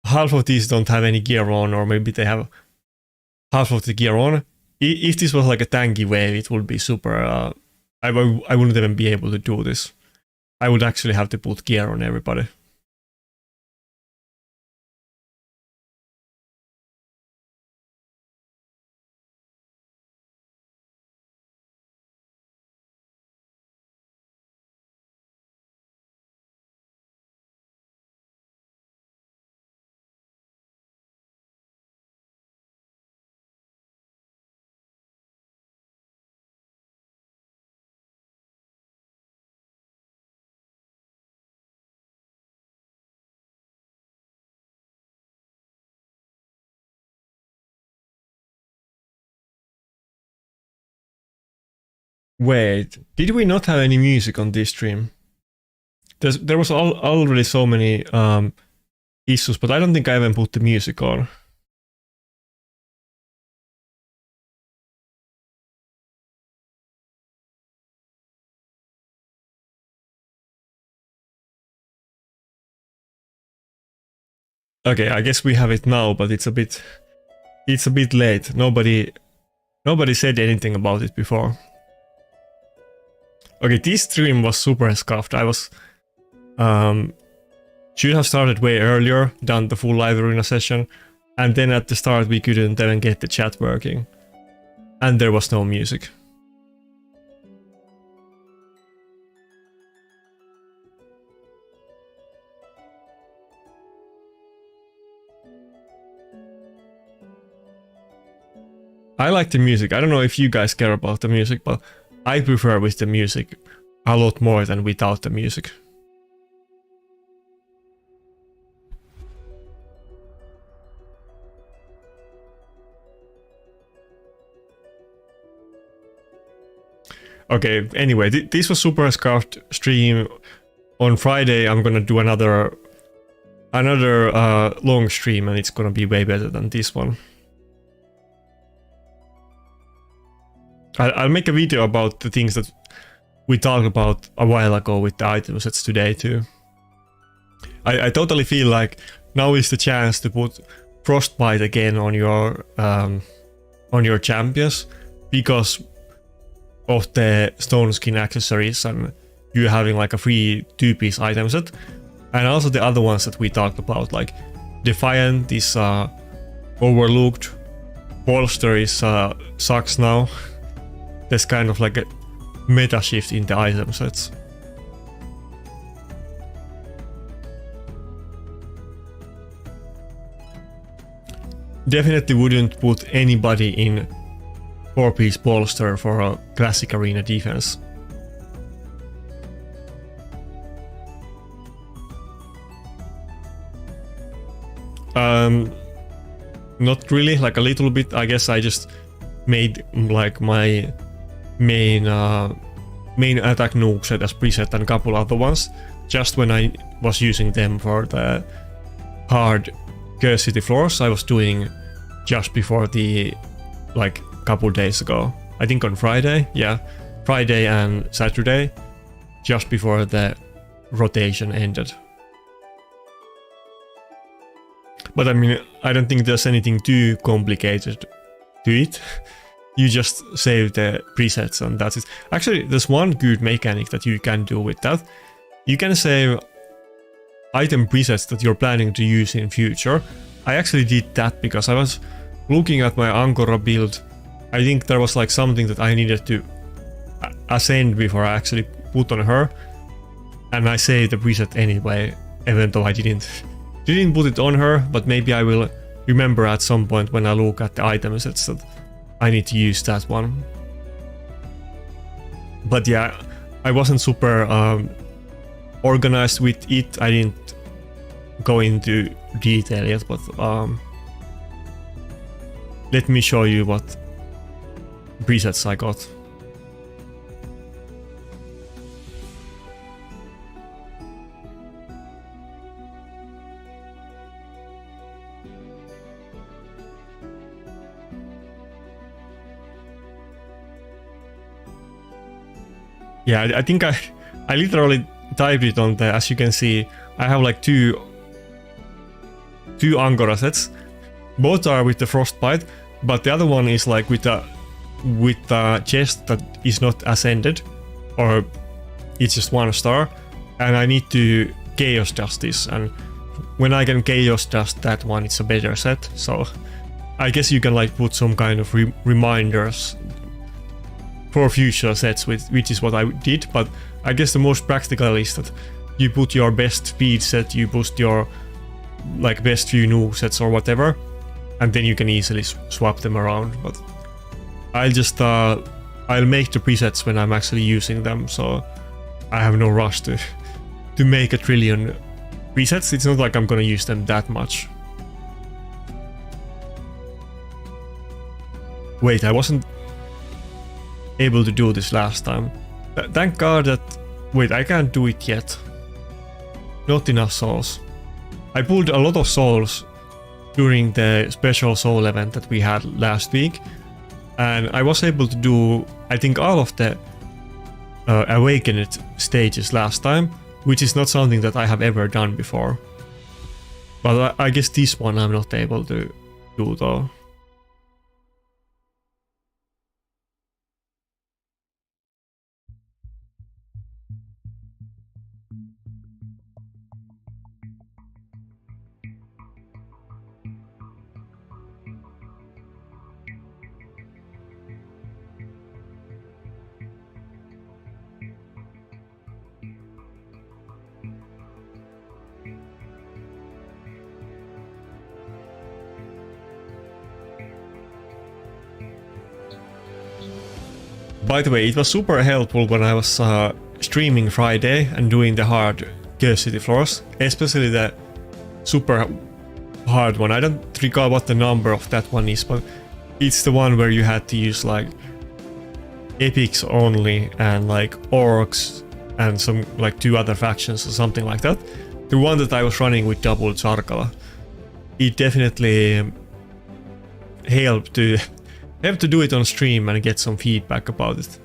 half of these don't have any gear on, or maybe they have half of the gear on. If this was like a tanky wave, it would be super. I wouldn't even be able to do this. I would actually have to put gear on everybody. Wait, did we not have any music on this stream? There was already so many issues, but I don't think I even put the music on. Okay, I guess we have it now, but it's a bit late. Nobody said anything about it before. Okay, this stream was super scuffed. I was should have started way earlier, done the full live arena session, and then at the start we couldn't even get the chat working. And there was no music. I like the music. I don't know if you guys care about the music, but I prefer with the music a lot more than without the music. Okay, anyway, this was Super Scarfed stream. On Friday, I'm gonna do another long stream, and it's gonna be way better than this one. I'll make a video about the things that we talked about a while ago with the item sets today too. I totally feel like now is the chance to put Frostbite again on your champions because of the stone skin accessories and you having like a free 2-piece item set, and also the other ones that we talked about, like Defiant is overlooked, Bolster is sucks now. There's kind of like a meta shift in the item sets. definitely wouldn't put anybody in 4-piece bolster for a classic arena defense. Not really, like a little bit. I guess I just made like my main attack nuke set as preset and a couple other ones just when I was using them for the hard Curse City floors. I was doing just before the like couple days ago. I think on Friday, yeah, Friday and Saturday, just before the rotation ended. But I mean, I don't think there's anything too complicated to it. You just save the presets and that's it. Actually, there's one good mechanic that you can do with that. You can save item presets that you're planning to use in future. I actually did that because I was looking at my Angora build. I think there was like something that I needed to ascend before I actually put on her. And I saved the preset anyway, even though I didn't put it on her, but maybe I will remember at some point when I look at the item sets that I need to use that one. But yeah, I wasn't super organized with it. I didn't go into detail yet, but let me show you what presets I got. Yeah, I think I literally typed it on the, as you can see, I have like two Angora sets. Both are with the Frostbite, but the other one is like with a chest that is not ascended, or it's just 1 star, and I need to Chaos Dust this, and when I can Chaos Dust that one, it's a better set, so I guess you can like put some kind of reminders for future sets, which is what I did, but I guess the most practical is that you put your best speed set, you boost your like best few nuke sets or whatever, and then you can easily swap them around. But I'll just I'll make the presets when I'm actually using them, so I have no rush to make a trillion presets. It's not like I'm gonna use them that much. Wait, I wasn't able to do this last time. Thank God that... Wait, I can't do it yet. Not enough souls. I pulled a lot of souls during the special soul event that we had last week, and I was able to do, I think, all of the awakened stages last time, which is not something that I have ever done before. But I guess this one I'm not able to do though. By the way, it was super helpful when I was streaming Friday and doing the hard Curse City floors, especially the super hard one. I don't recall what the number of that one is, but it's the one where you had to use like epics only and like orcs and some like 2 other factions or something like that. The one that I was running with double Charkala. It definitely helped to do it on stream and get some feedback about it.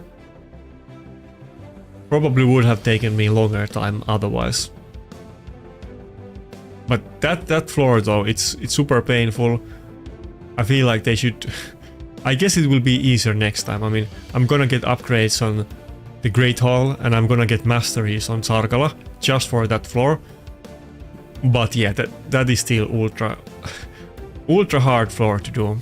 Probably would have taken me longer time otherwise. But that floor though, it's super painful. I feel like they should... I guess it will be easier next time. I mean, I'm gonna get upgrades on the Great Hall and I'm gonna get masteries on Sarkala just for that floor. But yeah, that is still ultra hard floor to do.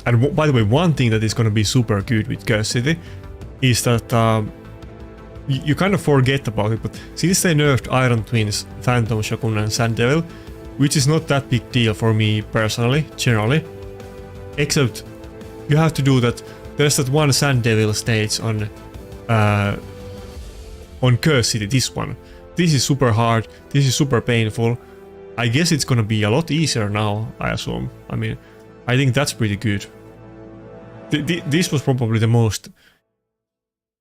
And by the way, one thing that is going to be super good with Curse City is that you kind of forget about it, but since they nerfed Iron Twins, Phantom Shogun and Sand Devil, which is not that big deal for me personally, generally, except you have to do that. There's that one Sand Devil stage on Curse City, this one. This is super hard, this is super painful. I guess it's gonna be a lot easier now, I assume. I mean, I think that's pretty good. This was probably the most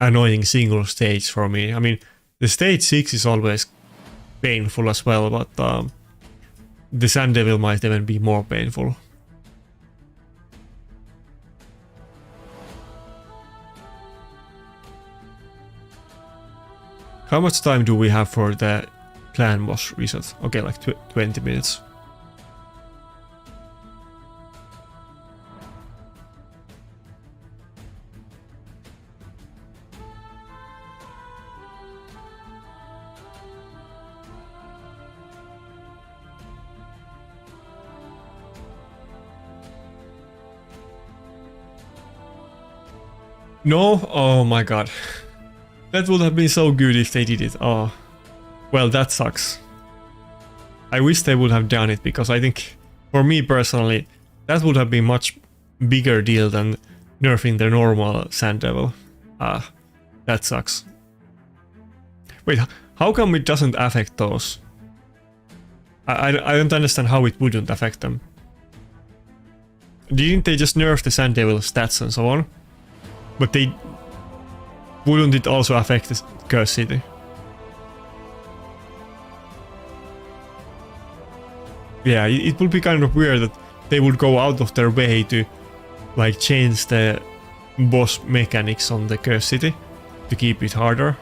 annoying single stage for me. I mean, the stage 6 is always painful as well, but the Sand Devil might even be more painful. How much time do we have for the clan boss reset? Okay, like 20 minutes. No? Oh my god. That would have been so good if they did it. Oh. Well, that sucks. I wish they would have done it, because I think, for me personally, that would have been much bigger deal than nerfing the normal Sand Devil. Ah, that sucks. Wait, how come it doesn't affect those? I don't understand how it wouldn't affect them. Didn't they just nerf the Sand Devil stats and so on? But they... Wouldn't it also affect the Curse City? Yeah, it would be kind of weird that they would go out of their way to like change the boss mechanics on the Curse City to keep it harder.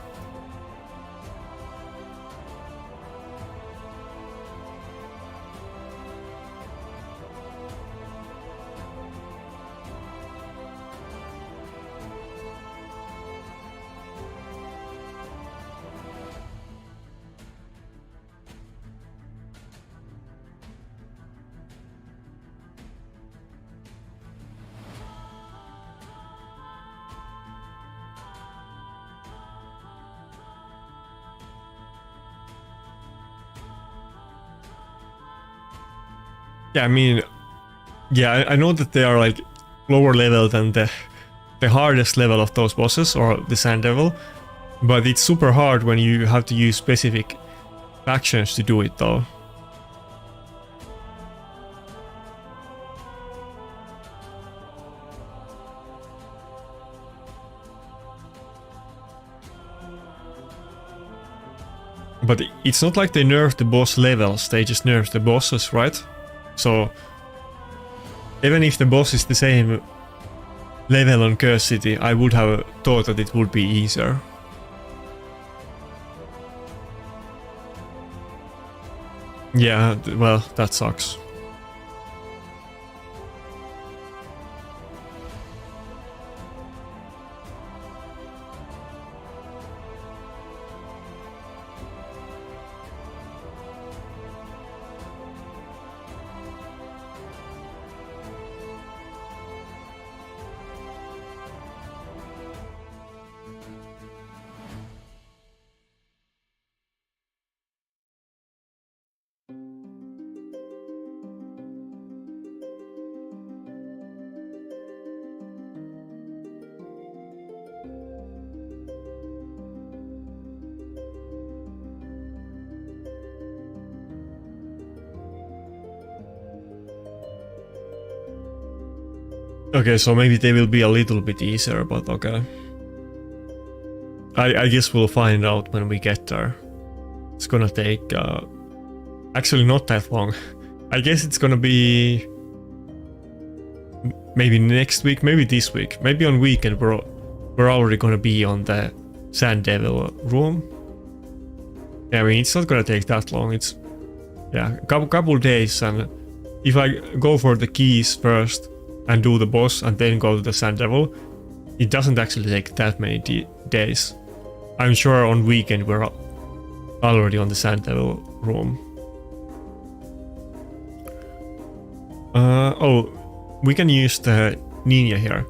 Yeah, I mean, yeah, I know that they are like lower level than the hardest level of those bosses, or the Sand Devil, but it's super hard when you have to use specific actions to do it though. But it's not like they nerfed the boss levels, they just nerfed the bosses, right? So, even if the boss is the same level on Curse City, I would have thought that it would be easier. Yeah, well, that sucks. Okay, so maybe they will be a little bit easier, but okay. I guess we'll find out when we get there. It's gonna take... actually not that long. I guess it's gonna be... maybe next week, maybe this week. Maybe on weekend we're already gonna be on the Sand Devil room. Yeah, I mean, it's not gonna take that long. It's... yeah, a couple days, and if I go for the keys first and do the boss and then go to the Sand Devil, it doesn't actually take that many days. I'm sure on weekend we're already on the Sand Devil room. Oh, we can use the Ninja here.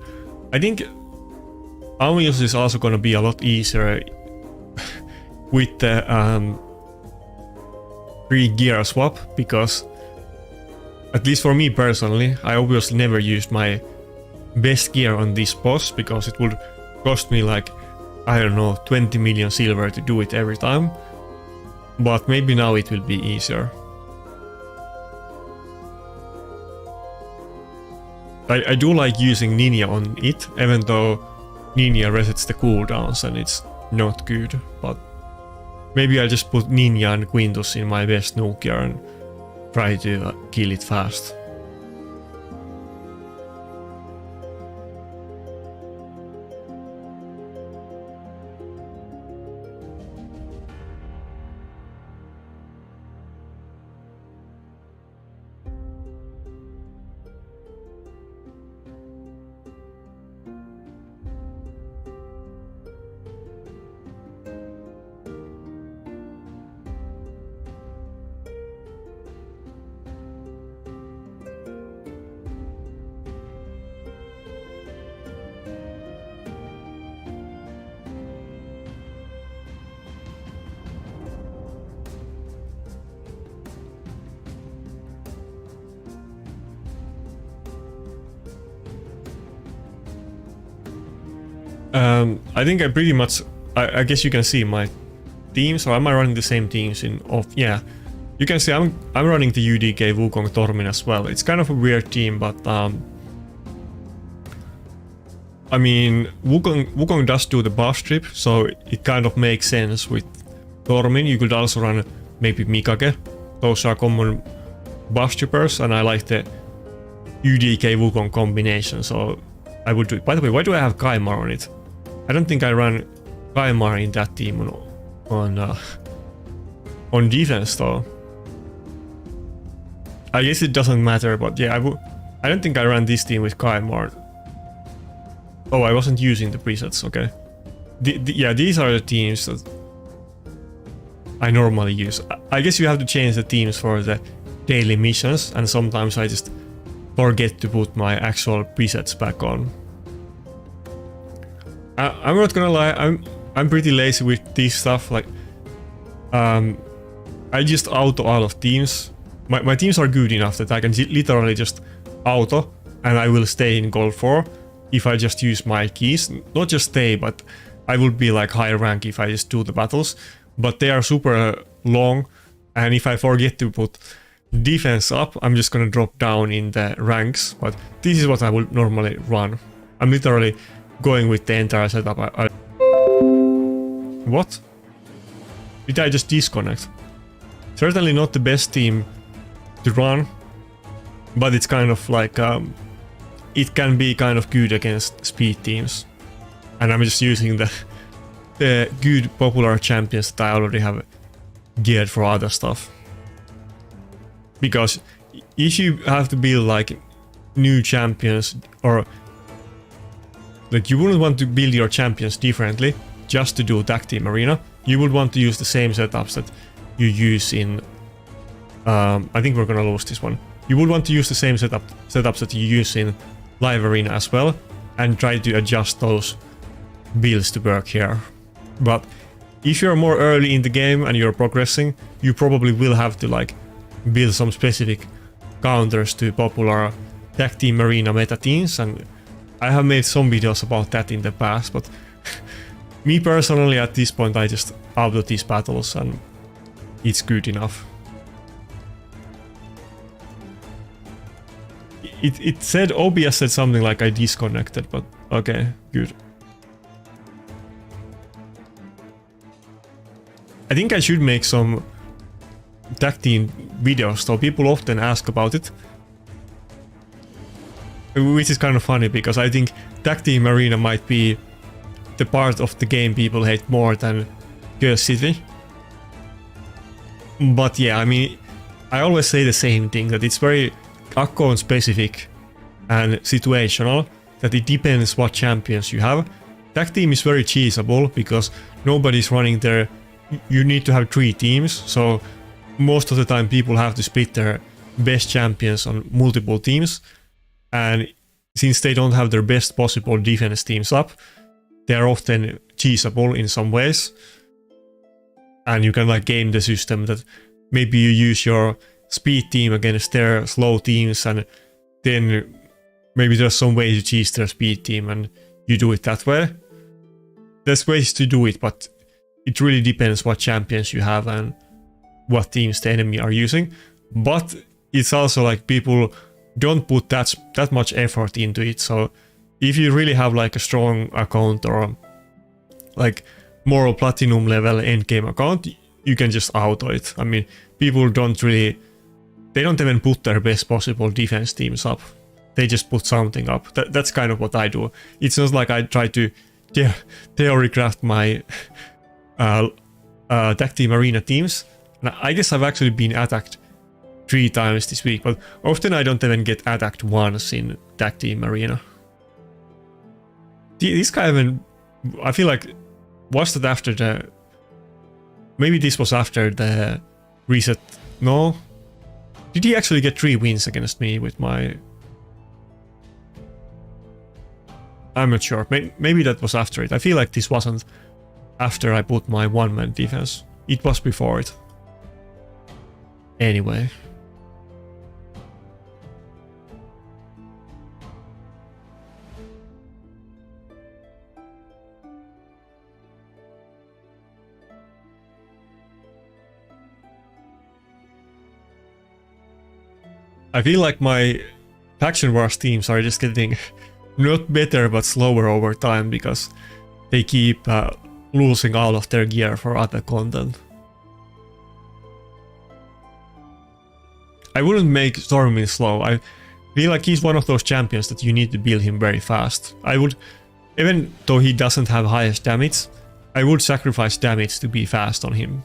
I think Amius is also gonna be a lot easier with the free gear swap, because at least for me personally, I obviously never used my best gear on this boss because it would cost me like, I don't know, 20 million silver to do it every time. But maybe now it will be easier. I do like using Ninja on it, even though Ninja resets the cooldowns and it's not good. But maybe I'll just put Ninja and Quintus in my best nuke gear and try to kill it fast. I think I pretty much, I guess you can see my team, so am I running the same teams in off? Yeah, you can see I'm running the UDK Wukong Tormin as well. It's kind of a weird team, but I mean, Wukong does do the buff strip, so it kind of makes sense with Tormin. You could also run maybe Mikage. Those are common buff strippers, and I like the UDK Wukong combination, so I would do it. By the way, why do I have Kaimar on it? I don't think I ran Kaimar in that team on defense though. I guess it doesn't matter, but yeah, I don't think I ran this team with Kaimar. Oh, I wasn't using the presets, okay. Yeah, these are the teams that I normally use. I guess you have to change the teams for the daily missions, and sometimes I just forget to put my actual presets back on. I'm not gonna lie, I'm pretty lazy with this stuff. Like, I just auto all of teams. My teams are good enough that I can literally just auto, and I will stay in gold 4 if I just use my keys. Not just stay, but I would be like high rank if I just do the battles. But they are super long, and if I forget to put defense up, I'm just gonna drop down in the ranks. But this is what I would normally run. I'm literally going with the entire setup. What? Did I just disconnect? Certainly not the best team to run, but it's kind of like it can be kind of good against speed teams, and I'm just using the good popular champions that I already have geared for other stuff. Because if you have to build like new champions, or like you wouldn't want to build your champions differently just to do tag team arena. You would want to use the same setups that you use in I think we're gonna lose this one. You would want to use the same setups that you use in live arena as well, and try to adjust those builds to work here. But if you're more early in the game and you're progressing, you probably will have to like build some specific counters to popular tag team arena meta teams, and I have made some videos about that in the past, but me personally at this point I just auto these battles and it's good enough. It said, OBS said something like I disconnected, but okay, good. I think I should make some tag team videos, so people often ask about it. Which is kind of funny, because I think tag team arena might be the part of the game people hate more than Curse City. But yeah, I mean, I always say the same thing, that it's very account specific and situational, that it depends what champions you have. Tag team is very cheesable because nobody's running there. You need to have 3 teams, so most of the time people have to split their best champions on multiple teams, and since they don't have their best possible defense teams up, they are often cheesable in some ways. and you can like game the system that maybe you use your speed team against their slow teams, and then maybe there's some way to cheese their speed team and you do it that way. There's ways to do it, but it really depends what champions you have and what teams the enemy are using. But it's also like people don't put that much effort into it. So if you really have like a strong account or like more platinum level endgame account, you can just auto it. I mean, people don't even put their best possible defense teams up. They just put something up. That's kind of what I do. It's not like I try to theory craft my tag team arena teams. And I guess I've actually been attacked 3 times this week, but often I don't even get attacked once in tag team arena. This guy even, I feel like, was that after the, maybe this was after the reset? No, did he actually get 3 wins against me with my, I'm not sure, maybe that was after it. I feel like this wasn't after I put my one-man defense, it was before it. Anyway. I feel like my Faction Wars teams are just getting not better but slower over time because they keep losing all of their gear for other content. I wouldn't make Stormin slow. I feel like he's one of those champions that you need to build him very fast. I would, even though he doesn't have highest damage, I would sacrifice damage to be fast on him.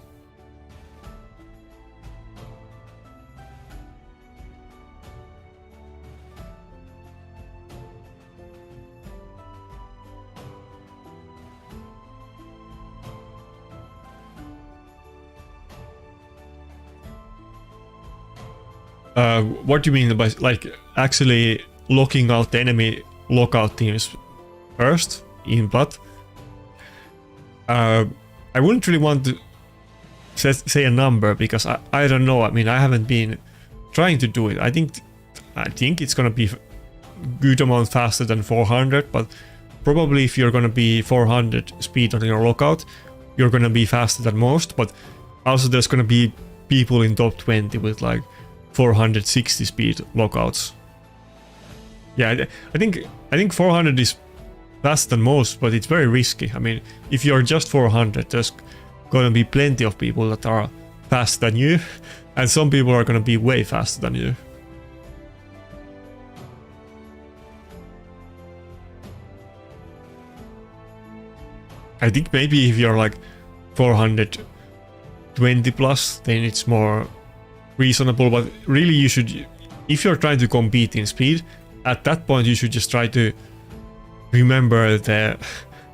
What do you mean by like actually locking out the enemy lockout teams first in Plat? I wouldn't really want to say a number because I don't know. I mean, I haven't been trying to do it. I think it's gonna be good amount faster than 400, but probably if you're gonna be 400 speed on your lockout, you're gonna be faster than most. But also there's gonna be people in top 20 with like 460 speed lockouts. Yeah, I think 400 is faster than most, but it's very risky. I mean, if you're just 400, there's gonna be plenty of people that are faster than you, and some people are gonna be way faster than you. I think maybe if you're like 420 plus, then it's more reasonable, but really you should, if you're trying to compete in speed, at that point you should just try to remember the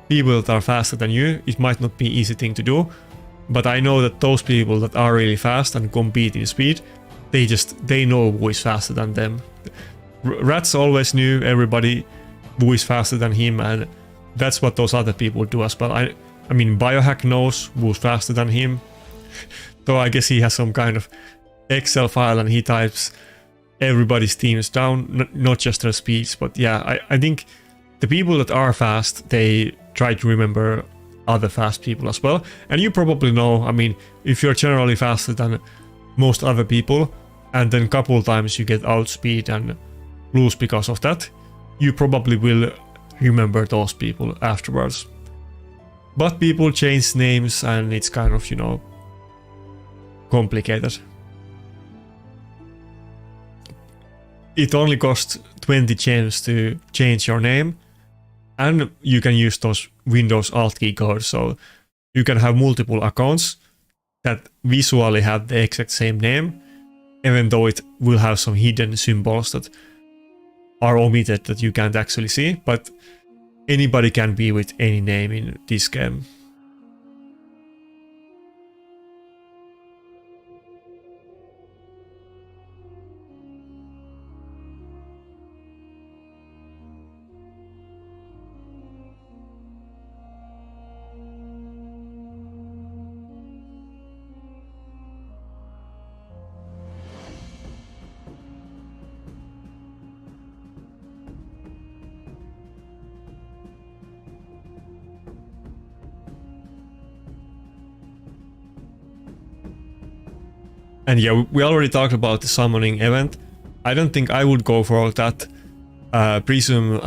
people that are faster than you. It might not be easy thing to do, but I know that those people that are really fast and compete in speed, they know who is faster than them. Rats always knew everybody who is faster than him, and that's what those other people do as well. I mean, Biohack knows who's faster than him, so I guess he has some kind of Excel file and he types everybody's teams down, not just their speeds. But yeah, I think the people that are fast, they try to remember other fast people as well. And you probably know, I mean, if you're generally faster than most other people, and then a couple times you get outspeed and lose because of that, you probably will remember those people afterwards. But people change names and it's kind of, you know, complicated. It only costs 20 gems to change your name, and you can use those Windows Alt key codes, so you can have multiple accounts that visually have the exact same name, even though it will have some hidden symbols that are omitted that you can't actually see, but anybody can be with any name in this game. And yeah, we already talked about the summoning event. I don't think I would go for that Prism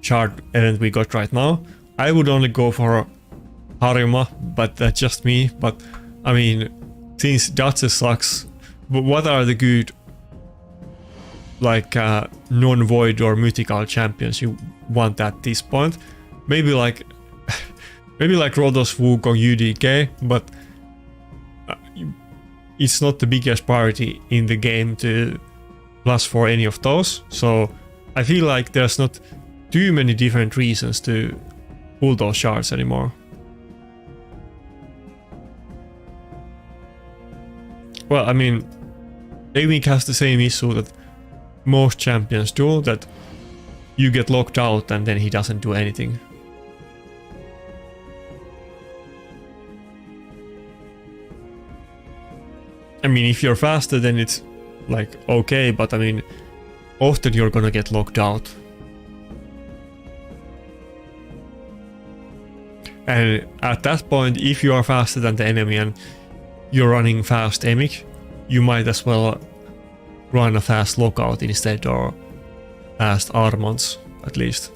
shard event we got right now. I would only go for Harima, but that's just me. But I mean, since Duchess sucks, but what are the good like non-void or mythical champions you want at this point? Maybe like Rodos, Wukong, UDK, but it's not the biggest priority in the game to plus for any of those. So I feel like there's not too many different reasons to pull those shards anymore. Well, I mean, Avink has the same issue that most champions do, that you get locked out and then he doesn't do anything. I mean, if you're faster then it's like okay, but I mean, often you're gonna get locked out. And at that point, if you are faster than the enemy and you're running fast Emic, you might as well run a fast lockout instead, or fast Armonds at least.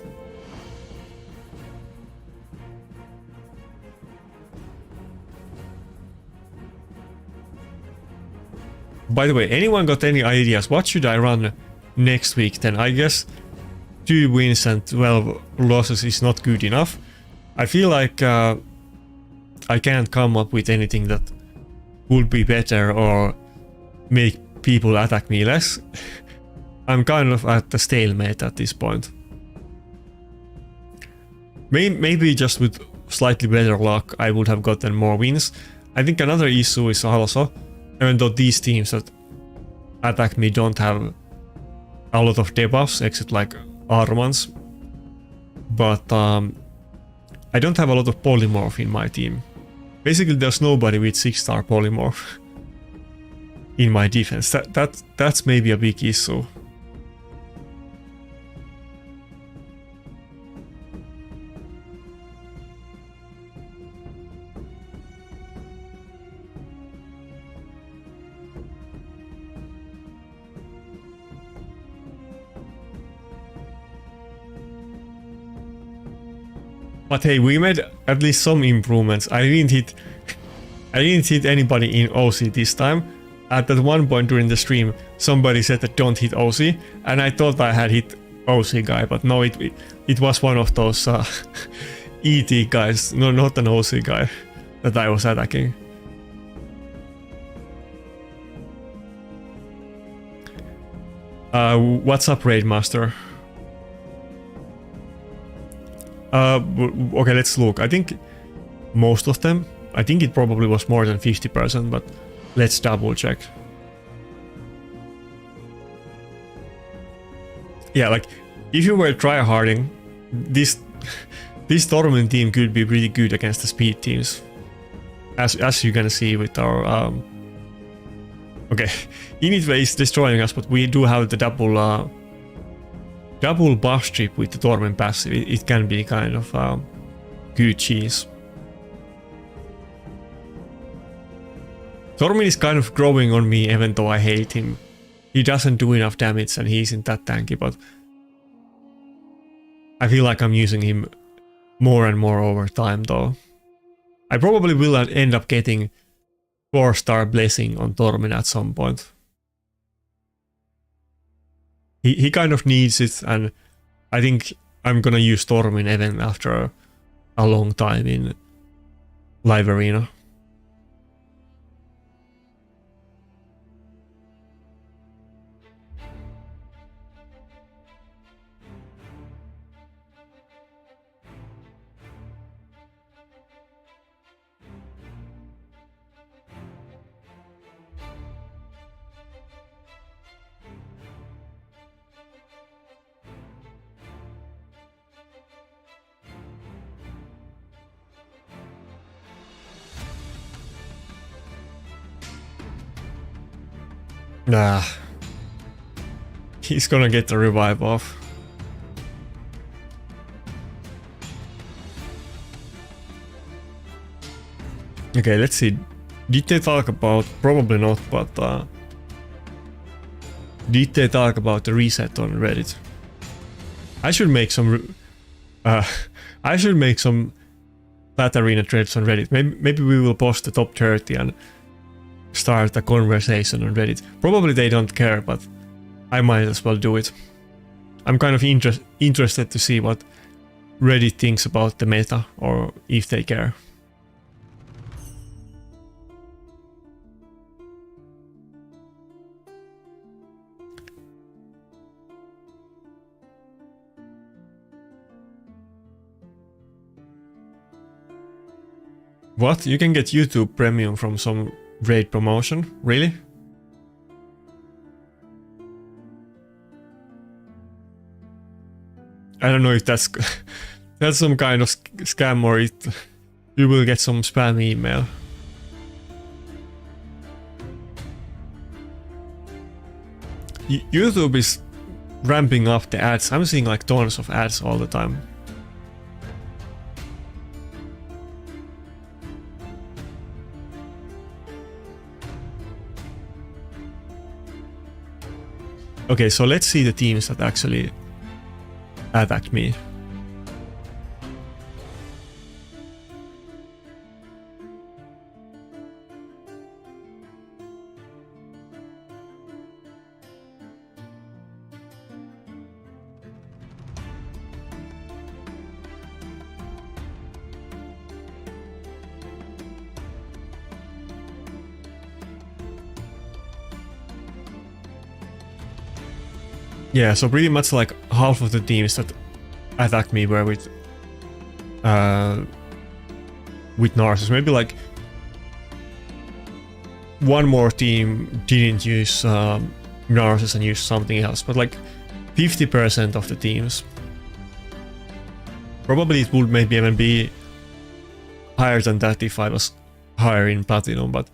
By the way, anyone got any ideas? What should I run next week then? I guess 2 wins and 12 losses is not good enough. I feel like I can't come up with anything that would be better or make people attack me less. I'm kind of at the stalemate at this point. Maybe just with slightly better luck I would have gotten more wins. I think another issue is also, even though these teams that attack me don't have a lot of debuffs except like Armans, but I don't have a lot of polymorph in my team. Basically there's nobody with 6-star polymorph in my defense. That's maybe a big issue. But hey, we made at least some improvements. I didn't hit anybody in OC this time. At that one point during the stream, somebody said that don't hit OC, and I thought I had hit OC guy, but no, it was one of those ET guys, no, not an OC guy that I was attacking. What's up, Raid Master? Okay, let's look. I think most of them. I think it probably was more than 50%, but let's double check. Yeah, like if you were tryharding, this Torment team could be pretty good against the speed teams, as you can see with our okay, Initway is destroying us, but we do have the double buff strip with the Torment passive. It can be kind of good cheese. Torment is kind of growing on me even though I hate him. He doesn't do enough damage and he isn't that tanky, but I feel like I'm using him more and more over time though. I probably will end up getting 4-star blessing on Torment at some point. He kind of needs it, and I think I'm gonna use Torment even after a long time in live arena. Nah. He's gonna get the revive off. Okay, let's see. Did they talk about, probably not, but did they talk about the reset on Reddit? I should make some I should make some Plat Arena threads on Reddit. Maybe we will post the top 30 and start a conversation on Reddit. Probably they don't care, but I might as well do it. I'm kind of interested to see what Reddit thinks about the meta, or if they care. What? You can get YouTube Premium from some raid promotion? Really? I don't know if that's that's some kind of scam, or you will get some spam email. YouTube is ramping up the ads. I'm seeing like tons of ads all the time. Okay, so let's see the teams that actually attacked me. Yeah, so pretty much like half of the teams that attacked me were with Narcissus. Maybe like one more team didn't use Narcissus and used something else, but like 50% of the teams. Probably it would maybe even be higher than that if I was higher in Platinum, but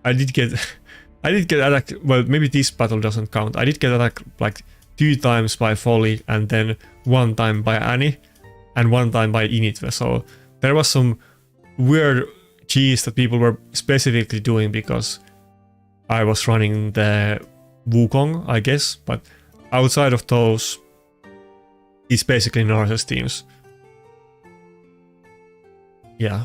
I did get attacked. Well, maybe this battle doesn't count. I did get attacked like 2 times by Folly, and then 1 time by Annie, and 1 time by Initve. So there was some weird cheese that people were specifically doing because I was running the Wukong, I guess. But outside of those, it's basically Narcissus teams. Yeah.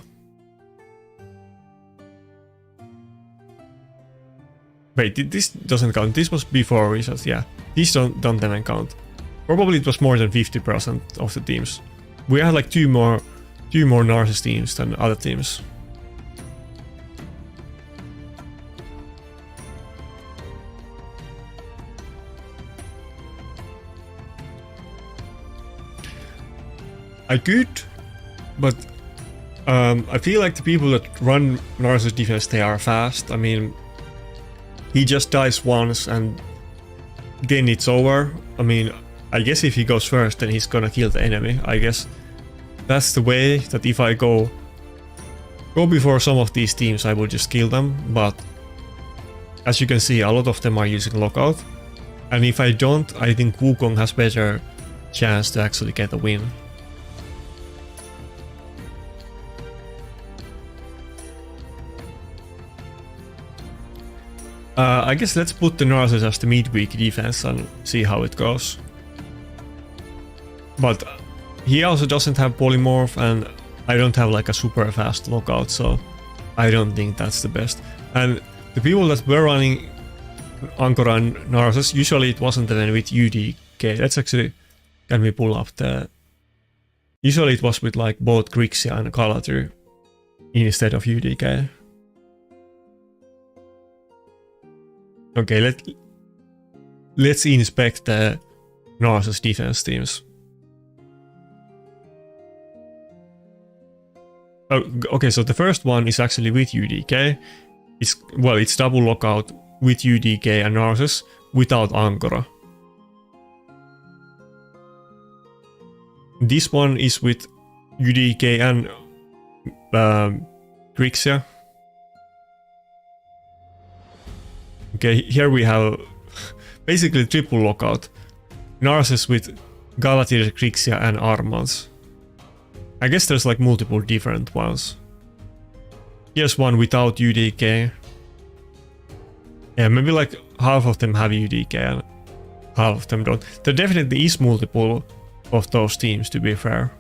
Wait, this doesn't count. This was before results, yeah. These don't even count. Probably it was more than 50% of the teams. We had like two more Narcissus teams than other teams. I could, but I feel like the people that run Narcissus defense, they are fast. I mean, he just dies once and then it's over. I mean, I guess if he goes first, then he's gonna kill the enemy. I guess that's the way that if I go before some of these teams, I will just kill them. But as you can see, a lot of them are using lockout. And if I don't, I think Wukong has better chance to actually get a win. I guess let's put the Narcissus as the midweek defense and see how it goes. But he also doesn't have polymorph, and I don't have like a super fast lockout, so I don't think that's the best. And the people that were running Angor and Narcissus, usually it wasn't even with UDK. Let's actually, can we pull up the... Usually it was with like both Grixia and Galadriel instead of UDK. Okay, let's inspect the Narcissus defense teams. Oh, okay, so the first one is actually with UDK. It's double lockout with UDK and Narcissus without Angora. This one is with UDK and Grixia. Okay, here we have basically triple lockout. Narcissus with Galadriel, Grixia and Armans. I guess there's like multiple different ones. Here's one without UDK. Yeah, maybe like half of them have UDK and half of them don't. There definitely is multiple of those teams, to be fair.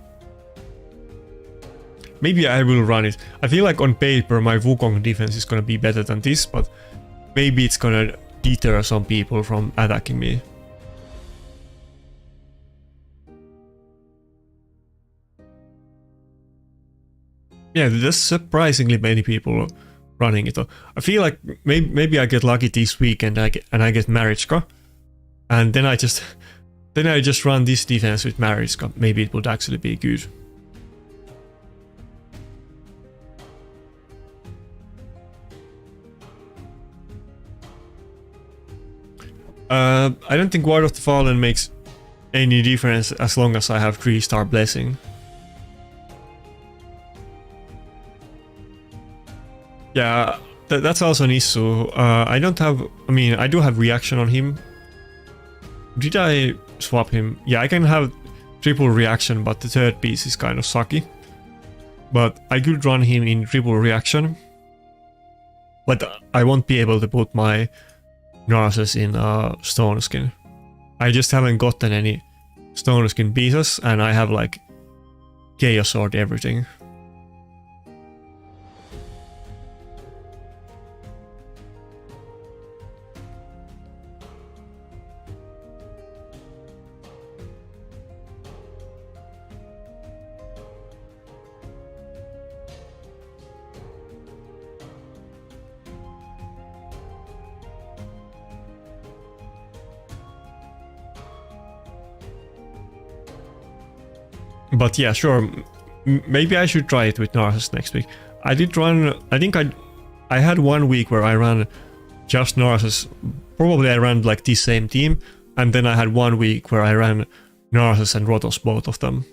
Maybe I will run it. I feel like on paper my Wukong defense is gonna be better than this, but maybe it's gonna deter some people from attacking me. Yeah, there's surprisingly many people running it. I feel like maybe I get lucky this weekend and I get Marichka, and then I just run this defense with Marichka. Maybe it would actually be good. I don't think Ward of the Fallen makes any difference as long as I have 3-star blessing. Yeah, that's also an issue. I don't have... I mean, I do have reaction on him. Did I swap him? Yeah, I can have triple reaction, but the third piece is kind of sucky. But I could run him in triple reaction. But I won't be able to put my Narses in Stone Skin. I just haven't gotten any Stone Skin pieces, and I have like Chaos Sword everything. But yeah, sure. Maybe I should try it with Narses next week. I did run... I think I had 1 week where I ran just Narses. Probably I ran like this same team. And then I had 1 week where I ran Narses and Rotos, both of them.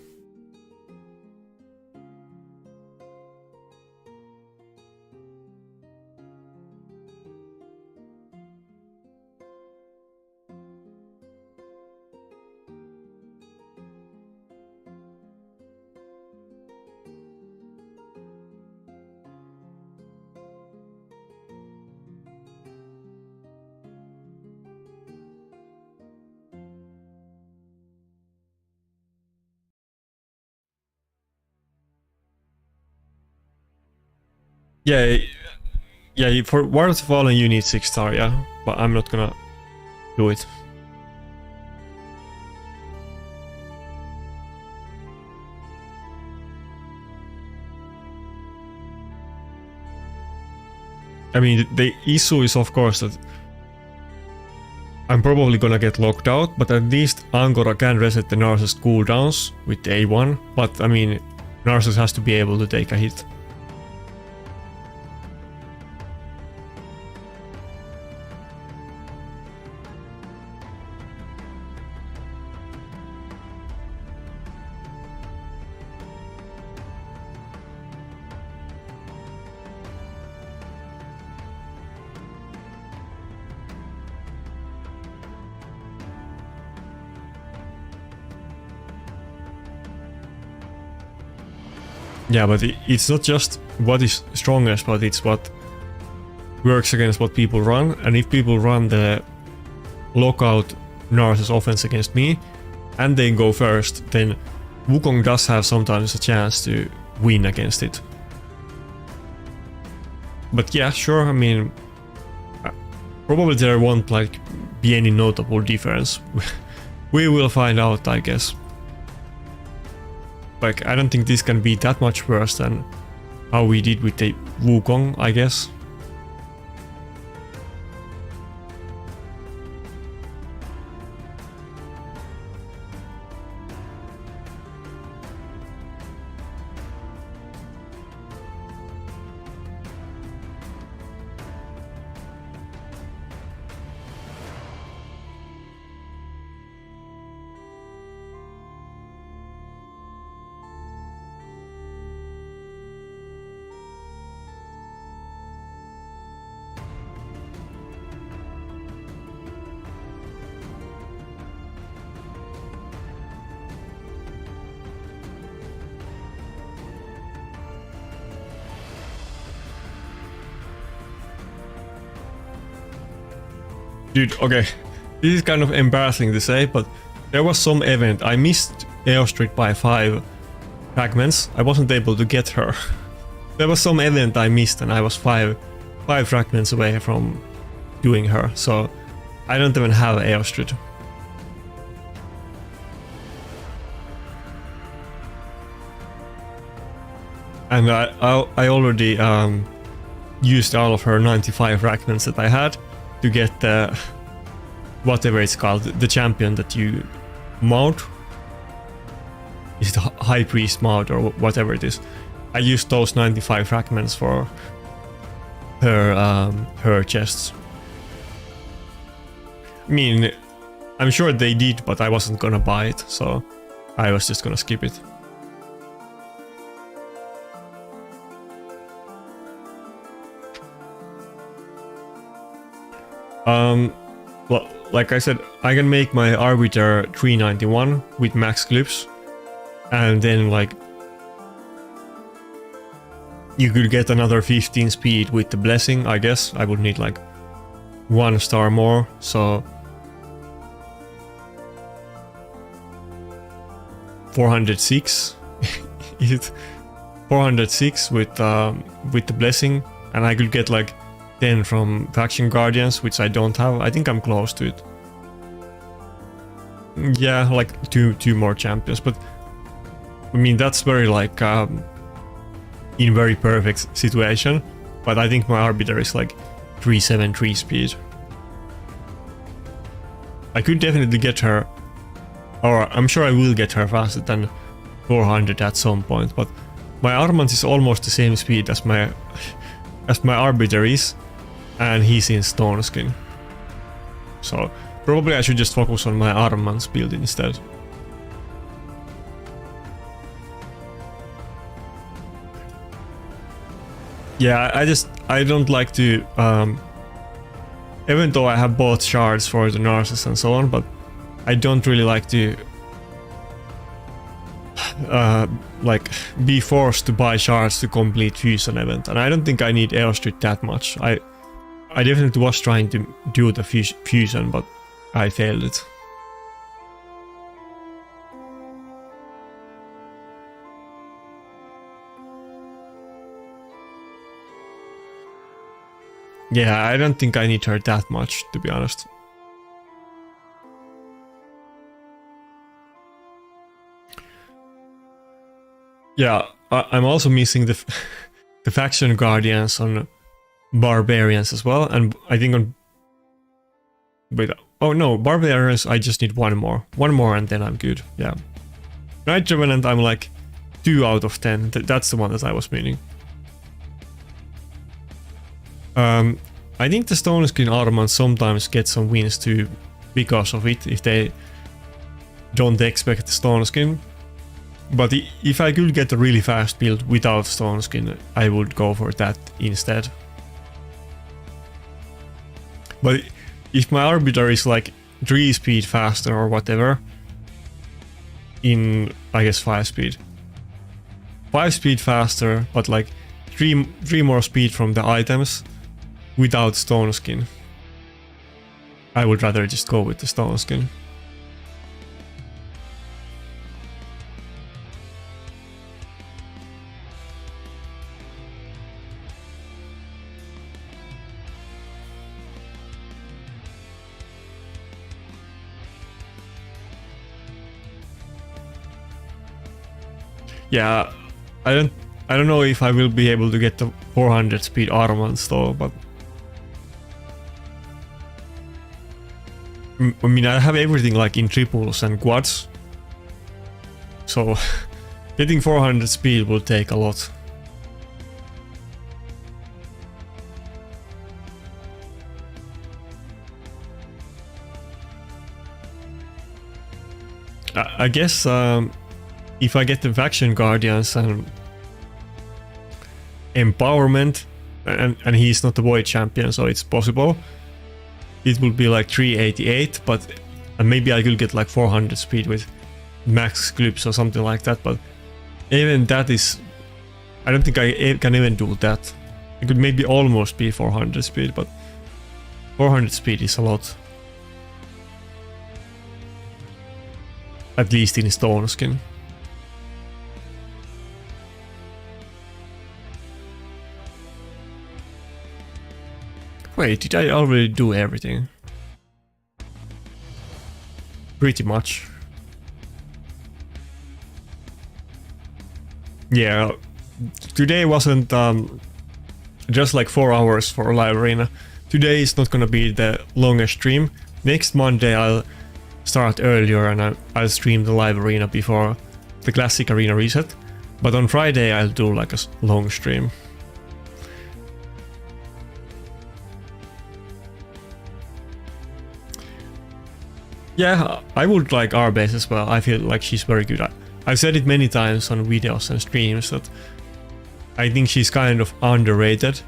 Yeah, for War of the Fallen you need 6-star, yeah. But I'm not gonna do it. I mean, the issue is of course that I'm probably gonna get locked out, but at least Angora can reset the Narses cooldowns with the A1, but I mean, Narses has to be able to take a hit. Yeah, but it's not just what is strongest, but it's what works against what people run. And if people run the lockout Narses offense against me, and they go first, then Wukong does have sometimes a chance to win against it. But yeah, sure, I mean, probably there won't like be any notable difference. We will find out, I guess. Like, I don't think this can be that much worse than how we did with the Wukong, I guess. Dude, okay. This is kind of embarrassing to say, but there was some event. I missed Airstreet by 5 fragments. I wasn't able to get her. There was some event I missed and I was 5 fragments away from doing her, so I don't even have Airstreet. And I already used all of her 95 fragments that I had to get whatever it's called, the champion that you mount. Is it High Priest mount or whatever it is? I used those 95 fragments for her chests. I mean, I'm sure they did, but I wasn't gonna buy it, so I was just gonna skip it. Well, like I said, I can make my Arbiter 391 with max clips, and then like you could get another 15 speed with the blessing. I guess I would need like 1 star more, so 406 is it 406 with the blessing, and I could get like 10 from Faction Guardians, which I don't have. I think I'm close to it. Yeah, like two more champions, but I mean that's very like in very perfect situation. But I think my Arbiter is like 373 speed. I could definitely get her, or I'm sure I will get her faster than 400 at some point. But my Armand is almost the same speed as my Arbiter is. And he's in stone skin. So probably I should just focus on my Armand's build instead. Yeah, I don't like to even though I have bought shards for the Narcissus and so on, but I don't really like to like be forced to buy shards to complete fusion event, and I don't think I need Airstreet that much. I definitely was trying to do the fusion, but I failed it. Yeah, I don't think I need her that much, to be honest. Yeah, I'm also missing the Faction Guardians on Barbarians as well, and I think on... Wait, oh no, Barbarians I just need one more and then I'm good, yeah. Night Revenant I'm like 2 out of 10, that's the one that I was meaning. I think the Stone Skin Armand sometimes get some wins too because of it, if they don't expect the Stone Skin. But if I could get a really fast build without Stone Skin, I would go for that instead. But if my Arbiter is like 3 speed faster or whatever, in I guess 5 speed. 5 speed faster, but like 3 more speed from the items without Stone Skin. I would rather just go with the Stone Skin. Yeah, I don't know if I will be able to get the 400 speed Armands though, but I mean I have everything like in triples and quads, so getting 400 speed will take a lot. I guess if I get the Faction Guardians and Empowerment, and he's not the Void Champion, so it's possible, it will be like 388, but and maybe I could get like 400 speed with max clips or something like that, but even that is... I don't think I can even do that. It could maybe almost be 400 speed, but 400 speed is a lot. At least in stone skin. Wait, did I already do everything? Pretty much. Yeah, today wasn't just like 4 hours for live arena. Today is not gonna be the longest stream. Next Monday I'll start earlier and I'll stream the live arena before the classic arena reset. But on Friday I'll do like a long stream. Yeah, I would like our base as well. I feel like she's very good. I've said it many times on videos and streams that I think she's kind of underrated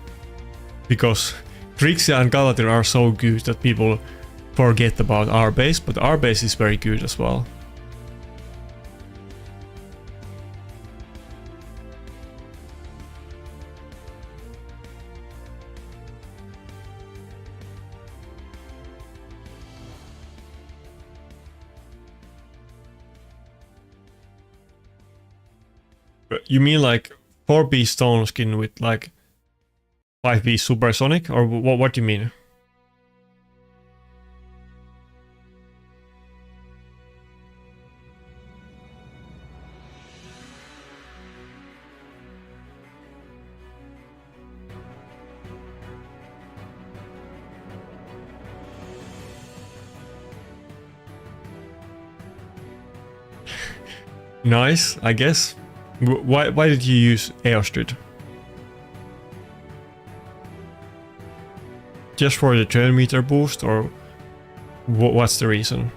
because Grixia and Galatir are so good that people forget about our base, but our base is very good as well. You mean like 4-piece stone skin with like 5-piece supersonic, or what do you mean? Nice, I guess. Why did you use Airstrid? Just for the turn meter boost, or what's the reason?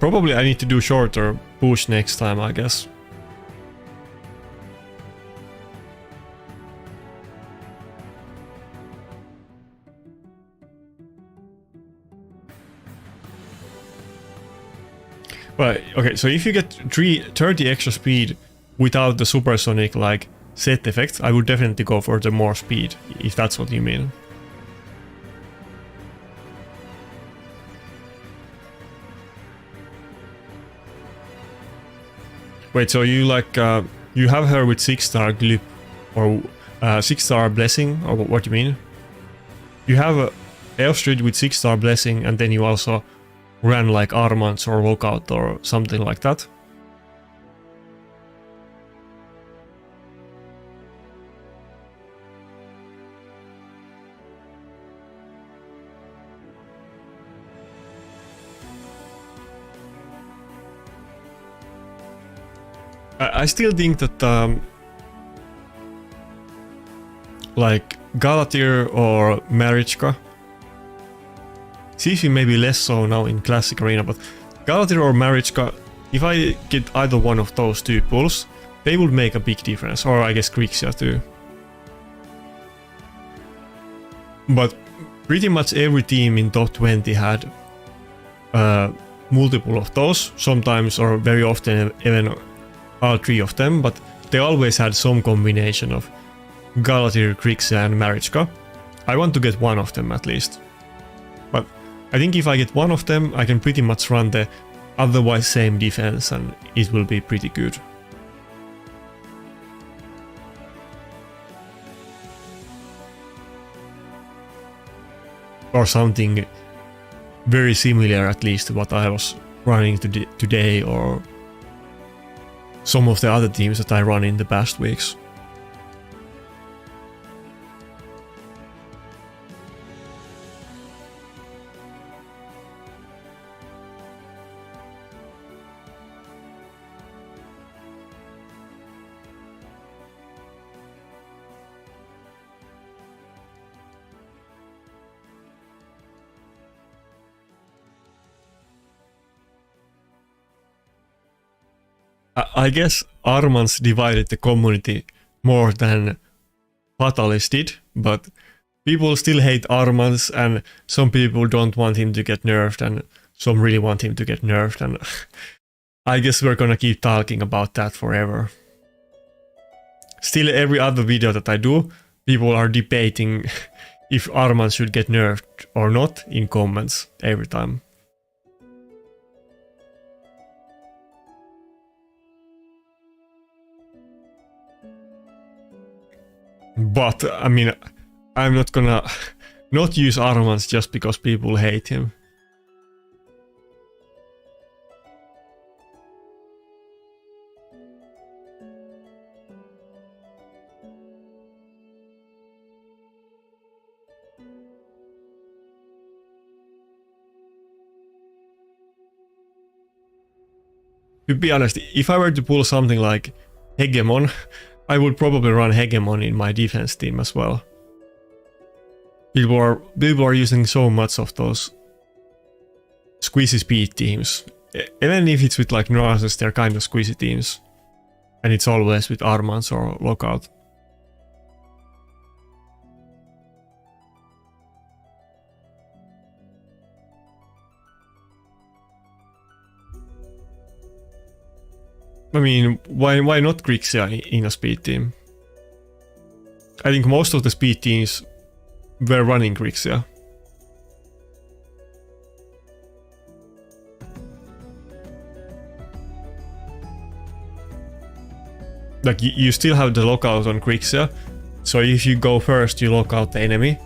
Probably I need to do shorter boost next time, I guess. Well, okay, so if you get 30 extra speed without the supersonic like set effect, I would definitely go for the more speed, if that's what you mean. Wait, so you like you have her with 6-star glip or 6-star blessing, or what do you mean? You have a Elfstrid with 6-star blessing, and then you also ran like Armance or Lockout or something like that. I still think that like Galatir or Marichka, Sifi maybe less so now in Classic Arena, but Galatir or Marichka, if I get either one of those two pulls, they would make a big difference, or I guess Grixia too. But pretty much every team in top 20 had multiple of those, sometimes or very often even all 3 of them, but they always had some combination of Galatir, Grixia and Marichka. I want to get one of them at least. But I think if I get one of them, I can pretty much run the otherwise same defense and it will be pretty good. Or something very similar at least to what I was running today, or some of the other teams that I run in the past weeks. I guess Armance divided the community more than Fatalis did, but people still hate Armance and some people don't want him to get nerfed and some really want him to get nerfed, and I guess we're gonna keep talking about that forever. Still, every other video that I do, people are debating if Arman should get nerfed or not in comments every time. But, I mean, I'm not gonna not use Armans just because people hate him. To be honest, if I were to pull something like Hegemon, I would probably run Hegemon in my defense team as well. People are using so much of those squeezy speed teams. Even if it's with like Narses, they're kind of squeezy teams. And it's always with Armans or Lockout. I mean, why not Grixia in a speed team? I think most of the speed teams were running Grixia. Like, you still have the lockout on Grixia, so if you go first, you lock out the enemy.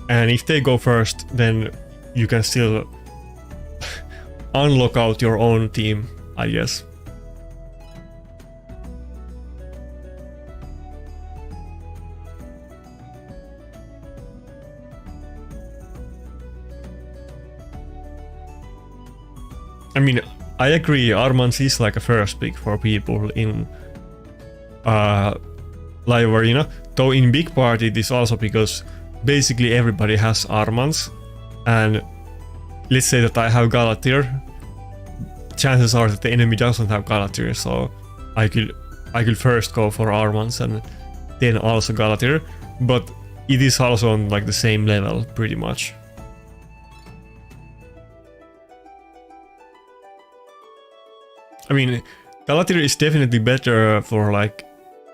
And if they go first, then you can still unlock out your own team, I guess. I mean, I agree, Armans is like a first pick for people in live arena, though in big part it is also because basically everybody has Armans, and let's say that I have Galatir, chances are that the enemy doesn't have Galatir, so I could first go for Armans and then also Galatir, but it is also on like the same level pretty much. I mean, Galatir is definitely better for like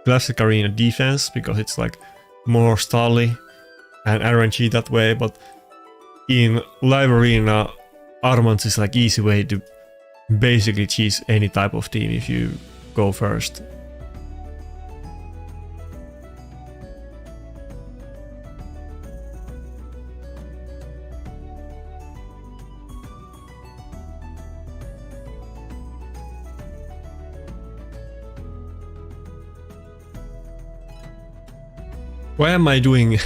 classic arena defense because it's like more stally and RNG that way, but in live arena, Armans is like easy way to basically cheese any type of team if you go first. Why am I doing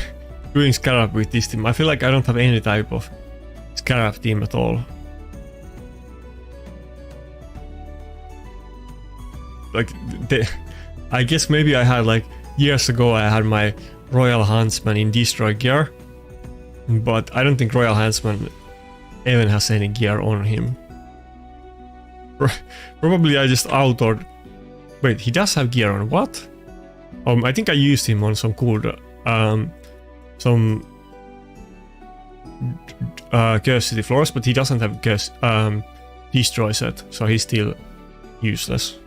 Scarab with this team? I feel like I don't have any type of Scarab team at all. Like, I guess maybe I had like years ago I had my Royal Huntsman in Destroy gear, but I don't think Royal Huntsman even has any gear on him. Probably I just autoed. Wait, he does have gear on, what? I think I used him on some cool, some Curse City floors, but he doesn't have Curse Destroy set, so he's still useless.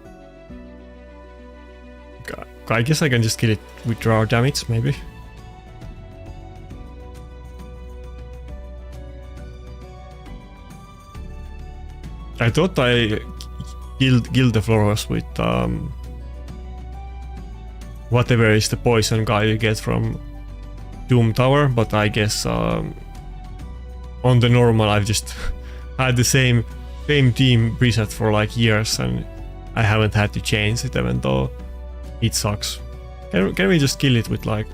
I guess I can just kill it with draw damage, maybe. I thought I killed the floors with whatever is the poison guy you get from Doom Tower, but I guess on the normal I've just had the same team preset for like years and I haven't had to change it even though it sucks. Can we just kill it with like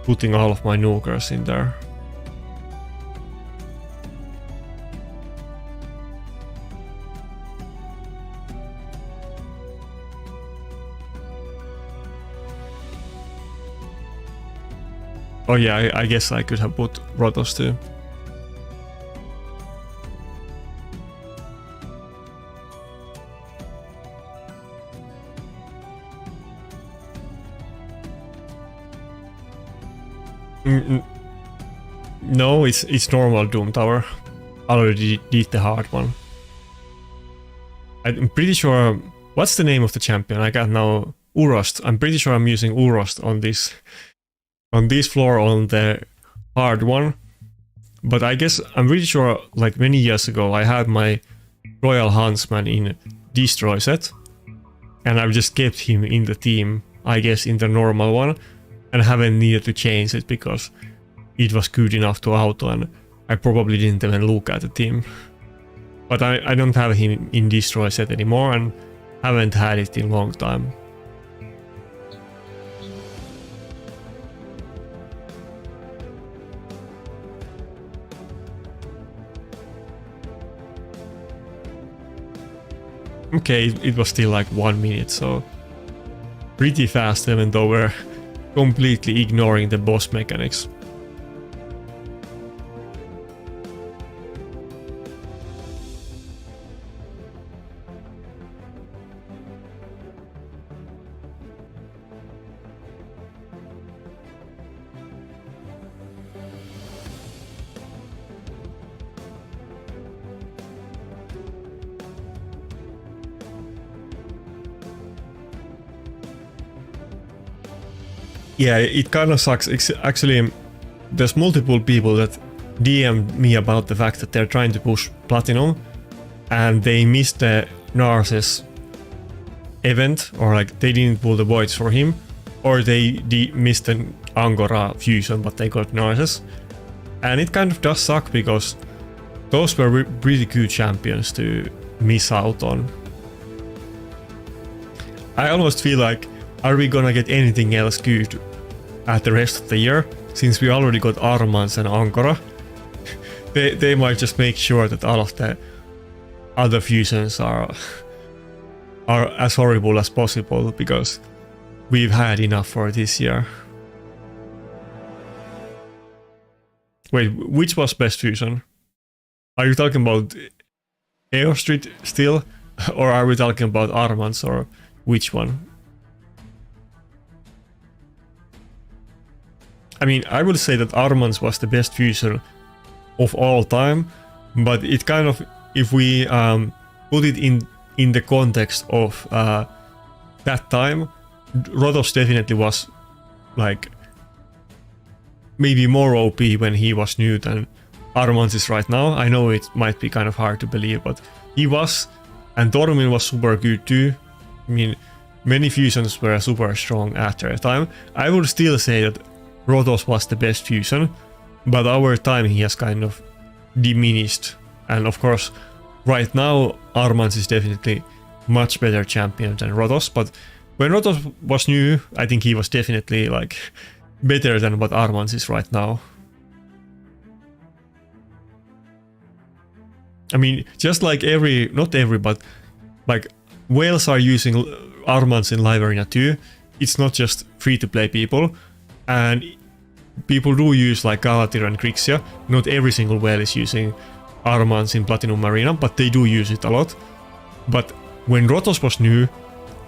putting all of my nukers in there? Oh yeah, I guess I could have put Rotos too. No, it's normal Doom Tower. I already did the hard one. I'm pretty sure... What's the name of the champion? I got now Urost. I'm pretty sure I'm using Urost on this floor on the hard one. But I guess I'm pretty sure like many years ago I had my Royal Huntsman in Destroy set. And I've just kept him in the team, I guess in the normal one. And haven't needed to change it because it was good enough to auto and I probably didn't even look at the team. But I don't have him in Destroy set anymore and haven't had it in a long time. Okay, it was still like 1 minute, so pretty fast even though we're completely ignoring the boss mechanics. Yeah, it kind of sucks. Actually, there's multiple people that DM'd me about the fact that they're trying to push Platinum and they missed the Narses event, or like they didn't pull the voids for him, or they missed an Angora fusion but they got Narses. And it kind of does suck because those were pretty good champions to miss out on. I almost feel like, are we gonna get anything else good at the rest of the year? Since we already got Armans and Angora, they might just make sure that all of the other fusions are as horrible as possible because we've had enough for this year. Wait, which was best fusion? Are you talking about Air Street still? Or are we talking about Armans, or which one? I mean, I would say that Armans was the best fusion of all time, but it kind of, if we put it in the context of that time, Rotos definitely was like maybe more OP when he was new than Armans is right now. I know it might be kind of hard to believe, but he was, and Tormin was super good too. I mean, many fusions were super strong after a time. I would still say that Rotos was the best fusion, but over time he has kind of diminished. And of course, right now Armans is definitely much better champion than Rotos, but when Rotos was new, I think he was definitely like better than what Armans is right now. I mean, just like not every, but like whales are using Armans in Live Arena 2. It's not just free-to-play people. And people do use like Galatir and Grixia. Not every single whale is using Armans in Platinum Arena, but they do use it a lot. But when Rotos was new,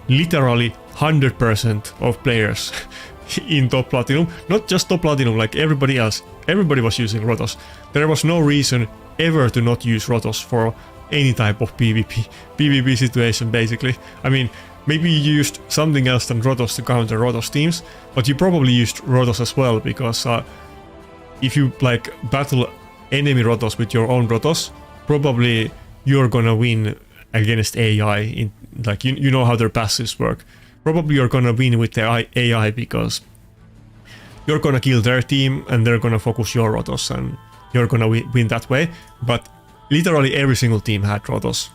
literally 100% of players in top Platinum, not just top Platinum, like everybody else, everybody was using Rotos. There was no reason ever to not use Rotos for any type of PvP situation basically. I mean, maybe you used something else than Rotos to counter Rotos teams, but you probably used Rotos as well, because if you like battle enemy Rotos with your own Rotos, probably you're gonna win against AI. In like you know how their passives work. Probably you're gonna win with the AI because you're gonna kill their team and they're gonna focus your Rotos and you're gonna win that way. But literally every single team had Rotos.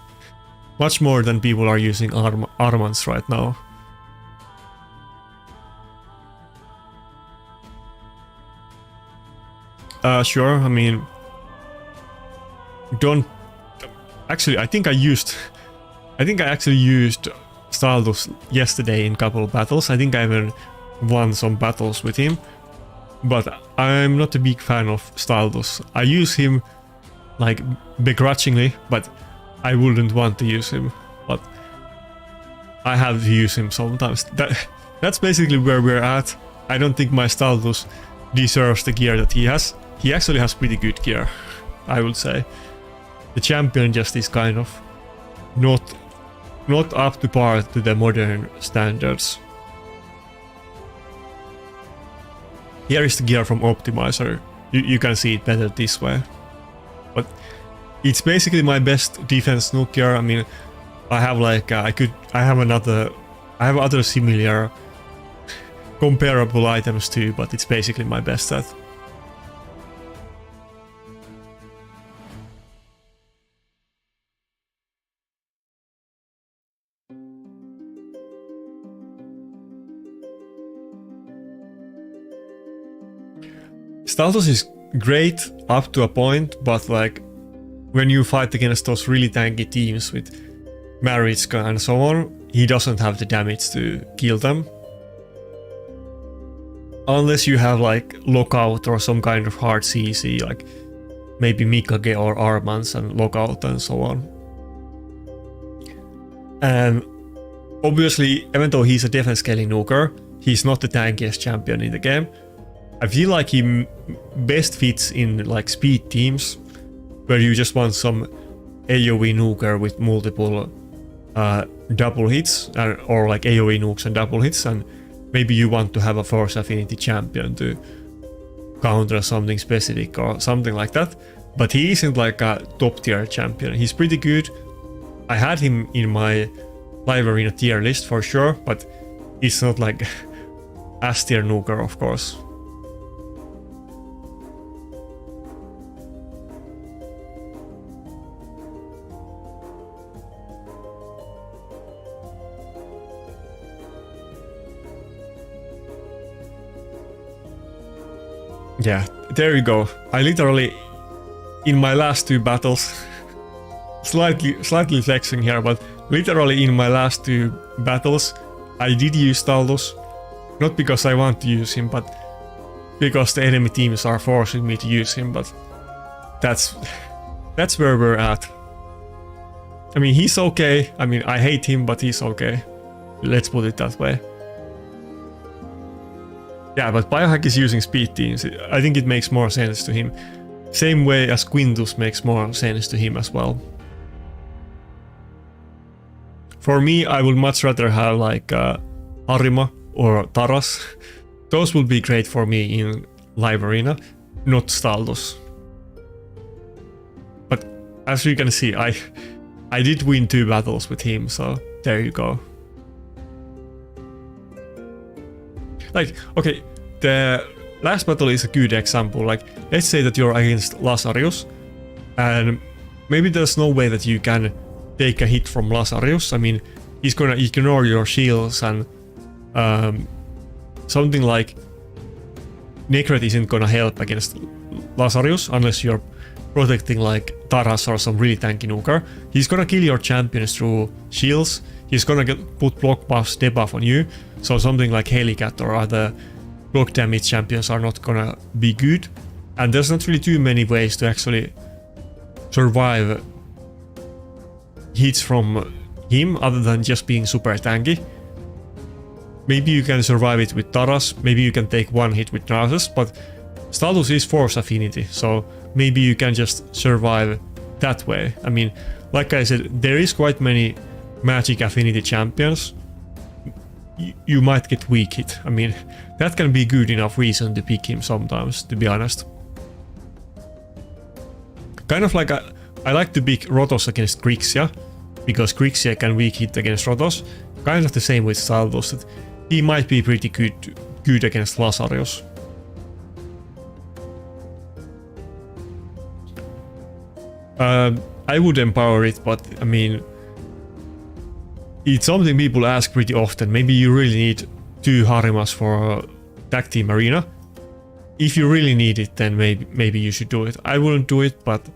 Much more than people are using Armans right now. Sure, I mean... Don't... Actually, I think I actually used Staldus yesterday in a couple of battles. I think I even won some battles with him. But I'm not a big fan of Staldus. I use him like begrudgingly, but I wouldn't want to use him. But I have to use him sometimes. That's basically where we're at. I don't think my Staldus deserves the gear that he has. He actually has pretty good gear, I would say. The champion just is kind of not not up to par to the modern standards. Here is the gear from Optimizer. You can see it better this way. But it's basically my best defense nuke gear. I mean, I have like I have other similar comparable items too, but it's basically my best set. Staltos is great up to a point, but like when you fight against those really tanky teams with Maritska and so on, he doesn't have the damage to kill them. Unless you have like Lockout or some kind of hard CC, like maybe Mikage or Armans and Lockout and so on. And obviously, even though he's a defense scaling nuker, he's not the tankiest champion in the game. I feel like he best fits in like speed teams, where you just want some AoE nuker with multiple double hits, or like AoE nukes and double hits, and maybe you want to have a Force Affinity champion to counter something specific or something like that. But he isn't like a top tier champion. He's pretty good. I had him in my Live Arena tier list for sure, but it's not like S tier nuker, of course. Yeah, there you go. I literally, in my last two battles, slightly flexing here, but literally in my last two battles, I did use Staltos. Not because I want to use him, but because the enemy teams are forcing me to use him, but that's where we're at. I mean, he's okay. I mean, I hate him, but he's okay. Let's put it that way. Yeah, but Biohack is using speed teams. I think it makes more sense to him. Same way as Quintus makes more sense to him as well. For me, I would much rather have like Arima or Taras. Those would be great for me in Live Arena, not Staltos. But as you can see, I did win 2 battles with him, so there you go. Like, okay, the last battle is a good example. Like, let's say that you're against Lazarus, and maybe there's no way that you can take a hit from Lazarus. I mean, he's gonna ignore your shields, and something like Necret isn't gonna help against Lazarus unless you're protecting like Taras or some really tanky nuker. He's gonna kill your champions through shields. He's gonna put block buffs, debuff on you. So something like Helicat or other block damage champions are not gonna be good. And there's not really too many ways to actually survive hits from him other than just being super tanky. Maybe you can survive it with Taras, maybe you can take one hit with Narcissus, but Staltos is Force Affinity, so maybe you can just survive that way. I mean, like I said, there is quite many Magic Affinity champions. You might get weak hit. I mean, that can be good enough reason to pick him sometimes, to be honest. Kind of like I like to pick Rotos against Grixia, because Grixia can weak hit against Rotos. Kind of the same with Staltos, that he might be pretty good against Lazarus. I would empower it, but I mean, it's something people ask pretty often. Maybe you really need 2 Harimas for Tag Team Arena. If you really need it, then maybe you should do it. I wouldn't do it, but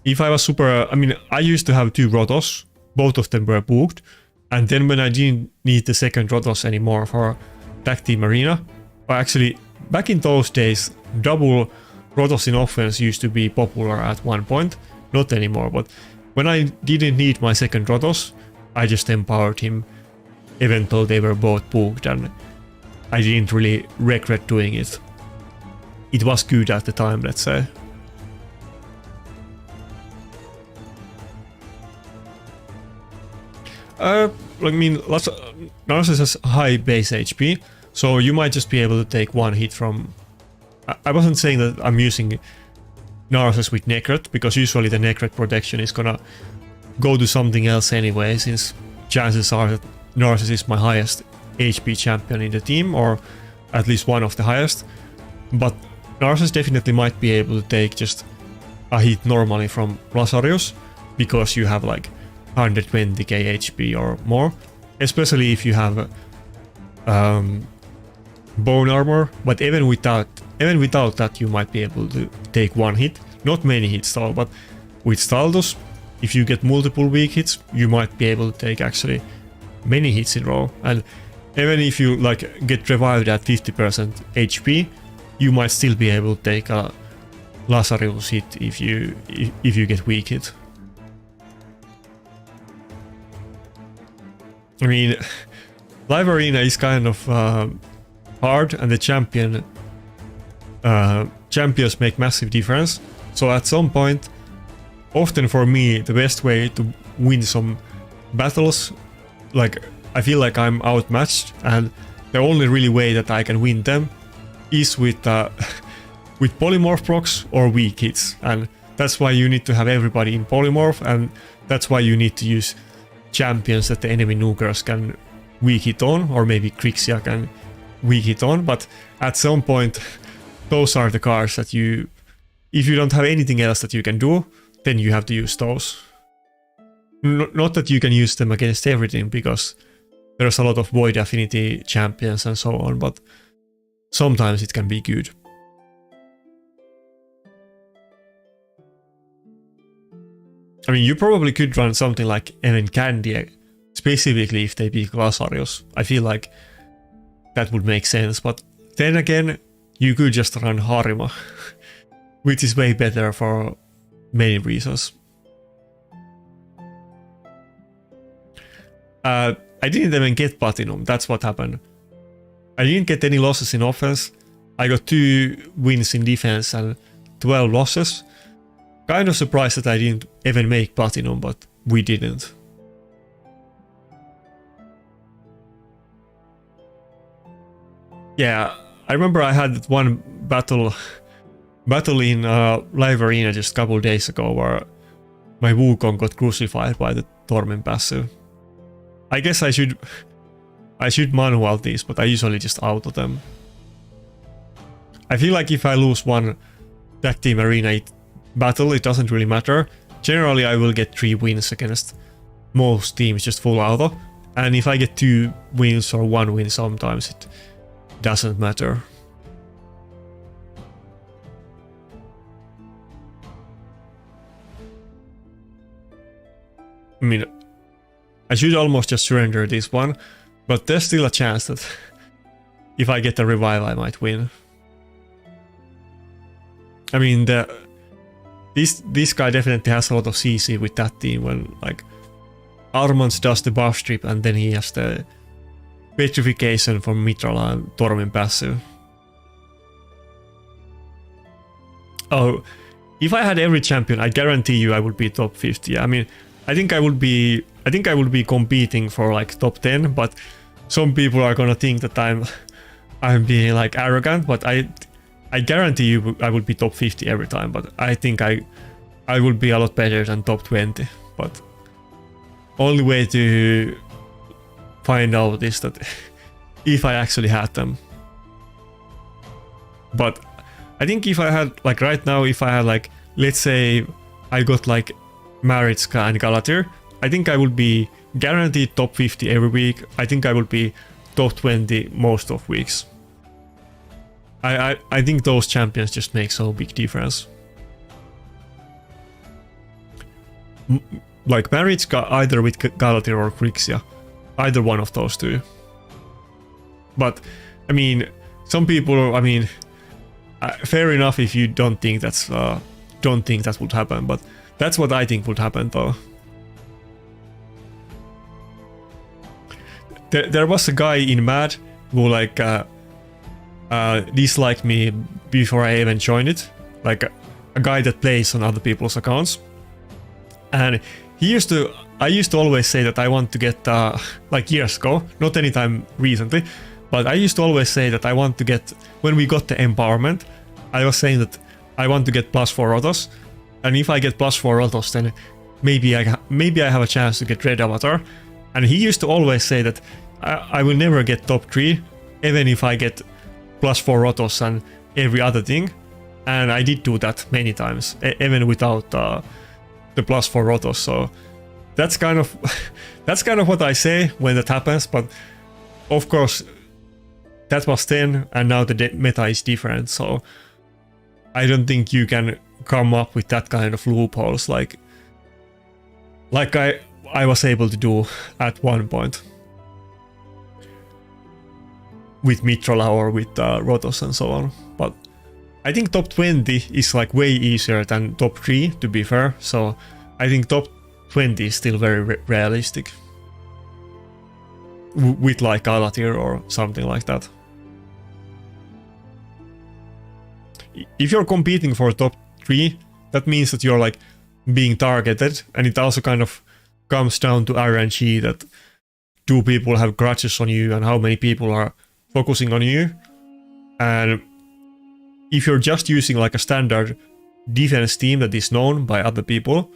if I was super... I mean, I used to have 2 Rotos. Both of them were booked. And then when I didn't need the second Rotos anymore for Tag Team Arena, or actually, back in those days, double Rotos in offense used to be popular at one point. Not anymore, but when I didn't need my second Rotos, I just empowered him, even though they were both booked, and I didn't really regret doing it. It was good at the time, let's say. I mean, Narcissus has high base HP, so you might just be able to take one hit from... I wasn't saying that I'm using Narcissus with Necret, because usually the Necret protection is gonna go to something else anyway, since chances are that Narcissus is my highest HP champion in the team, or at least one of the highest. But Narcissus definitely might be able to take just a hit normally from Lazarus, because you have like 120k HP or more, especially if you have bone armor. But even without that, you might be able to take one hit. Not many hits though, but with Staldos, if you get multiple weak hits, you might be able to take actually many hits in a row. And even if you like get revived at 50% HP, you might still be able to take a Lazarus hit if you get weak hit. I mean, live arena is kind of hard, and the champions make massive difference. So at some point, often for me, the best way to win some battles, like I feel like I'm outmatched, and the only really way that I can win them is with polymorph procs or weak hits, and that's why you need to have everybody in polymorph, and that's why you need to use champions that the enemy nukers can weak hit on, or maybe Krixia can weak hit on. But at some point, those are the cards that you, if you don't have anything else that you can do, then you have to use those. Not that you can use them against everything, because there's a lot of void affinity champions and so on, but sometimes it can be good. I mean, you probably could run something like Even Candy, specifically if they beat Lazarus. I feel like that would make sense, but then again, you could just run Harima, which is way better for many reasons. I didn't even get Platinum, that's what happened. I didn't get any losses in offense. I got 2 wins in defense and 12 losses. Kind of surprised that I didn't even make Platinum, but we didn't. Yeah, I remember I had one battle in live arena just a couple days ago where my Wukong got crucified by the Torment passive. I guess I should manual these, but I usually just auto them. I feel like if I lose one tag team arena battle, it doesn't really matter. Generally, I will get 3 wins against most teams just full auto, and if I get 2 wins or 1 win, sometimes it doesn't matter. I mean, I should almost just surrender this one, but there's still a chance that if I get a revive, I might win. I mean, this guy definitely has a lot of CC with that team, when like Armand does the buff strip and then he has the petrification from Mitrala and Tormin passive. Oh, if I had every champion, I guarantee you I would be top 50. I mean, I think I would be competing for like top 10, but some people are gonna think that I'm being like arrogant, but I guarantee you I would be top 50 every time, but I think I would be a lot better than top 20. But only way to find out is that if I actually had them. But I think if I had, like right now, if I had like, let's say I got like Maritska and Galatir, I think I would be guaranteed top 50 every week. I think I would be top 20 most of weeks. I think those champions just make so big difference. Like Maritska either with Galatir or Krixia. Either one of those two. But, I mean, some people, I mean, fair enough if you don't think that would happen, but that's what I think would happen though. There was a guy in Mad who like disliked me before I even joined it, like a guy that plays on other people's accounts, and he used to I used to always say that I want to get, like years ago, not anytime recently, but I used to always say that I want to get, when we got the empowerment, I was saying that I want to get +4 autos, and if I get +4 autos, then maybe I have a chance to get red avatar. And he used to always say that I will never get top 3, even if I get +4 autos and every other thing. And I did do that many times, even without the +4 autos. So that's kind of what I say when that happens. But of course, that was then, and now the meta is different. So I don't think you can come up with that kind of loopholes like I was able to do at one point with Mitrola or with Rotos and so on. But I think top 20 is like way easier than top 3, to be fair. So I think top 20 is still very realistic with like Alatir or something like that. If you're competing for top 3, that means that you're like being targeted, and it also kind of comes down to RNG, that do people have grudges on you and how many people are focusing on you. And if you're just using like a standard defense team that is known by other people,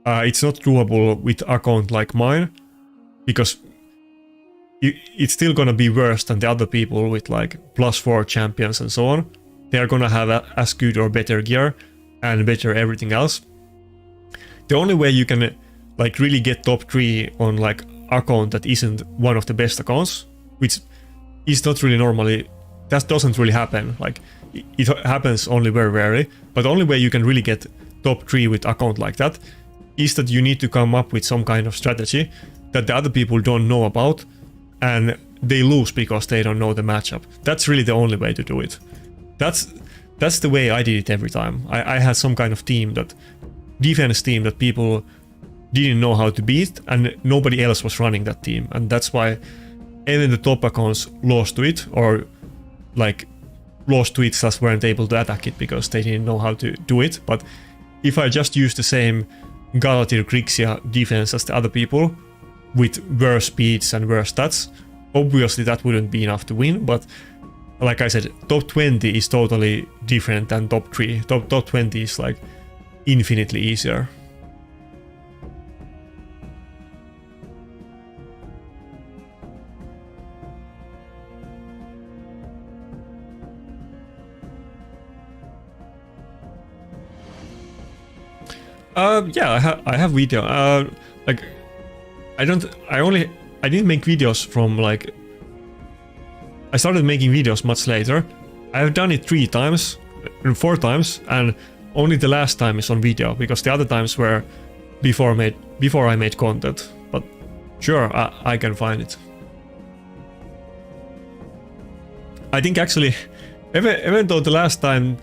it's not doable with account like mine, because it's still gonna be worse than the other people with like +4 champions and so on. They're gonna have as good or better gear and better everything else. The only way you can like really get top 3 on like account that isn't one of the best accounts, which is not really normally, that doesn't really happen. Like it happens only very rarely, but the only way you can really get top 3 with account like that is that you need to come up with some kind of strategy that the other people don't know about, and they lose because they don't know the matchup. That's really the only way to do it. That's the way I did it every time. I had some kind of team, that defense team, that people didn't know how to beat, and nobody else was running that team, and that's why even the top accounts lost to it, or like lost to it, just weren't able to attack it because they didn't know how to do it. But if I just use the same Galatir Grixia defense as the other people with worse speeds and worse stats, obviously that wouldn't be enough to win. But like I said, top 20 is totally different than top 3. Top 20 is like infinitely easier. Yeah, I have video. Like I didn't make videos from like, I started making videos much later. I have done it 3 times, 4 times, and only the last time is on video, because the other times were before I made content. But sure, I can find it. I think actually, even though the last time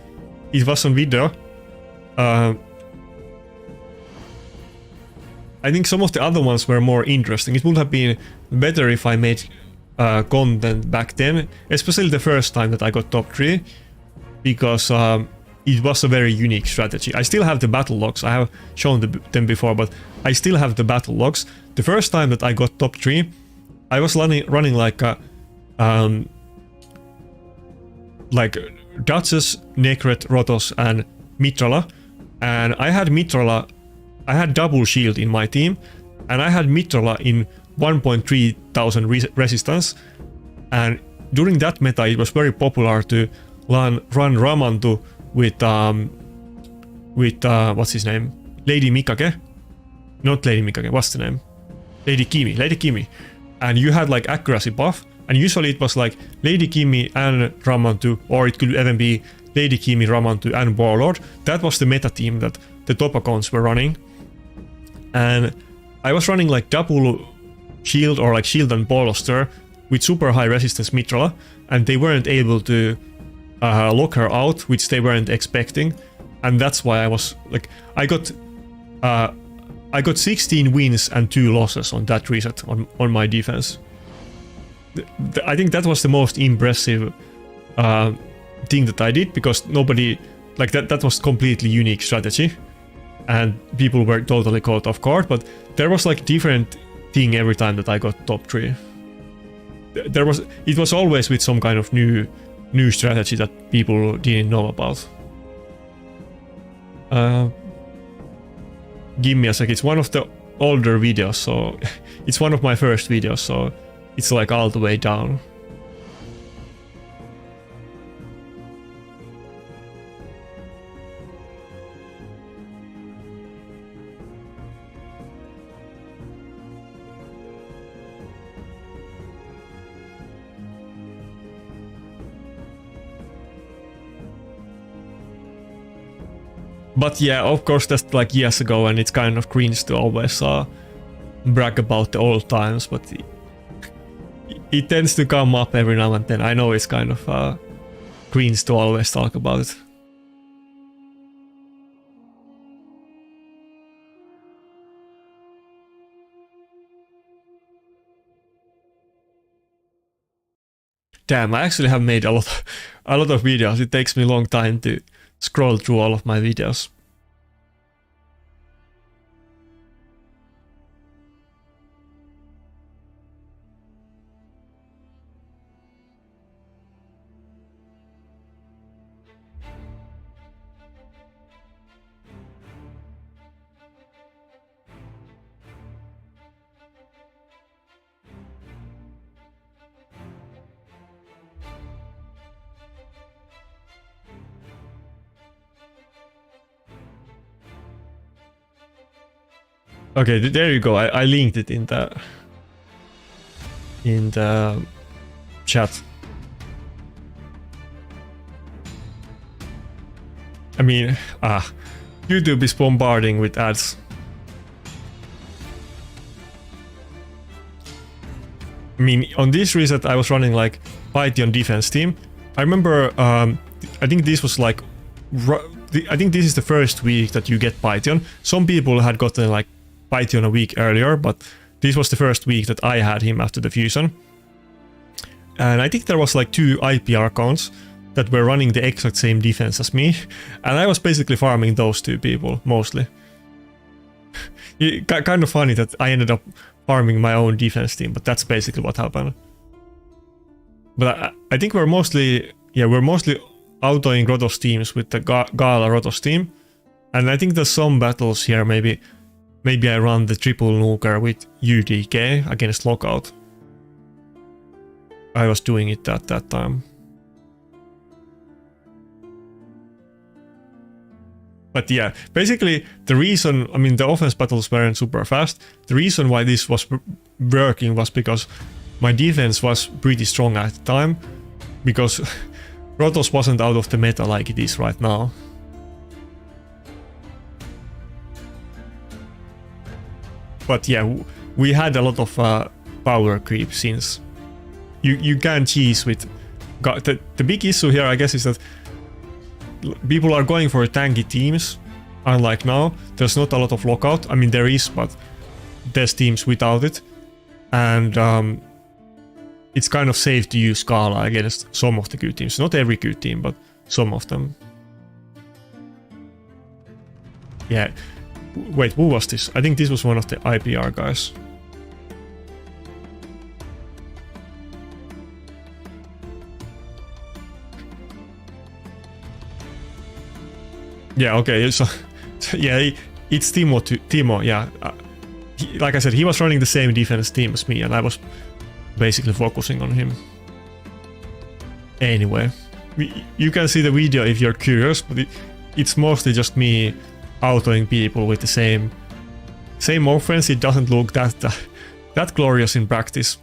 it was on video, I think some of the other ones were more interesting. It would have been better if I made content back then, especially the first time that I got top 3, because it was a very unique strategy. I still have the battle logs. I have shown them before, but I still have the battle logs. The first time that I got top 3, I was running like Duchess, Necret, Rotos, and Mitrola, and I had Mitrola. I had double shield in my team, and I had Mitrola in 1,300 resistance, and during that meta it was very popular to run Ramantu with what's his name? Lady Mikage? Not Lady Mikage, what's the name? Lady Kimi. And you had like accuracy buff, and usually it was like Lady Kimi and Ramantu, or it could even be Lady Kimi, Ramantu, and Warlord. That was the meta team that the top accounts were running. And I was running like double shield, or like shield and bolster with super high resistance Mitrola, and they weren't able to lock her out, which they weren't expecting. And that's why I was like, I got 16 wins and 2 losses on that reset on my defense. I think that was the most impressive thing that I did, because nobody, like that was completely unique strategy. and people were totally caught off guard, but there was like different thing every time that I got top 3. It was always with some kind of new strategy that people didn't know about. Give me a sec, it's one of the older videos, so it's one of my first videos, so it's like all the way down. But yeah, of course that's like years ago, and it's kind of cringe to always brag about the old times, but it tends to come up every now and then. I know it's kind of cringe to always talk about it. Damn, I actually have made a lot of videos. It takes me a long time to scroll through all of my videos. Okay, there you go. I linked it in the chat. I mean, YouTube is bombarding with ads. I mean, on this reset I was running like Python defense team. I remember, I think this was like, I think this is the first week that you get Python. Some people had gotten like Python a week earlier, but this was the first week that I had him after the fusion. And I think there was like 2 IPR accounts that were running the exact same defense as me, and I was basically farming those 2 people mostly. Kind of funny that I ended up farming my own defense team, but that's basically what happened. But I think we're mostly autoing Rotos teams with the Gala Rotos team, and I think there's some battles here. Maybe I run the triple nuker with UDK against Lockout. I was doing it at that time. But yeah, basically the reason, I mean, the offense battles weren't super fast. The reason why this was working was because my defense was pretty strong at the time, because Rotos wasn't out of the meta like it is right now. But yeah, we had a lot of power creep since you can't cheese with... The big issue here, I guess, is that people are going for tanky teams. Unlike now, there's not a lot of lockout. I mean, there is, but there's teams without it. And it's kind of safe to use Scala against some of the good teams. Not every good team, but some of them. Yeah. Wait, who was this? I think this was one of the IPR guys. Yeah, okay, so yeah, it's Timo, yeah. Like I said, he was running the same defense team as me, and I was basically focusing on him. Anyway, you can see the video if you're curious, but it's mostly just me autoing people with the same offense. It doesn't look that glorious in practice.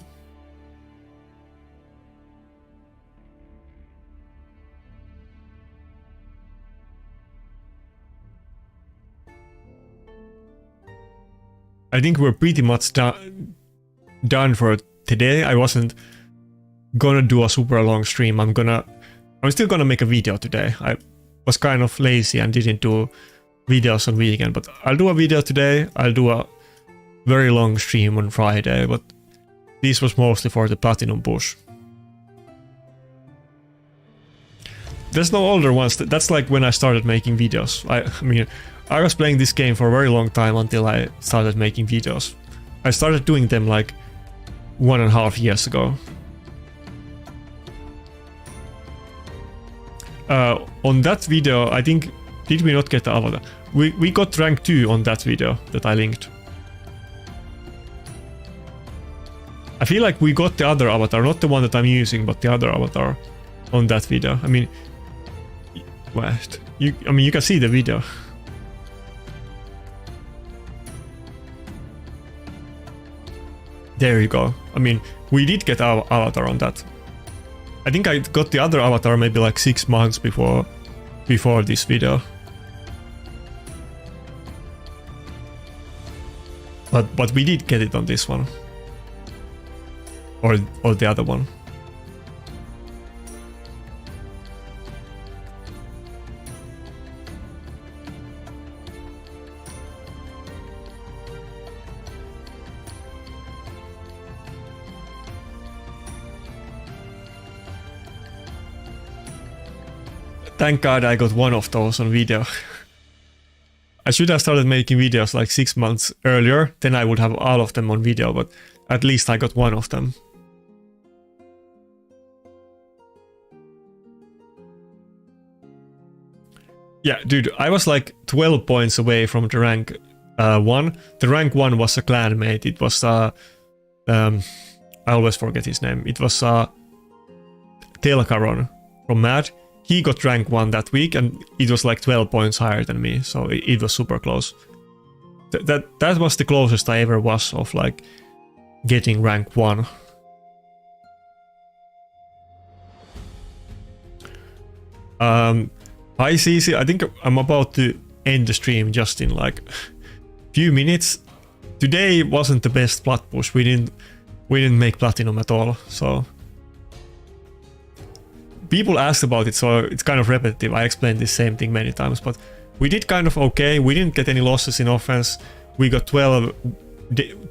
I think we're pretty much done for today. I wasn't gonna do a super long stream. I'm still gonna make a video today. I was kind of lazy and didn't do videos on weekend, but I'll do a video today. I'll do a very long stream on Friday, but this was mostly for the platinum push. There's no older ones. That's like when I started making videos. I mean, I was playing this game for a very long time until I started making videos. I started doing them like 1.5 years ago. On that video, I think, did we not get the avatar? We got rank 2 on that video that I linked. I feel like we got the other avatar, not the one that I'm using, but the other avatar on that video. I mean, what? You can see the video. There you go. I mean, we did get our avatar on that. I think I got the other avatar maybe like 6 months before this video. But we did get it on this one. Or the other one. Thank God I got one of those on video. I should have started making videos like 6 months earlier, then I would have all of them on video, but at least I got one of them. Yeah, dude, I was like 12 points away from the rank 1. The rank 1 was a clanmate. It was I always forget his name. It was Telkaron from Mad. He got rank 1 that week and it was like 12 points higher than me, so it was super close. That was the closest I ever was of like getting rank 1. Hi CC, I think I'm about to end the stream just in like a few minutes. Today wasn't the best plat push. We didn't make platinum at all, so people asked about it, so it's kind of repetitive. I explained the same thing many times, but we did kind of okay. We didn't get any losses in offense. We got 12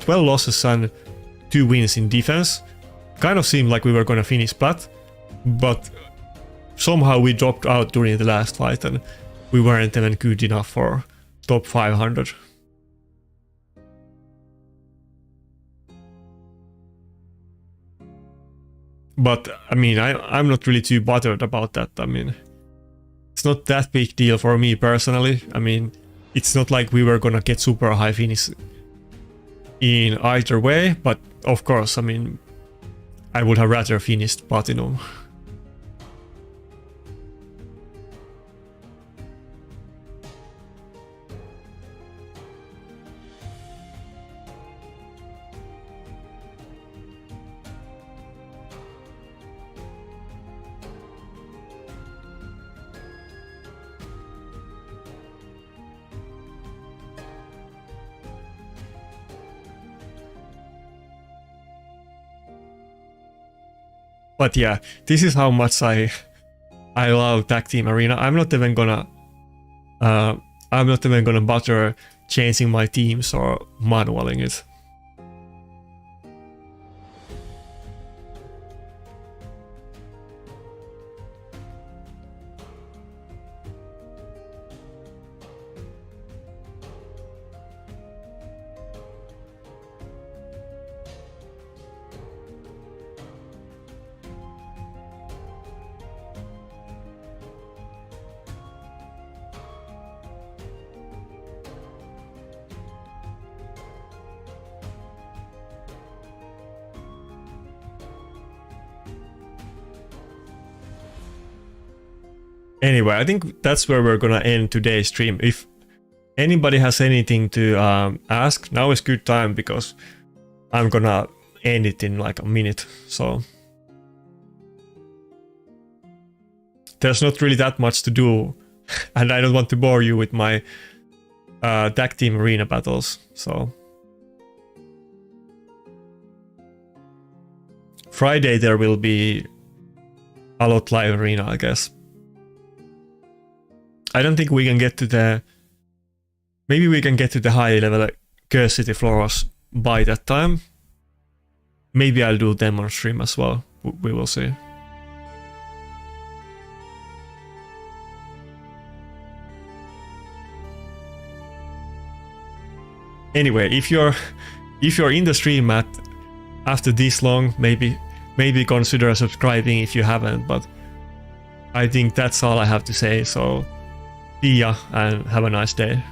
losses and 2 wins in defense. Kind of seemed like we were gonna finish plat, but somehow we dropped out during the last fight and we weren't even good enough for top 500. But I mean, I'm not really too bothered about that. I mean, it's not that big deal for me personally. I mean, it's not like we were gonna get super high finish in either way, but of course, I mean, I would have rather finished platinum. But yeah, this is how much I love Tag Team Arena. I'm not even gonna bother changing my teams or manualing it. Anyway, I think that's where we're gonna end today's stream. If anybody has anything to ask, now is good time because I'm gonna end it in like a minute. So there's not really that much to do, and I don't want to bore you with my Tag Team Arena battles. So Friday there will be a lot live arena, I guess. I don't think we can get to the... Maybe we can get to the high level Curse City floors by that time. Maybe I'll do them on stream as well. We will see. Anyway, if you're in the stream Matt, after this long, maybe consider subscribing if you haven't, but I think that's all I have to say, so see ya and have a nice day.